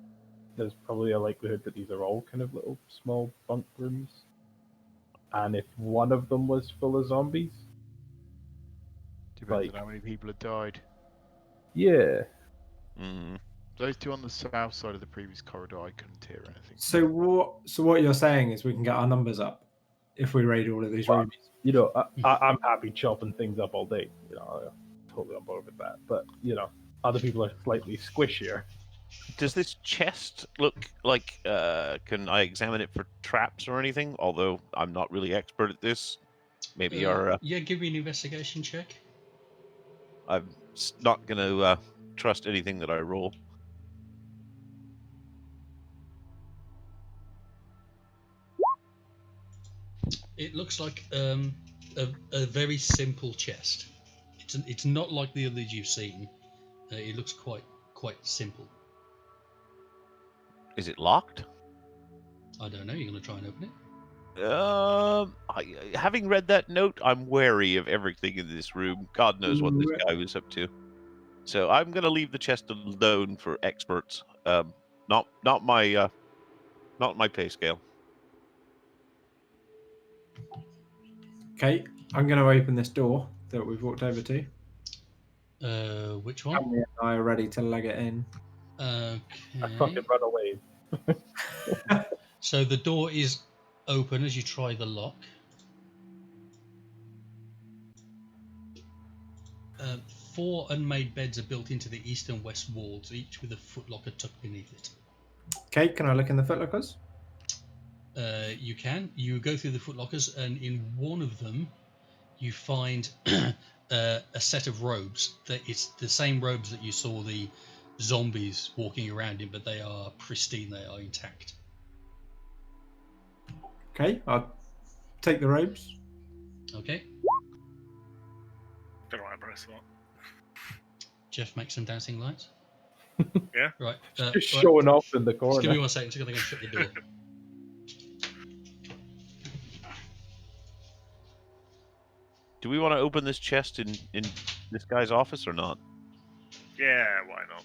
There's probably a likelihood that these are all kind of little small bunk rooms, and if one of them was full of zombies, Depends like- on how many people have died. yeah, Mm. Those 2 on the south side of the previous corridor, I couldn't hear anything. So what you're saying is we can get our numbers up if we raid all of these Well, rooms. you know, I'm happy chopping things up all day. You know, I'm totally on board with that. But you know, other people are slightly squishier. Does this chest look like? Can I examine it for traps or anything? Although I'm not really expert at this. Maybe Yeah, give me an investigation check. I'm not going to trust anything that I roll. It looks like a very simple chest. It's not like the others you've seen. It looks quite simple. Is it locked? I don't know. You're going to try and open it? Having read that note, I'm wary of everything in this room. God knows what this guy was up to. So I'm going to leave the chest alone for experts. Not my pay scale. Okay, I'm going to open this door that we've walked over to. Which one? Cammy and I are ready to leg it in. I Okay. fucking run away. So the door is open as you try the lock. 4 unmade beds are built into the east and west walls, each with a footlocker tucked beneath it. Okay, can I look in the footlockers? You can. You go through the footlockers, and in one of them, you find a set of robes. It's the same robes that you saw the zombies walking around in, but they are pristine. They are intact. Okay, I'll take the robes. Okay. Don't know why I pressed that. Jeff, make some dancing lights. Yeah. Right. Just right. showing off in the Just give me corner. 1 second. Just going to shut the door. Do we want to open this chest in this guy's office or not? Yeah, why not?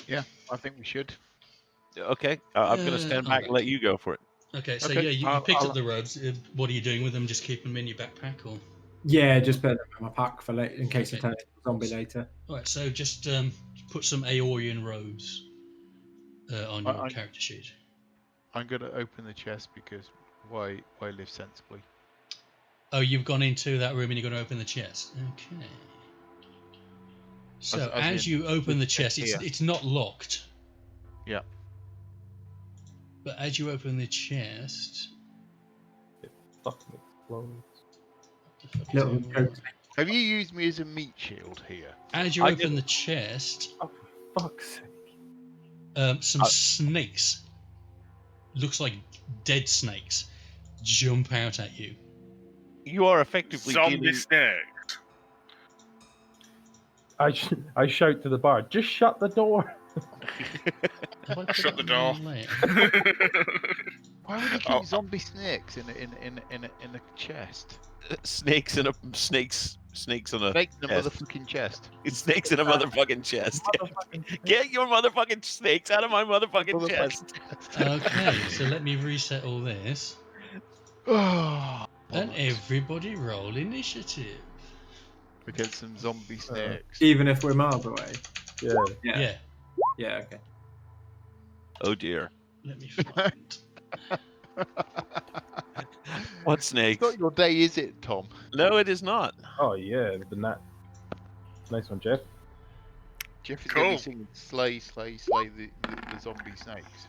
Yeah, I think we should. Okay, I'm going to stand back and let you go for it. Okay. So Okay, yeah, you I'll- picked I'll- up the robes. What are you doing with them? Just keep them in your backpack, or? Yeah, just put them in my pack for later in case I Okay. turn into a zombie later. All right. So just put some Aorian robes on your character sheet. I'm going to open the chest because why live sensibly? Oh, you've gone into that room and you're going to open the chest. Okay. So as you open the chest, it's not locked. Yeah. But as you open the chest, It fucking explodes. Little goat. Have you used me as a meat shield here? as you open the chest, Oh, for fuck's sake. some snakes, looks like dead snakes, jump out at you. You are effectively Zombie dealing... snake. I shout to the bar, just shut the door. Have I put Shut that the on door. later? Why would you keep zombie snakes in a chest? snakes in a snakes on a Snakes in a chest. motherfucking chest. It's snakes in a motherfucking chest. Get your motherfucking snakes out of my motherfucking chest. Okay, so let me reset all this. Oh, And everybody roll initiative. against some zombie snakes. Even if we're miles away. Yeah. Yeah. Yeah, okay. Oh dear. Let me find. What It's snakes? not your day, is it, Tom? No, it is not. Oh yeah, the nat. Nice one, Jeff. Jeff is going to Cool. be singing slay, slay, slay the zombie snakes.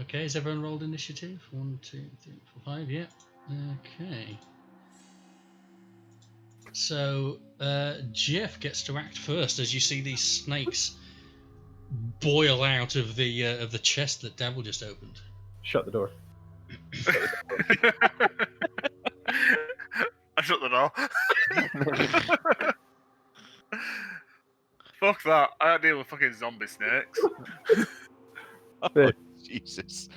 Okay, has everyone rolled initiative? 1, 2, 3, 4, 5, yeah. Okay. So, Jeff gets to act first as you see these snakes boil out of the chest that Devil just opened. Shut the door. I shut the door. Fuck that. I don't deal with fucking zombie snakes. Oh, Jesus.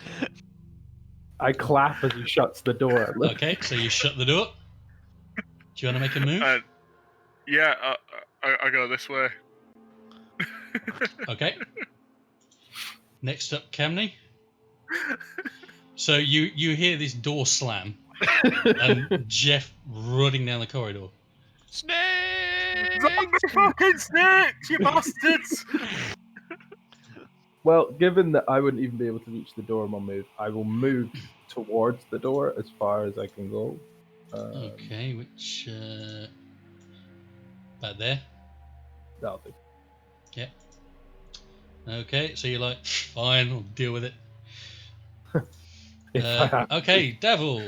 I clap as he shuts the door. Okay, so you shut the door. Do you want to make a move? Yeah, I go this way. Okay. Next up, Camney. So you hear this door slam, and Jeff running down the corridor. Snakes! Zombie fucking snakes, you bastards! Well, given that I wouldn't even be able to reach the door in one move, I will move towards the door as far as I can go. Okay, which about there. That'll do. Yeah. Okay, so you're like, fine, I'll deal with it. If I have to. Okay, Devil.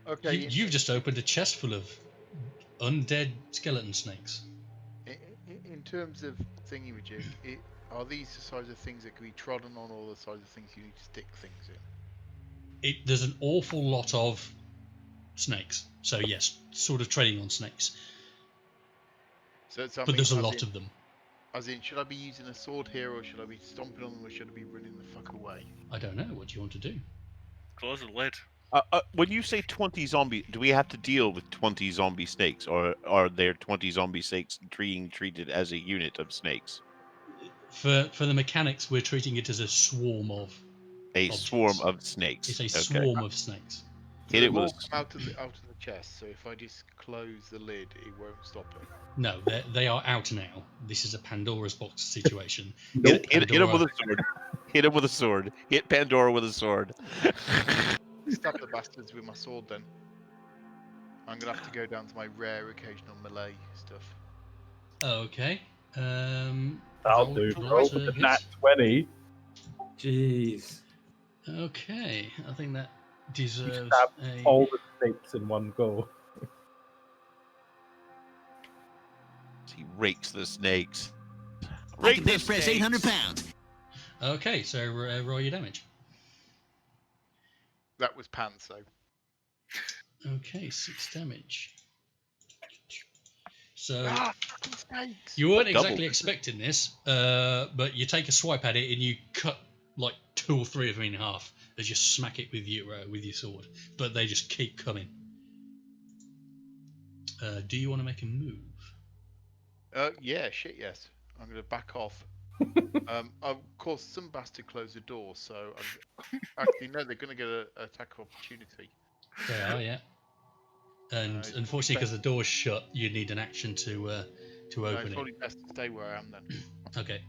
Okay. You've just opened a chest full of undead skeleton snakes. In terms of thingy-majig, are these the size of things that can be trodden on, or the size of things you need to stick things in? There's an awful lot of snakes, so yes, sort of treading on snakes. But there's a lot of them. As in, should I be using a sword here, or should I be stomping on them, or should I be running the fuck away? I don't know. What do you want to do? Close the lid. When you say 20 zombie, do we have to deal with 20 zombie snakes, or are there 20 zombie snakes being treated as a unit of snakes? For the mechanics, we're treating it as a swarm of. A Objects. swarm of snakes. It's a Okay. swarm of snakes. Hit it They'll with all come out of the chest. So if I just close the lid, it won't stop it. No, they are out now. This is a Pandora's box situation. hit him Pandora. with a sword. Hit him with a sword. Hit Pandora with a sword. Stab the bastards with my sword then. I'm gonna have to go down to my rare occasional melee stuff. Okay. That'll roll- do. roll Roll to with the hit. nat 20. Jeez. Okay, I think that deserves stab a. All the snakes in one go. He rakes the snakes. I can bench press 800 pounds. Okay, so roll your damage. That was pants though. Okay, 6 damage. So Fucking snakes! you weren't Double. exactly expecting this, but you take a swipe at it and you cut like 2 or 3 of them in half as you smack it with your sword. But they just keep coming. Do you want to make a move? Yeah, shit, yes. I'm gonna back off. Of course, some bastard closed the door, so actually no, they're gonna get an attack of opportunity. They are, yeah. And it's unfortunately, because the door's shut, you need an action to No, open it's it. probably best to stay where I am then. Okay.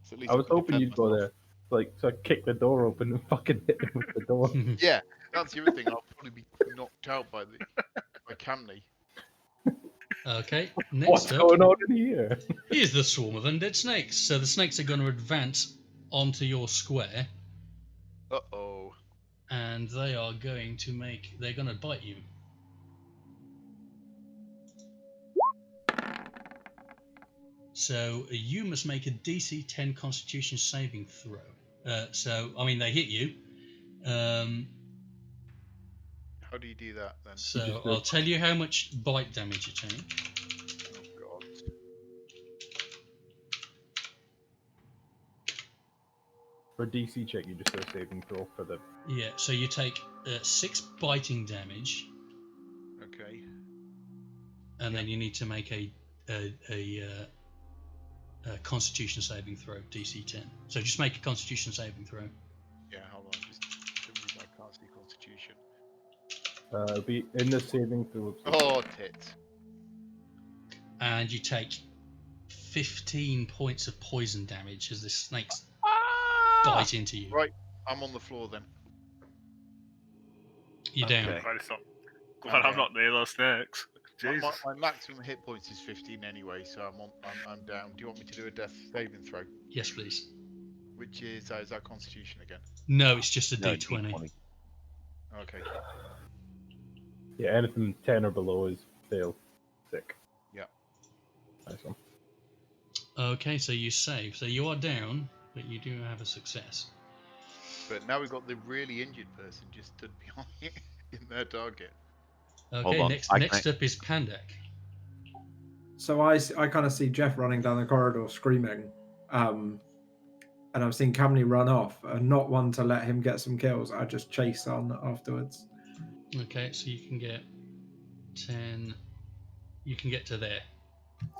So at least I was can hoping defend you'd go myself. there. So I kick the door open and fucking hit him with the door. Yeah, that's the other thing. I'll probably be knocked out by Camney. Okay, What's next up going on in here? is the swarm of undead snakes. So the snakes are going to advance onto your square, Uh-oh. and they are going to they're going to bite you. So you must make a DC 10 Constitution saving throw. They hit you. How do you do that then? So I'll tell you how much bite damage you take. Oh god. For DC check, you just do a saving throw for the. Yeah, so you take 6 biting damage, Okay. and then you need to make a Constitution saving throw, DC 10. So just make a Constitution saving throw. Yeah, hold on. Just I can't see Constitution. It'll be in the saving throw. Oh, tits. And you take 15 points of poison damage as the snakes bite into you. Right, I'm on the floor then. You're down. Okay. Glad I'm not near those snakes. Jesus. My maximum hit points is 15 anyway, so I'm down. Do you want me to do a death saving throw? Yes, please. Which is that Constitution again? No, it's just a No, D20. Okay. Yeah, anything 10 or below is fail. Sick. Yeah. Nice one. Okay, so you save. So you are down, but you do have a success. But now we've got the really injured person just stood behind in their target. Okay, next up is Pandak. So I kind of see Jeff running down the corridor screaming, and I've seen Camney run off, and not one to let him get some kills. I just chase on afterwards. Okay, so you can get 10. You can get to there.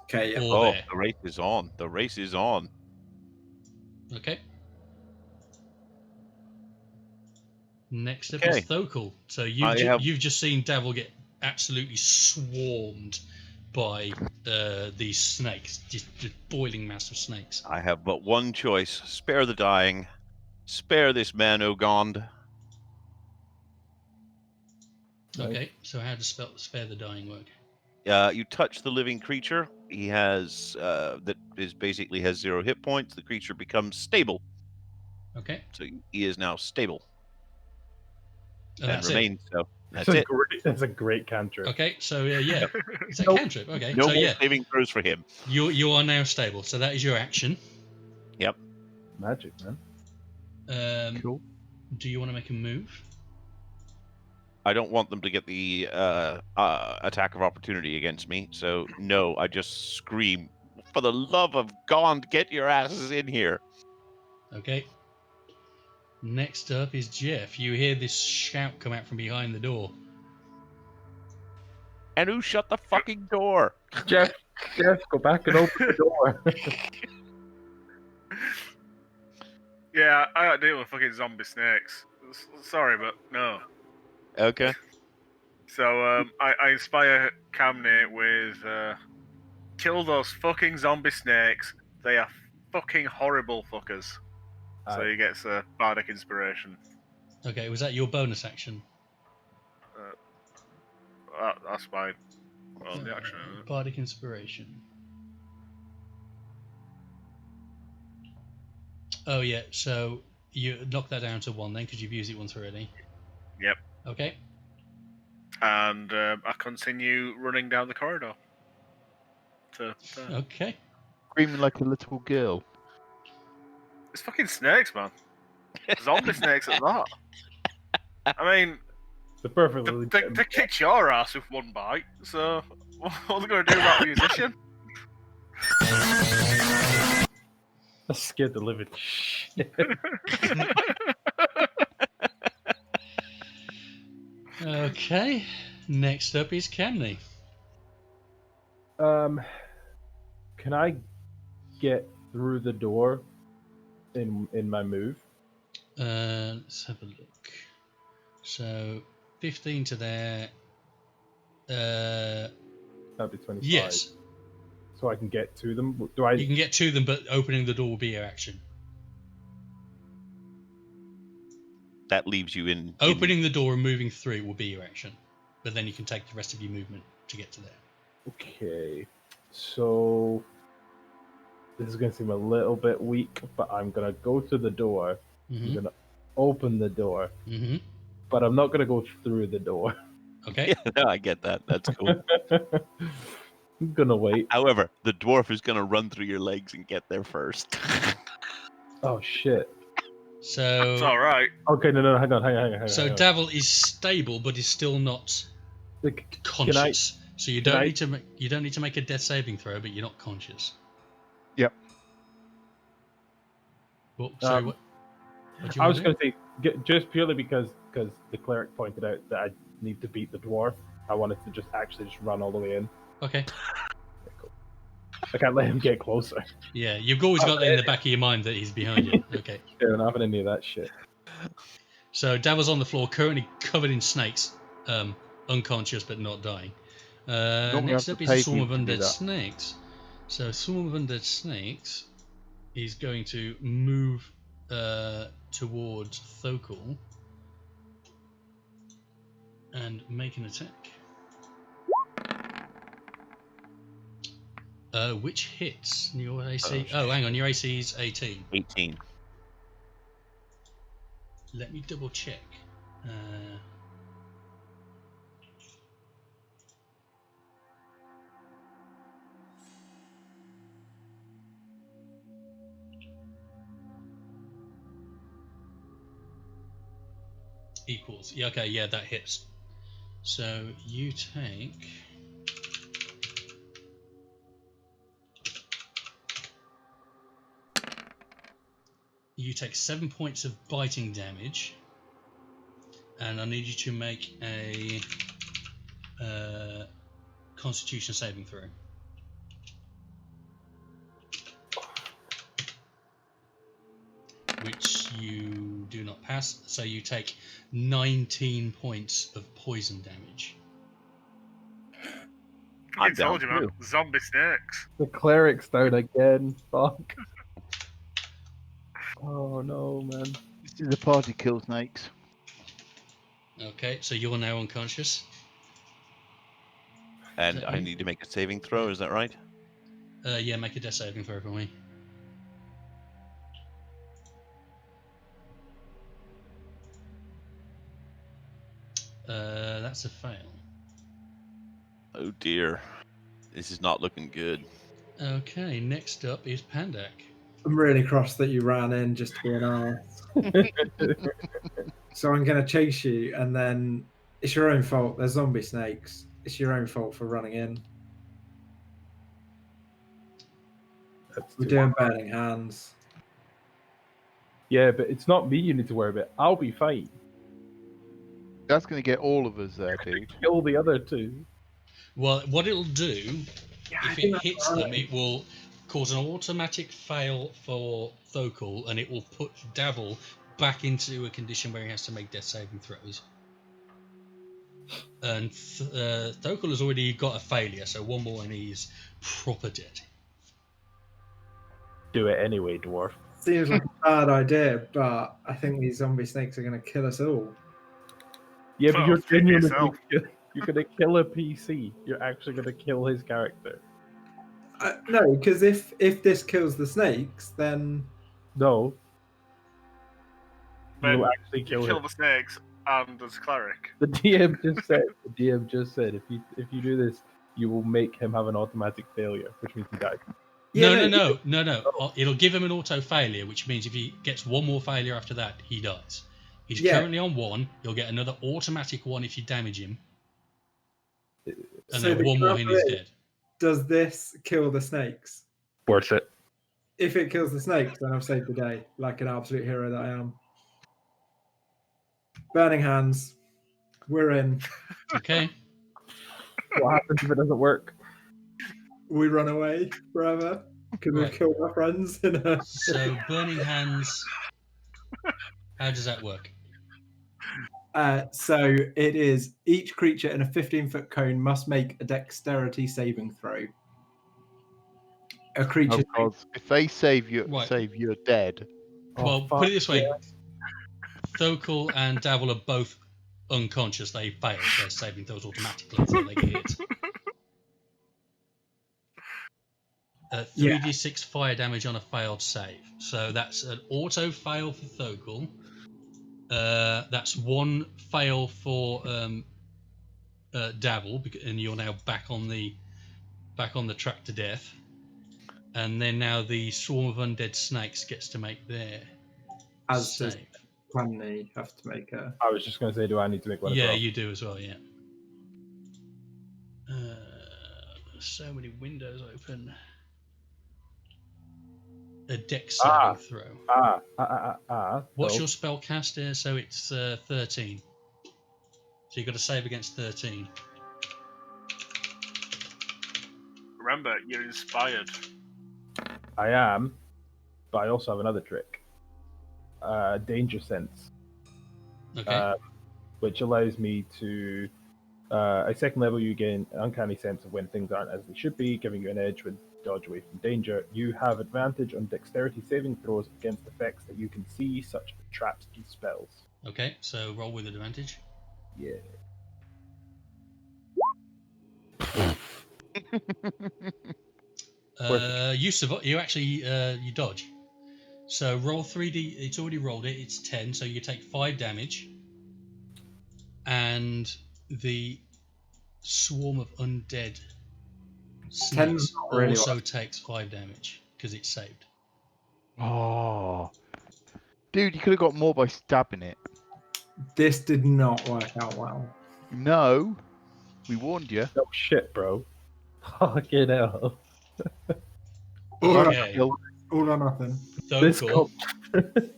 Okay, yeah. Or there. The race is on. The race is on. Okay. Next up Okay. is Thokul. So you've just seen Davil get absolutely swarmed by these snakes, just boiling mass of snakes. I have but one choice. Spare the dying. Spare this man, Ogond. Okay, so how does spare the dying work? You touch the living creature. He has basically has 0 hit points. The creature becomes stable. Okay. So he is now stable. And that's it. remains so. That's it. That's a great cantrip. Okay, so yeah, it's a Nope. cantrip. Okay, No so more yeah, saving throws for him. you are now stable. So that is your action. Magic, man. Cool. Do you want to make a move? I don't want them to get the attack of opportunity against me. So no, I just scream, "For the love of God, get your asses in here!" Okay. Next up is Jeff. You hear this shout come out from behind the door. And who shut the fucking door? Jeff, go back and open the door. Yeah, I got to deal with fucking zombie snakes. Sorry, but no. Okay. So I inspire Camney with kill those fucking zombie snakes. They are fucking horrible fuckers. So he gets a bardic inspiration. Okay, was that your bonus action? That's my the action. Bardic inspiration. Oh yeah, so you knock that down to 1 then, because you've used it once already. Yep. Okay. And I continue running down the corridor. Okay. Screaming like a little girl. It's fucking snakes, man. Zombie snakes at that. I mean, The perfectly they kicked your ass with 1 bite, so what are they going to do about a musician? That scared the living shit. Okay. Next up is Camney. Can I get through the door in my move? Let's have a look. So 15 to there. That'd be 25. Yes, So I can get to them. Do I? you can get to them, but opening the door will be your action. That leaves you in. Opening the door and moving through will be your action. but then you can take the rest of your movement to get to there. Okay, so this is going to seem a little bit weak, but I'm going to go to the door. Mm-hmm. I'm going to open the door, Mm-hmm. but I'm not going to go through the door. Okay. Yeah, no, I get that. That's cool. I'm going to wait. However, the dwarf is going to run through your legs and get there first. Oh, shit. So It's all right. Okay, no, hang on. So Davil is stable, but is still not Like, conscious. So you don't I- need to make a death saving throw, but you're not conscious. Yep. Well, sorry, what do you I want was to going to say, just purely because the cleric pointed out that I need to beat the dwarf, I wanted to just run all the way in. Okay. I can't let him get closer. Yeah, you've always got that in the back of your mind that he's behind you. Okay. Yeah, I'm not having any of that shit. So Davil's on the floor, currently covered in snakes, unconscious but not dying. Normally Next I have up to is a pay swarm of people to do undead that. snakes. So a swarm of undead snakes is going to move towards Thokul and make an attack. Which hits your AC? Oh, hang on, your AC is 18. 18. Let me double check. Equals. Yeah, okay, yeah, that hits. So you take... You take 7 points of biting damage, and I need you to make a Constitution saving throw. Which you do not pass, so you take 19 points of poison damage. I'm I told down you, man. too. Zombie snakes. The cleric's down again. Fuck. Oh no, man. This is a party kill snakes. Okay, so you're now unconscious. And Is that I you? need to make a saving throw, is that right? Yeah, make a death saving throw for me. That's a fail. Oh dear. This is not looking good. Okay, next up is Pandak. I'm really cross that you ran in just to be an arse. So I'm going to chase you, and then it's your own fault. There's zombie snakes. It's your own fault for running in. That's We're too doing much. burning hands. Yeah, but it's not me you need to worry about. I'll be fine. That's going to get all of us there, dude. Kill the other two. Well, what it'll do, I if think it that's hits right. them, it will cause an automatic fail for Thokul, and it will put Davil back into a condition where he has to make death saving throws. And Thokul has already got a failure, so one more and he's proper dead. Do it anyway, dwarf. Seems like a bad idea, but I think these zombie snakes are going to kill us all. Yeah, but Well, you're think for genuinely yourself. you're gonna kill a PC. You're actually gonna kill his character. No, because if this kills the snakes, then No, Then you'll actually you kill kill him. the snakes and as cleric. The DM just said if you do this, you will make him have an automatic failure, which means he dies. Yeah, No. It'll give him an auto failure, which means if he gets one more failure after that, he dies. He's currently on 1. He'll get another automatic 1 if you damage him, and So then the one more and he's cover dead. does this kill the snakes? Worth it. If it kills the snakes, then I've saved the day, like an absolute hero that I am. Burning hands. We're in. Okay. What happens if it doesn't work? We run away forever because Right. we've killed our friends. So burning hands. How does that work? So it is each creature in a 15-foot cone must make a dexterity saving throw. A creature. Because if they save you, Right. you're dead. Oh, Well, fuck put it this way: yeah. Thokul and Davil are both unconscious, they fail. So their saving throws automatically until they get hit. 3d6 fire damage on a failed save. So that's an auto fail for Thokul. That's one fail for Davil, and you're now back on the track to death. And then now the swarm of undead snakes gets to make their save. Can they have to make a? I was just going to say, do I need to make one? Yeah, as well? you do as well. Yeah. So many windows open. A dex saving throw. What's your spell caster? So it's 13. So you've got to save against 13. Remember, you're inspired. I am, but I also have another trick. Danger sense. Okay. Which allows me to, at second level, you gain an uncanny sense of when things aren't as they should be, giving you an edge when dodge away from danger. You have advantage on dexterity saving throws against effects that you can see, such as traps and spells. Okay, so roll with advantage. Yeah. You actually you dodge. So roll 3d. It's already rolled it. It's 10. So you take 5 damage, and the swarm of undead snakes really also takes 5 damage because it's saved. Oh, dude, you could have got more by stabbing it. This did not work out well. No, we warned you. Oh shit, bro. Fucking hell. Okay. All or nothing.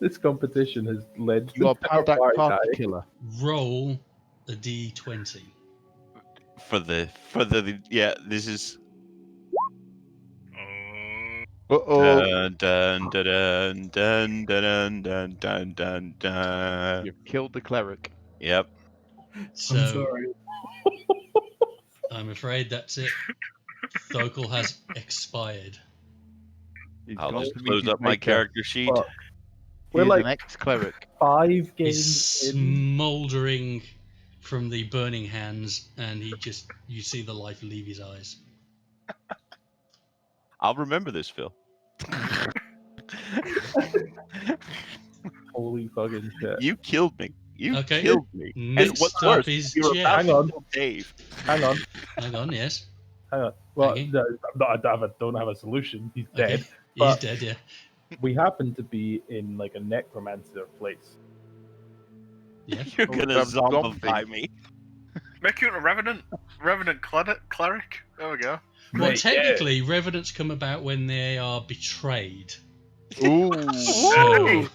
This competition has led You are to Pandak party Party night. Killer. Roll a d20. For the this is Uh-oh. dun dun dun dun dun dun dun dun dun. You've killed the cleric. Yep. So I'm sorry. I'm afraid that's it. Thokul has expired. He's I'll gone just to meet close his up my maker. character sheet. Fuck. He We're is like an ex-cleric. 5 He's games in. smouldering from the burning hands, and you see the life leave his eyes. I'll remember this, Phil. Holy fucking shit. You killed me. You Okay. killed me. And Next what's up worse, is you were Jeff. about Hang to on. kill Dave. Hang on. Hang on, yes. Hang on. Well, Okay. no, I don't have a solution. He's Okay. dead. He's But- dead, yeah. We happen to be in like a necromancer place. Yeah. You're Oh, gonna I'm zombify zombie. me. Make you a revenant cleric. There we go. Well, Right, technically, revenants come about when they are betrayed. Ooh. So,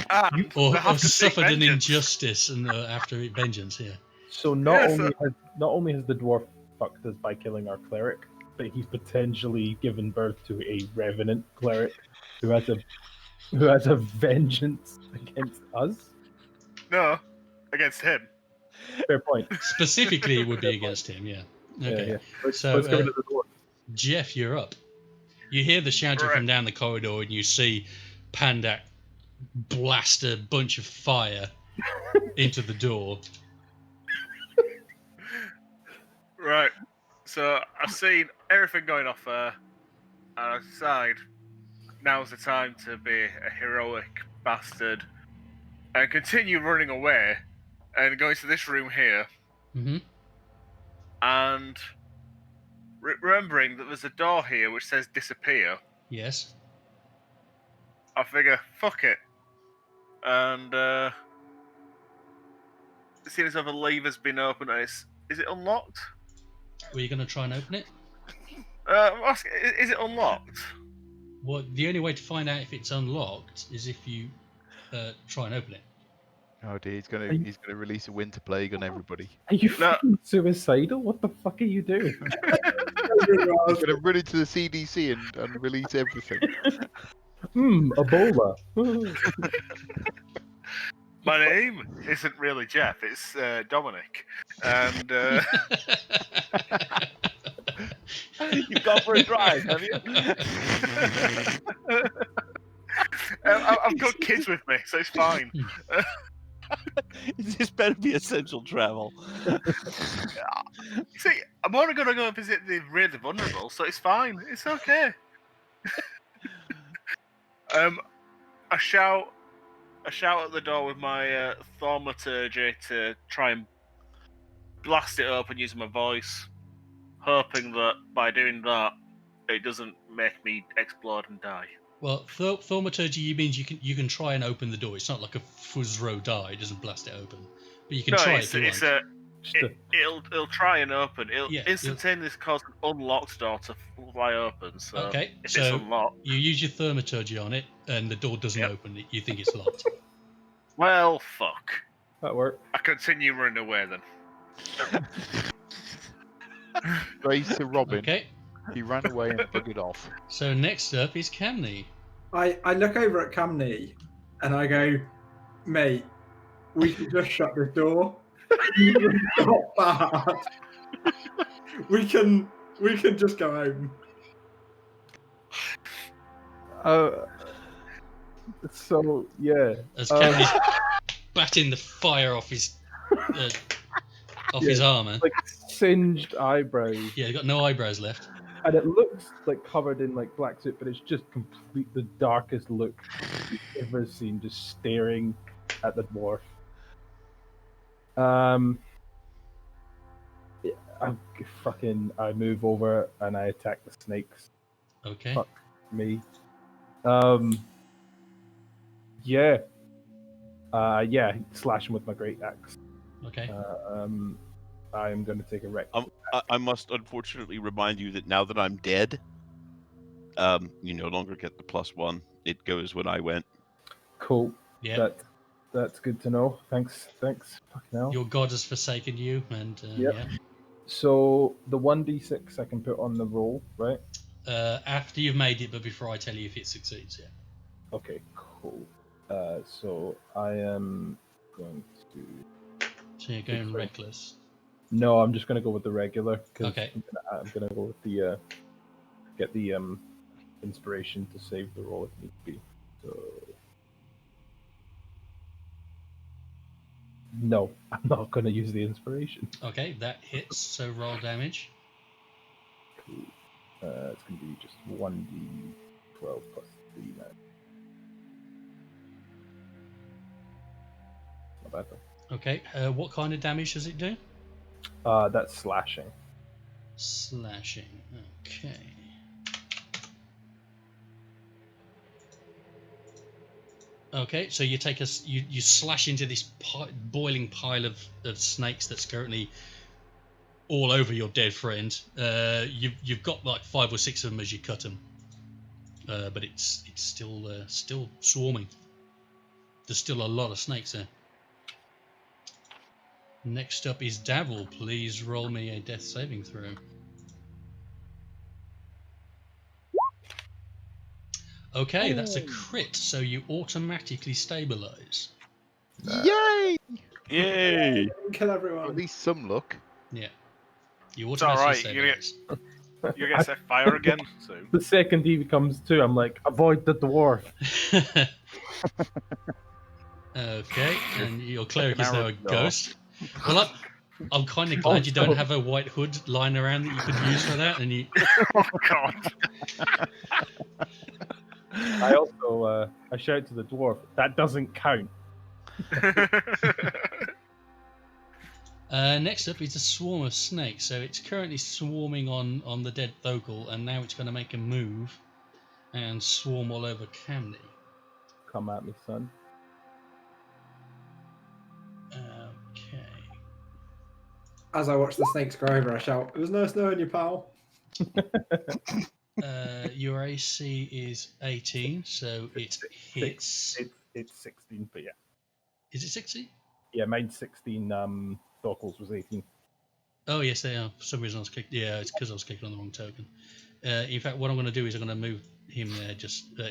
And or they have to seek suffered an vengeance. injustice and after vengeance, yeah. So not only has the dwarf fucked us by killing our cleric, but he's potentially given birth to a revenant cleric who has a vengeance against us. No, against him. Fair point. Specifically, it would be against him, yeah. Okay. Yeah. Let's So, go to the dwarf. Jeff, you're up. You hear the shouting Right. from down the corridor, and you see Pandak blast a bunch of fire into the door. Right. So I've seen everything going off there, and I decide now's the time to be a heroic bastard and continue running away and going to this room here Mm-hmm. and remembering that there's a door here which says disappear. Yes. I figure, fuck it. And seeing as though the lever's been opened, and is it unlocked? Were you going to try and open it? I'm asking, is it unlocked? Well, the only way to find out if it's unlocked is if you try and open it. Oh dear, he's gonna release a winter plague on everybody. Are you No. fucking suicidal? What the fuck are you doing? He's gonna run into the CDC and release everything. Ebola. My name isn't really Jeff, it's Dominic. And You've gone for a drive, have you? I've got kids with me, so it's fine. This better be essential travel. See, I'm only going to go visit the really vulnerable, so it's fine. It's okay. I shout at the door with my thaumaturgy to try and blast it open using my voice, hoping that by doing that, it doesn't make me explode and die. Well, thaumaturgy means you can try and open the door. It's not like a Fuzro die; it doesn't blast it open. But you can try if you want. It'll try and open. It'll instantaneously cause an unlocked door to fly open. So okay, if so it's unlocked, you use your thaumaturgy on it, and the door doesn't open. You think it's locked. Well, fuck. That worked. I continue running away then. Raised to Robin. Okay. He ran away and buggered off. So next up is Camney. I look over at Camney and I go, mate, we can just shut the door. It's not bad. We can just go home. So yeah. As Camney's batting the fire off his his armor. Like singed eyebrows. Yeah, he's got no eyebrows left. And it looks like covered in like black soot, but it's just the darkest look you've ever seen, just staring at the dwarf. I move over and I attack the snakes. Okay. Fuck me. Yeah. Slash him with my great axe. Okay. I am going to take a wreck. I must unfortunately remind you that now that I'm dead, you no longer get the +1. It goes when I went. Cool. Yeah. That's good to know. Thanks. Fucking hell. Your god has forsaken you, and Yep. yeah. So the 1d6 I can put on the roll, right? After you've made it, but before I tell you if it succeeds, yeah. Okay, cool. So I am going to. So you're going reckless. No, I'm just going to go with the regular. Okay. I'm going to go with the get the inspiration to save the roll if need be. So no, I'm not going to use the inspiration. Okay, that hits. So roll damage. Cool. It's going to be just 1d12 plus 3 now. Not bad though. Okay, what kind of damage does it do? That's slashing. Slashing. Okay. Okay, so you take you slash into this boiling pile of snakes that's currently all over your dead friend. You've got like 5 or 6 of them as you cut them, but it's still swarming. There's still a lot of snakes there. Next up is Davil. Please roll me a death saving throw. Okay, that's a crit, so you automatically stabilize. Yay! Yay! Kill everyone. At least some luck. Yeah. You It's alright, automatically stabilize. you're gonna set fire again soon. The second he comes to, I'm like, avoid the dwarf. Okay, and your cleric is now a ghost. Well, I'm kind of glad you Also- don't have a white hood lying around that you could use for that. And you, Oh god. I also I shout to the dwarf, that doesn't count. next up is a swarm of snakes. So it's currently swarming on the dead Thokal, and now it's going to make a move and swarm all over Camney. Come at me, son. Okay. As I watch the snakes go over, I shout, "It was nice knowing you, pal." Your AC is 18, so it hits. It's 16, but yeah. Is it 60? Yeah, mine's 16, Thorkel's was 18. Oh, yes, they are. For some reason I was clicked. Yeah, it's because I was clicking on the wrong token. In fact, what I'm going to do is I'm going to move him there.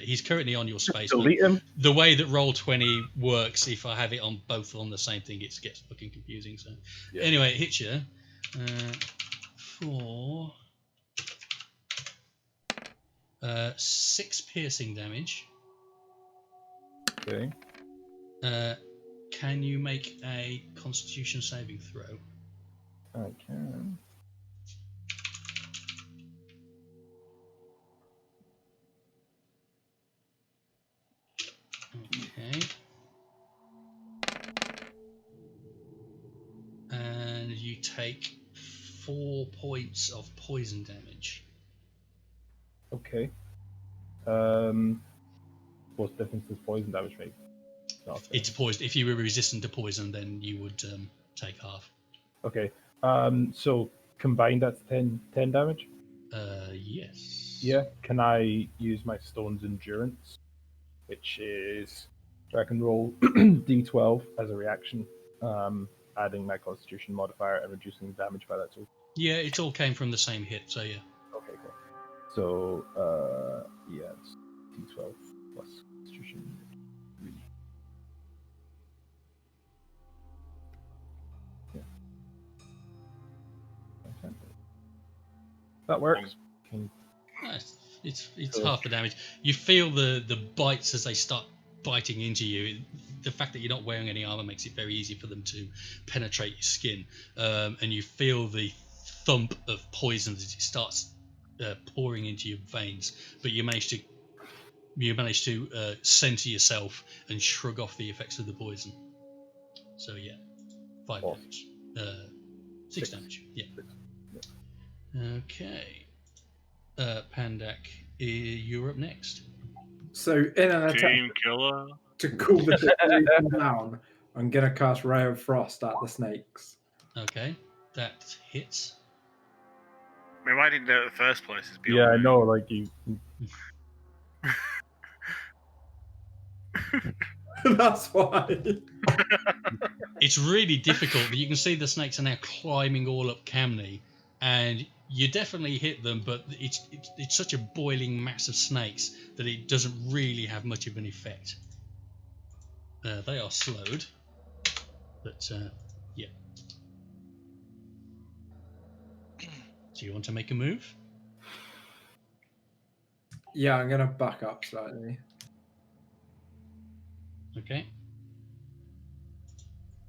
He's currently on your space. Delete him? The way that Roll20 works, if I have it on both on the same thing, it gets fucking confusing. So, Yeah. Anyway, it hits you for 6 piercing damage. Okay. can you make a Constitution saving throw? I can. Okay. And you take 4 points of poison damage. Okay. What difference does poison damage make? It's poison. If you were resistant to poison, then you would take half. Okay. So combined, that's 10 damage? Yes. Yeah. Can I use my Stone's Endurance, which is... So I can roll d12 as a reaction, adding my Constitution modifier and reducing damage by that too. Yeah, it all came from the same hit, so yeah. Okay, cool. So, yeah, it's d12 plus Constitution 3. Yeah. Okay. That works. It's half the damage. You feel the bites as they start biting into you. The fact that you're not wearing any armor makes it very easy for them to penetrate your skin, and you feel the thump of poison as it starts pouring into your veins. But you manage to center yourself and shrug off the effects of the poison. So yeah, 5 damage, 6 damage. Yeah. Okay. Pandak, you're up next. So in an attempt Team killer. to cool the situation down, I'm gonna cast Ray of Frost at the snakes. Okay, that hits. I mean, why didn't you do it in the first place? Yeah, I know, like you. That's why. It's really difficult. You can see the snakes are now climbing all up Camney, and you definitely hit them, but it's such a boiling mass of snakes that it doesn't really have much of an effect. They are slowed, but yeah. Do you want to make a move? Yeah, I'm gonna back up slightly. Okay.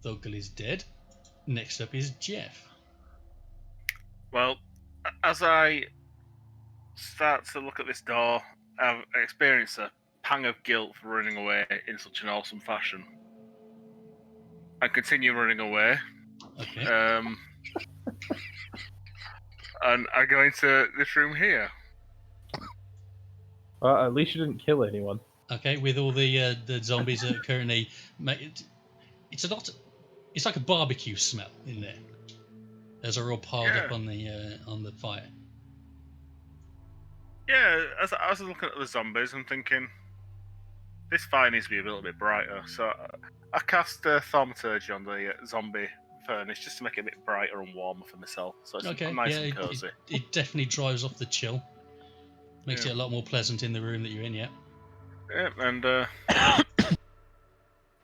Thoggle is dead. Next up is Jeff. Well, as I start to look at this door, I've experienced a pang of guilt for running away in such an awesome fashion. I continue running away. Okay. And I go into this room here. Well, at least you didn't kill anyone. Okay, with all the zombies that are currently, it's like a barbecue smell in there, as they're all piled up on the fire. Yeah, as I was looking at the zombies, I'm thinking this fire needs to be a little bit brighter. So I cast Thaumaturgy on the zombie furnace just to make it a bit brighter and warmer for myself. So it's nice and cozy. It definitely drives off the chill. Makes it a lot more pleasant in the room that you're in. Yeah. Yeah, and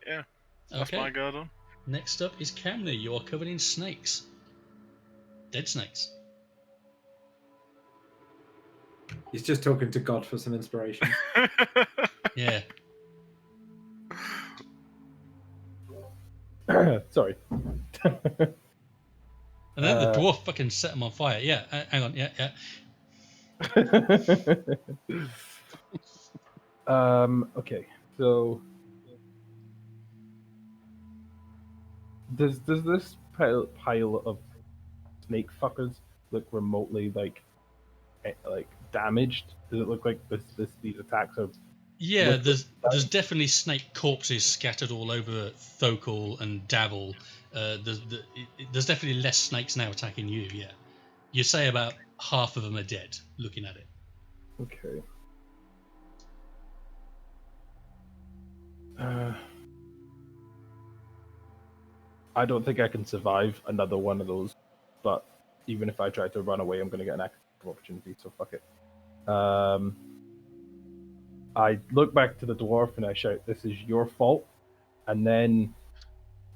yeah, that's my go done. Next up is Camney. You are covered in snakes. Dead snakes. He's just talking to God for some inspiration. Yeah. Sorry. And then the dwarf fucking set him on fire. Yeah, hang on. Yeah. Okay, so does this pile of snake fuckers look remotely like damaged? Does it look like these attacks are? Yeah, there's definitely snake corpses scattered all over Thokal and Davil. There's definitely less snakes now attacking you. Yeah, you say about half of them are dead. Looking at it. Okay. I don't think I can survive another one of those, but even if I try to run away, I'm going to get an active opportunity, so fuck it. I look back to the dwarf and I shout, "This is your fault," and then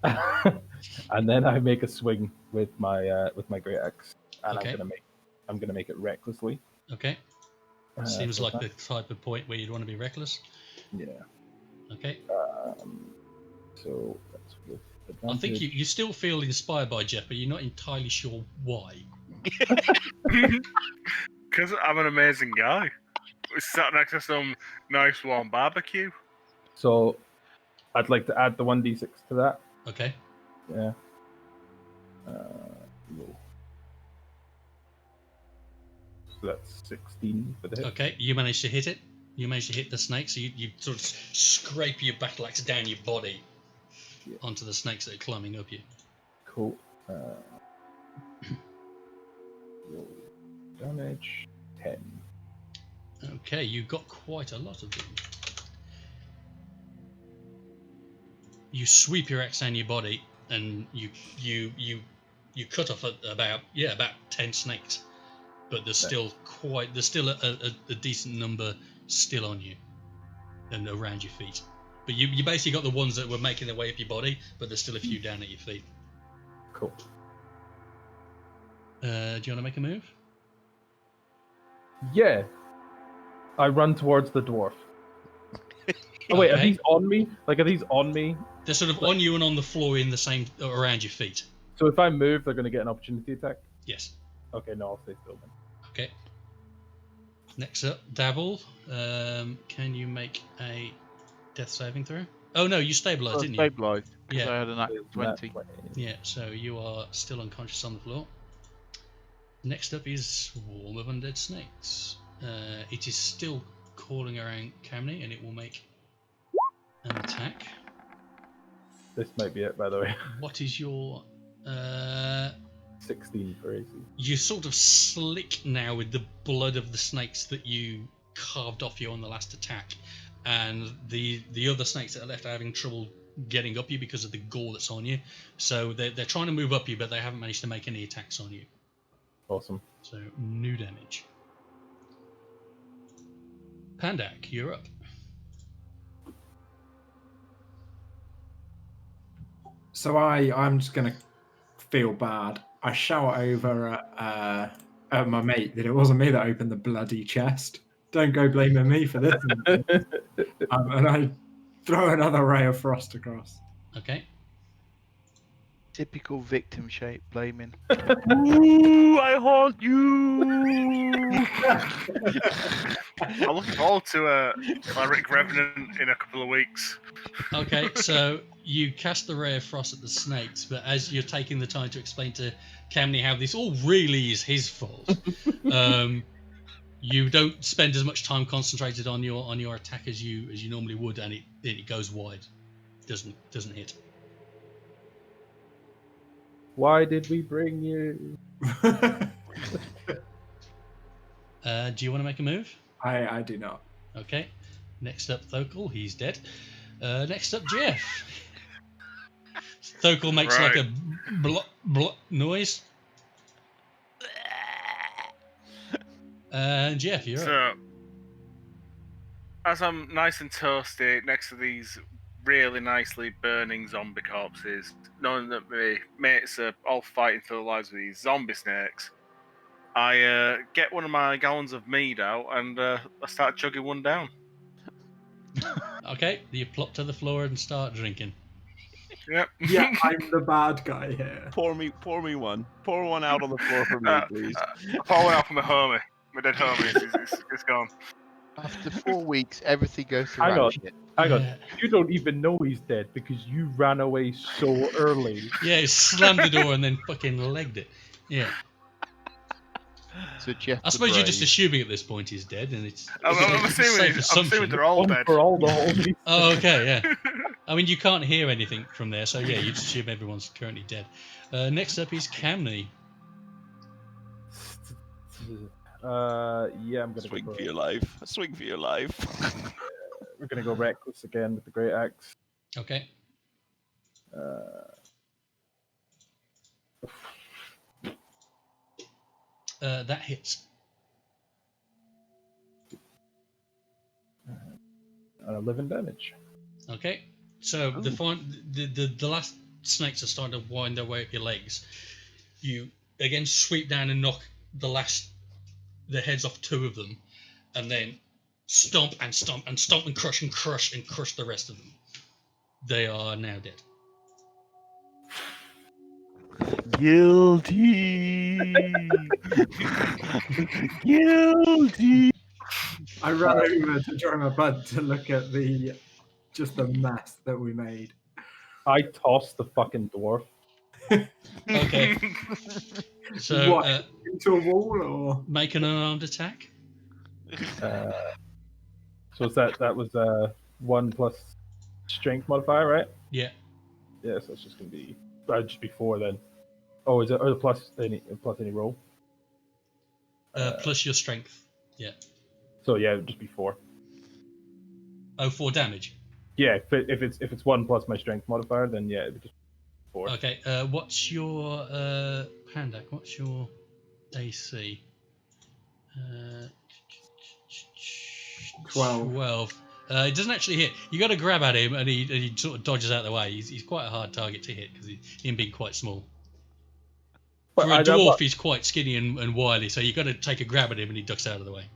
and then I make a swing with my great axe, and Okay. I'm gonna make it recklessly. Okay. Seems like the type of point where you'd want to be reckless. Yeah. Okay. So that's with I think advantage. you still feel inspired by Jeff, but you're not entirely sure why. Because I'm an amazing guy. We sat next to some nice warm barbecue. So I'd like to add the 1d6 to that. Okay. Yeah. Roll. So that's 16 for the hit. Okay, you managed to hit it. You managed to hit the snake, so you sort of scrape your battle axe down your body onto the snakes that are climbing up you. Cool. Roll damage 10. Okay, you got quite a lot of them. You sweep your axe down your body, and you cut off about 10 snakes, but there's still a decent number still on you and around your feet. But you basically got the ones that were making their way up your body, but there's still a few down at your feet. Cool. Do you want to make a move? Yeah. I run towards the dwarf. Oh wait, Okay. are these on me? Like, are these on me? They're sort of on you and on the floor in the same around your feet. So if I move, they're going to get an opportunity attack? Yes. Okay, no, I'll stay still then. Okay. Next up, Dabble. Can you make a death saving throw? Oh no, you stabilised, didn't you? Stabilised. Because Yeah. I had an act 20. Yeah, so you are still unconscious on the floor. Next up is Swarm of Undead Snakes. It is still calling around Camney, and it will make an attack. This might be it, by the way. What is your... 16 for AC. You're sort of slick now with the blood of the snakes that you carved off you on the last attack, and the other snakes that are left are having trouble getting up you because of the gore that's on you. So they're trying to move up you, but they haven't managed to make any attacks on you. Awesome. So no damage. Pandak, you're up. So I'm just gonna feel bad. I shout over at my mate that it wasn't me that opened the bloody chest. Don't go blaming me for this. And I throw another ray of frost across. Okay. Typical victim shape blaming. Ooh, I haunt you! I'm looking forward to Cleric Revenant in a couple of weeks. Okay, so you cast the ray of frost at the snakes, but as you're taking the time to explain to Camney how this all really is his fault, you don't spend as much time concentrated on your attack as you normally would, and it goes wide, doesn't hit. Why did we bring you? Do you want to make a move? I do not. Okay. Next up, Thokal. He's dead. Next up, Jeff. Thokal makes like a blop blop noise. Jeff, you're up. So, as I'm nice and toasty next to these really nicely burning zombie corpses, knowing that my mates are all fighting for their lives with these zombie snakes, I get one of my gallons of mead out and I start chugging one down. Okay, you plop to the floor and start drinking. Yep. Yeah, I'm the bad guy here. Pour me one. Pour one out on the floor for me, please. I pour one out for my homie. My dead homie. It's gone. After 4 weeks, everything goes to Hang on. shit. Hang on. Yeah. You don't even know he's dead because you ran away so early. Yeah, he slammed the door and then fucking legged it. Yeah. So Jeff, I suppose you're just assuming at this point he's dead, and it's I'm a safe assumption. assuming they're all One dead. for all the homies. Oh, okay, yeah. I mean, you can't hear anything from there, so yeah, you'd assume everyone's currently dead. Next up is Camney. Yeah, I'm gonna Swing go for your life. Swing for your life. We're gonna go reckless again with the great axe. Okay. That hits. 11 damage. Okay. So the last snakes are starting to wind their way up your legs. You again sweep down and knock the heads off two of them, and then stomp and stomp and stomp and crush the rest of them. They are now dead. Guilty. Guilty. I ran over to dry my blood to look at just the mess that we made. I tossed the fucking dwarf. Okay. So What, into a wall or? make an unarmed attack. So that was 1 plus strength modifier, right? Yeah. Yeah, so it's just gonna be just be 4 then. Oh, is it plus any roll? Plus your strength. Yeah. So yeah, it'd just be 4. Oh, 4 damage. Yeah, if it's 1 plus my strength modifier, then yeah, it would just be 4. Okay. What's your Pandak? What's your AC? 12. It doesn't actually hit. You got to grab at him, and he sort of dodges out of the way. He's quite a hard target to hit because him being quite small. For a dwarf, he's quite skinny and wily, so you got to take a grab at him, and he ducks out of the way.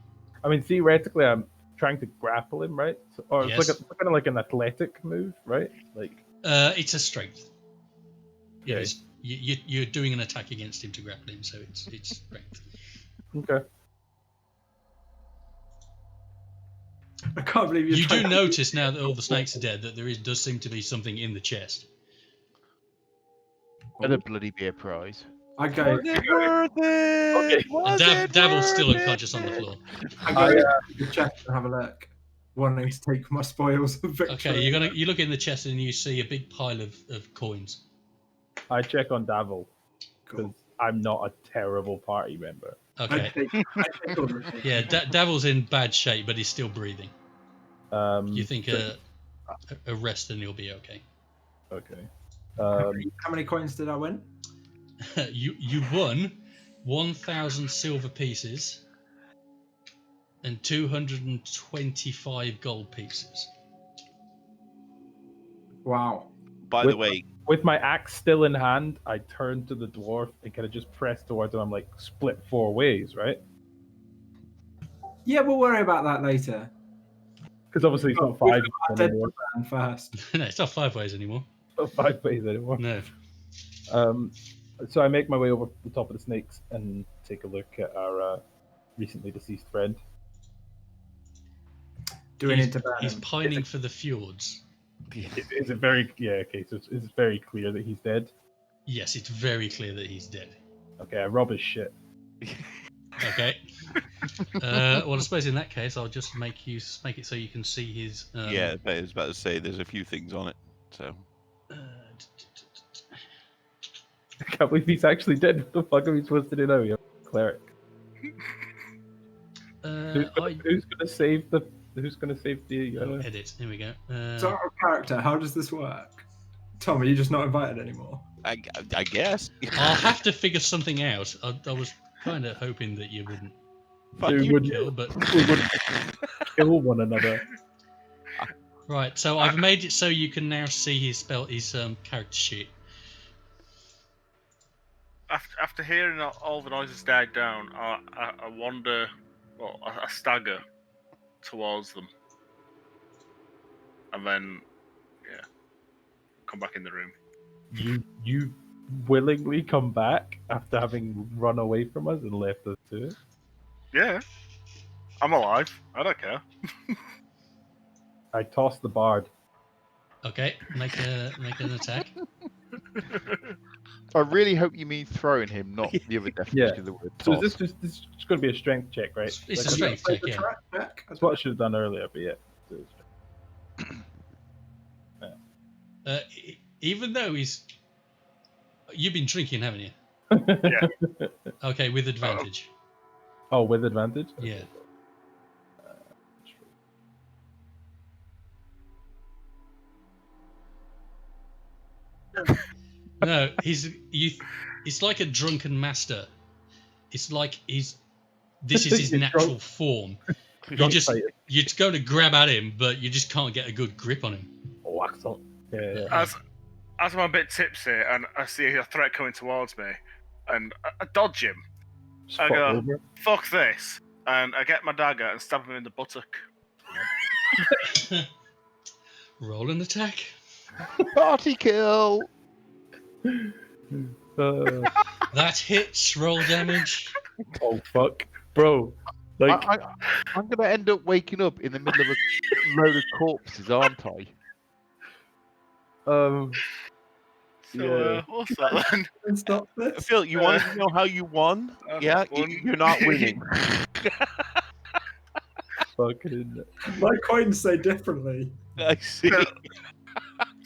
I mean, theoretically, I'm trying to grapple him, right? Or Yes. it's kind of like an athletic move, right? Like it's a strength. Okay. You're doing an attack against him to grapple him, so it's strength. Okay. I can't believe you do notice now that all the snakes are dead that there does seem to be something in the chest. Better bloody be a prize. I go. Was it worth it? Okay. Davil's still unconscious on the floor. I go to the chest and have a look, wanting to take my spoils of victory. Okay, you look in the chest and you see a big pile of coins. I check on Davil because I'm not a terrible party member. Okay. Yeah, Davil's in bad shape, but he's still breathing. You think a rest and he'll be okay. Okay. How many coins did I win? You won 1,000 silver pieces and 225 gold pieces. Wow. By the way, with my axe still in hand, I turn to the dwarf and kind of just press towards him. I'm like, split 4 ways, right? Yeah, we'll worry about that later. Because obviously it's not 5 anymore. First. No, it's not 5 ways anymore. It's not 5 ways anymore. No. So I make my way over the top of the snakes and take a look at our recently deceased friend. He's pining for the fjords. Is it very... Yeah, okay, so it's very clear that he's dead? Yes, it's very clear that he's dead. Okay, I rob his shit. Okay. Well, I suppose in that case, I'll just make it so you can see his... yeah, I was about to say, there's a few things on it, so... I can't believe he's actually dead. What the fuck are we supposed to do now? You're a cleric. Who's gonna save the... edit. Here we go. So out of character, how does this work? Tom, are you just not invited anymore? I guess. I'll have to figure something out. I was kind of hoping that you wouldn't. We wouldn't kill one another. Right, so I've made it so you can now see his character sheet. After hearing all the noises died down, I wander, well, I stagger towards them, and then, yeah, come back in the room. You willingly come back after having run away from us and left us to it? Yeah, I'm alive. I don't care. I toss the bard. Okay, make an attack. I really hope you mean throwing him, not the other definition of the word. So this is just going to be a strength check, right? It's a strength check, yeah. That's what I should have done earlier, but yeah. Even though you've been drinking, haven't you? Yeah. Okay, with advantage. Oh, with advantage? Yeah. No, it's like a drunken master. It's like this is his natural form. You're going to grab at him, but you just can't get a good grip on him. Oh, excellent. Yeah. As I'm a bit tipsy and I see a threat coming towards me, and I dodge him. I go, fuck this, and I get my dagger and stab him in the buttock. Roll an attack. Party kill. That hits. Roll damage. Oh fuck, bro! Like I'm gonna end up waking up in the middle of a load of corpses, aren't I? Yeah. What's that then? And stop this. Phil, you wanted to know how you won? Yeah, you're not winning. fucking. My coins say differently. I see. You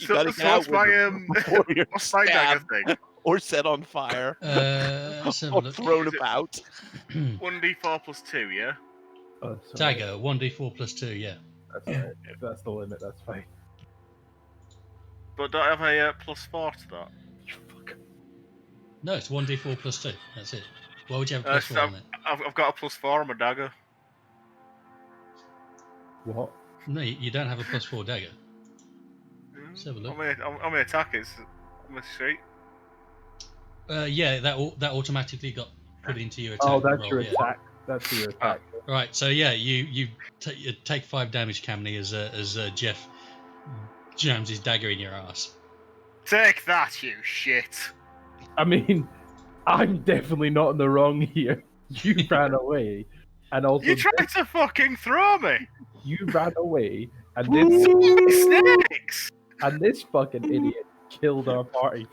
So gotta get out what's my before you're what's my dagger stabbed thing? or set on fire Let's have a or look. thrown Is it- about. 1d4 plus 2, yeah. Oh, sorry. Dagger 1d4 plus 2. Yeah. That's alright. If that's the limit, that's fine. But don't I have a plus 4 to that? You fuck. No, it's 1d4 plus 2. That's it. Why would you have a plus So 4 on it? I've got a plus 4 on my dagger. What? No, you don't have a plus 4 dagger. Let's have a look. On my attack, it's on my street. Yeah, that automatically got put into your attack Oh, that's roll. your Yeah. attack. That's your attack. Right. So yeah, you take 5 damage, Camney, as Jeff jams his dagger in your ass. Take that, you shit! I mean, I'm definitely not in the wrong here. You ran away, and also You tried to fucking throw me! you ran away, and Snakes! this fucking idiot killed our party.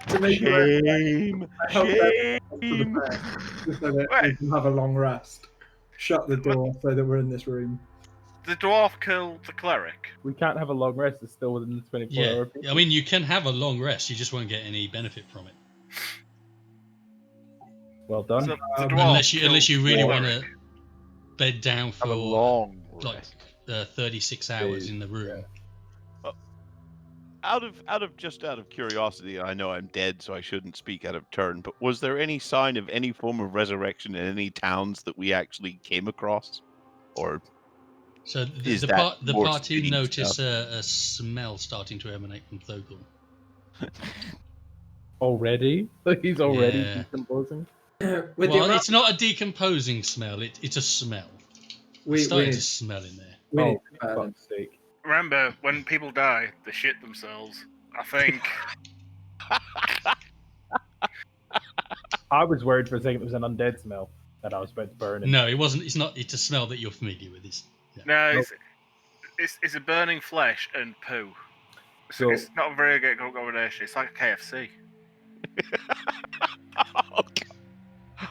To make it Shame. I hope that Shame. so that we can have a long rest. Shut the door so that we're in this room. The dwarf killed the cleric. We can't have a long rest. It's still within the 24 Yeah. hour. I mean, you can have a long rest. You just won't get any benefit from it. Well done. So the dwarf Unless you killed really the want cleric. to bed down Have a for long like rest. 36 hours in the room. Out of curiosity, I know I'm dead, so I shouldn't speak out of turn. But was there any sign of any form of resurrection in any towns that we actually came across, or So Is the that more party speedy notice a smell starting to emanate from Thogul. Already? He's already Yeah. decomposing? With the Well, amount- it's not a decomposing smell. It's a smell. we, It's starting we, to smell in there. we Oh, need to for burn him. fuck's sake. Remember, when people die, they shit themselves. I think. I was worried for a second it was an undead smell, and I was about to burn it. No, it wasn't. It's not. It's a smell that you're familiar with. No, it's a burning flesh and poo. So So- it's not a very good combination. It's like a KFC.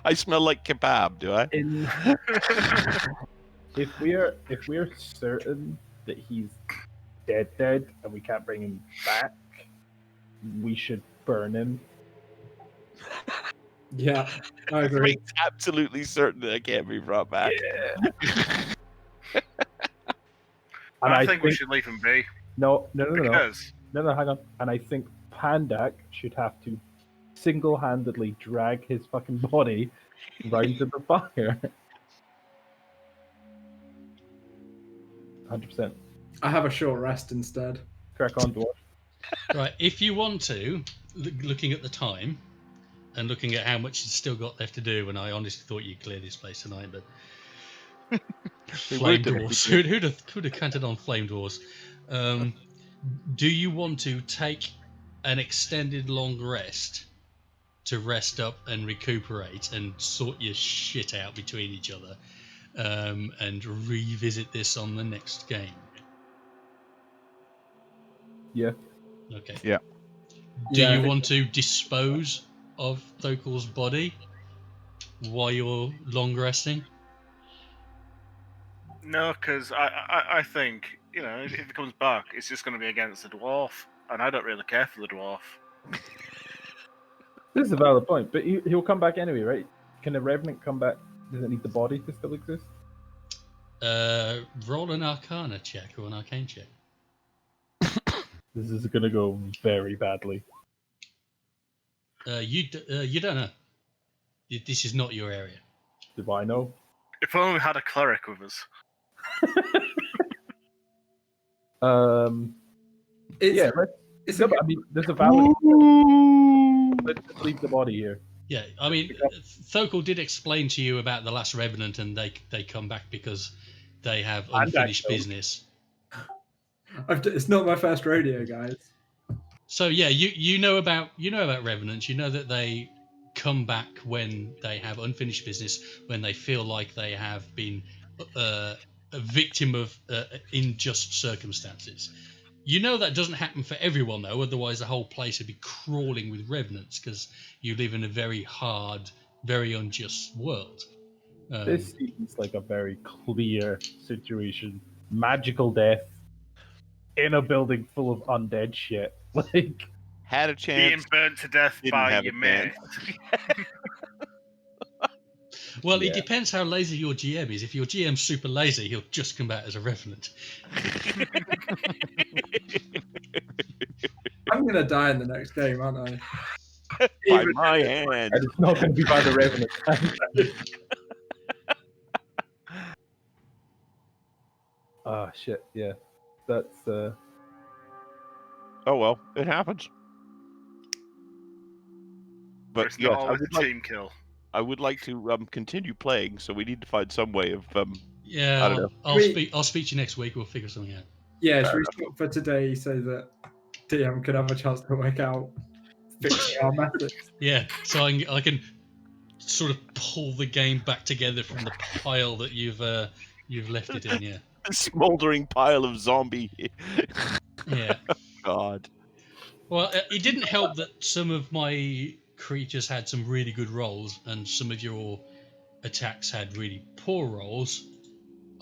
I smell like kebab? Do I? In... if we're certain that he's dead, and we can't bring him back, we should burn him. Yeah, I agree. It's absolutely certain that I can't be brought back. And I think we should leave him be. No, Because hang on. And I think Pandak should have to single-handedly drag his fucking body right to the fire. 100%. I have a short rest instead. Crack on, dwarf. Right. If you want to, looking at the time and looking at how much you've still got left to do, and I honestly thought you'd clear this place tonight, but flame dwarves. Who'd have counted on flame dwarves? Do you want to take an extended long rest to rest up and recuperate and sort your shit out between each other, and revisit this on the next game? Yeah. Okay. Yeah. Do Yeah, I you think want to dispose of Thokul's body while you're long resting? no, because I think if he comes back, it's just going to be against the dwarf, and I don't really care for the dwarf. This is a valid point, but he'll come back anyway, right? Can a revenant come back? Does it need the body to still exist? Roll an Arcana check or an Arcane check. This is going to go very badly. You don't know. This is not your area. Do I know? If only we had a cleric with us. It's, Yeah, let's. it's No, a, but I mean, there's a valid. Let's just leave the body here. Yeah, I mean, Thokul did explain to you about the last revenant, and they come back because they have unfinished killed. business. It's not my first rodeo, guys. So yeah, you know about revenants. You know that they come back when they have unfinished business, when they feel like they have been a victim of unjust circumstances. You know that doesn't happen for everyone though, otherwise the whole place would be crawling with revenants because you live in a very hard, very unjust world. This seems like a very clear situation. Magical death in a building full of undead shit. Like, had a chance, being burnt to death didn't by have your a mate. Well, Yeah. it depends how lazy your GM is. If your GM's super lazy, he'll just come back as a revenant. I'm gonna die in the next game, aren't I? by my hand. and it's not going to be by the revenant. Ah, shit. Yeah, that's. Oh well, it happens. But But it's yes, not always a team kill. I would like to continue playing, so we need to find some way of. I Yeah, don't know. I'll speak to you next week. We'll figure something out. Yeah, should we stop for today so that DM could have a chance to work out fixing our methods? Yeah, so I can sort of pull the game back together from the pile that you've left it in. Yeah. A smoldering pile of zombie. Yeah. God. Well, it didn't help that some of my creatures had some really good rolls, and some of your attacks had really poor rolls.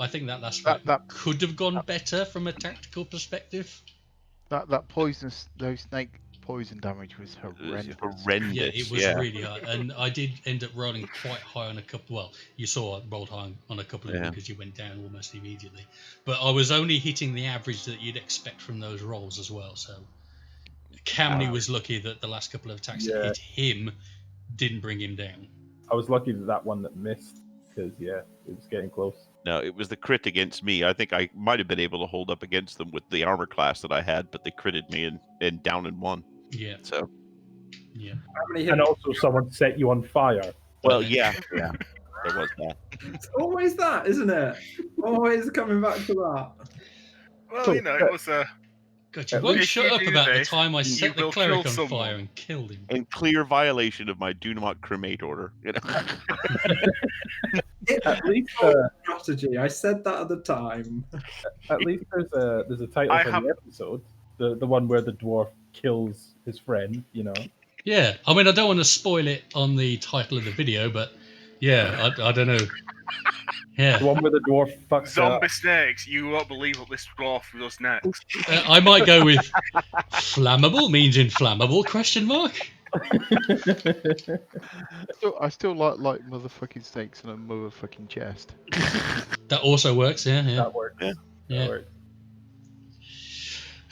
I think that last fight could have gone better from a tactical perspective. That poisonous, those snake poison damage was horrendous. Horrendous. Yeah, it was really high, and I did end up rolling quite high on a couple. Well, you saw I rolled high on a couple of them because you went down almost immediately. But I was only hitting the average that you'd expect from those rolls as well. So Camney was lucky that the last couple of attacks that hit him didn't bring him down. I was lucky that one that missed because it was getting close. No, it was the crit against me. I think I might have been able to hold up against them with the armor class that I had, but they critted me and down in one. Yeah. So. Yeah. And also, someone set you on fire. Well, yeah. There was that. It's always that, isn't it? Always coming back to that. Well, it was a. God, you won't shut up about the time I set the cleric on someone. fire and killed him. In clear violation of my do not cremate order. At least strategy. I said that at the time. At least there's a title for the episode. The one where the dwarf kills his friend. Yeah, I mean I don't want to spoil it on the title of the video, but yeah, I don't know. Yeah. The one where the dwarf fucks Zombie up. snakes. You won't believe what this dwarf does next. I might go with flammable means inflammable ? I still like motherfucking snakes in a motherfucking chest. That also works. Yeah. That works. Yeah. That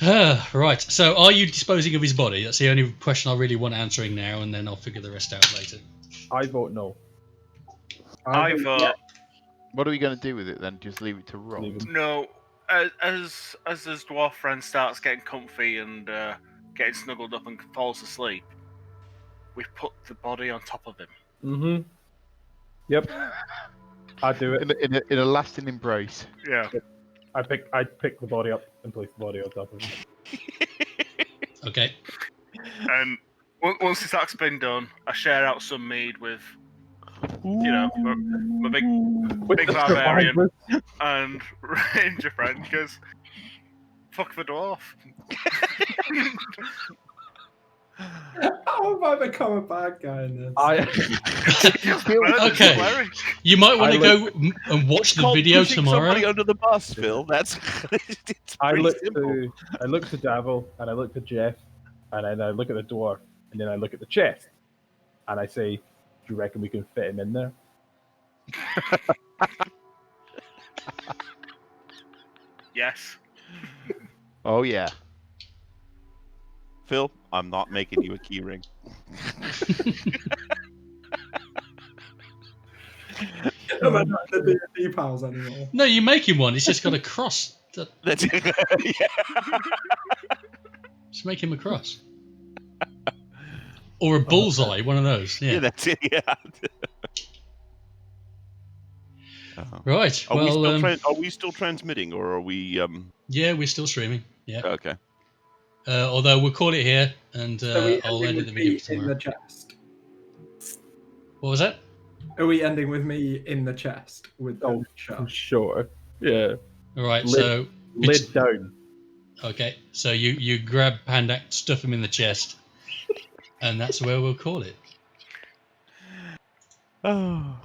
works. Right. So, are you disposing of his body? That's the only question I really want answering now, and then I'll figure the rest out later. I vote no. I vote. What are we going to do with it then? Just leave it to rot? No. As his dwarf friend starts getting comfy and getting snuggled up and falls asleep, we put the body on top of him. Mm-hmm. Yep. I do it in a lasting embrace. Yeah. I pick the body up and place the body on top of him. Okay. And once this act's been done, I share out some mead with, my big barbarian and ranger friend, because fuck the dwarf. How have I become a bad guy in this? Okay. You might want to go and watch the video tomorrow. Somebody under the bus, Phil. That's. I look to Davil and I look to Jeff, and then I look at the dwarf, and then I look at the chest, and I say, "Do you reckon we can fit him in there?" Yes. Oh yeah. Phil, I'm not making you a key ring. I'm not the D&D pals anymore. No, you make him one. It's just got a cross. That's it. Yeah. Just make him a cross. Or a bullseye, one of those. Yeah, that's it. Yeah. Right. Are Well, we still transmitting, or are we? Yeah, we're still streaming. Yeah. Okay. Although we'll call it here, and Are we I'll ending edit with the video me for in tomorrow. the chest? What was that? Are we ending with me in the chest with the lid shut? Sure. Yeah. All right. Lid- So Lid down. Okay. So you grab Pandak, stuff him in the chest, and that's where we'll call it. Oh.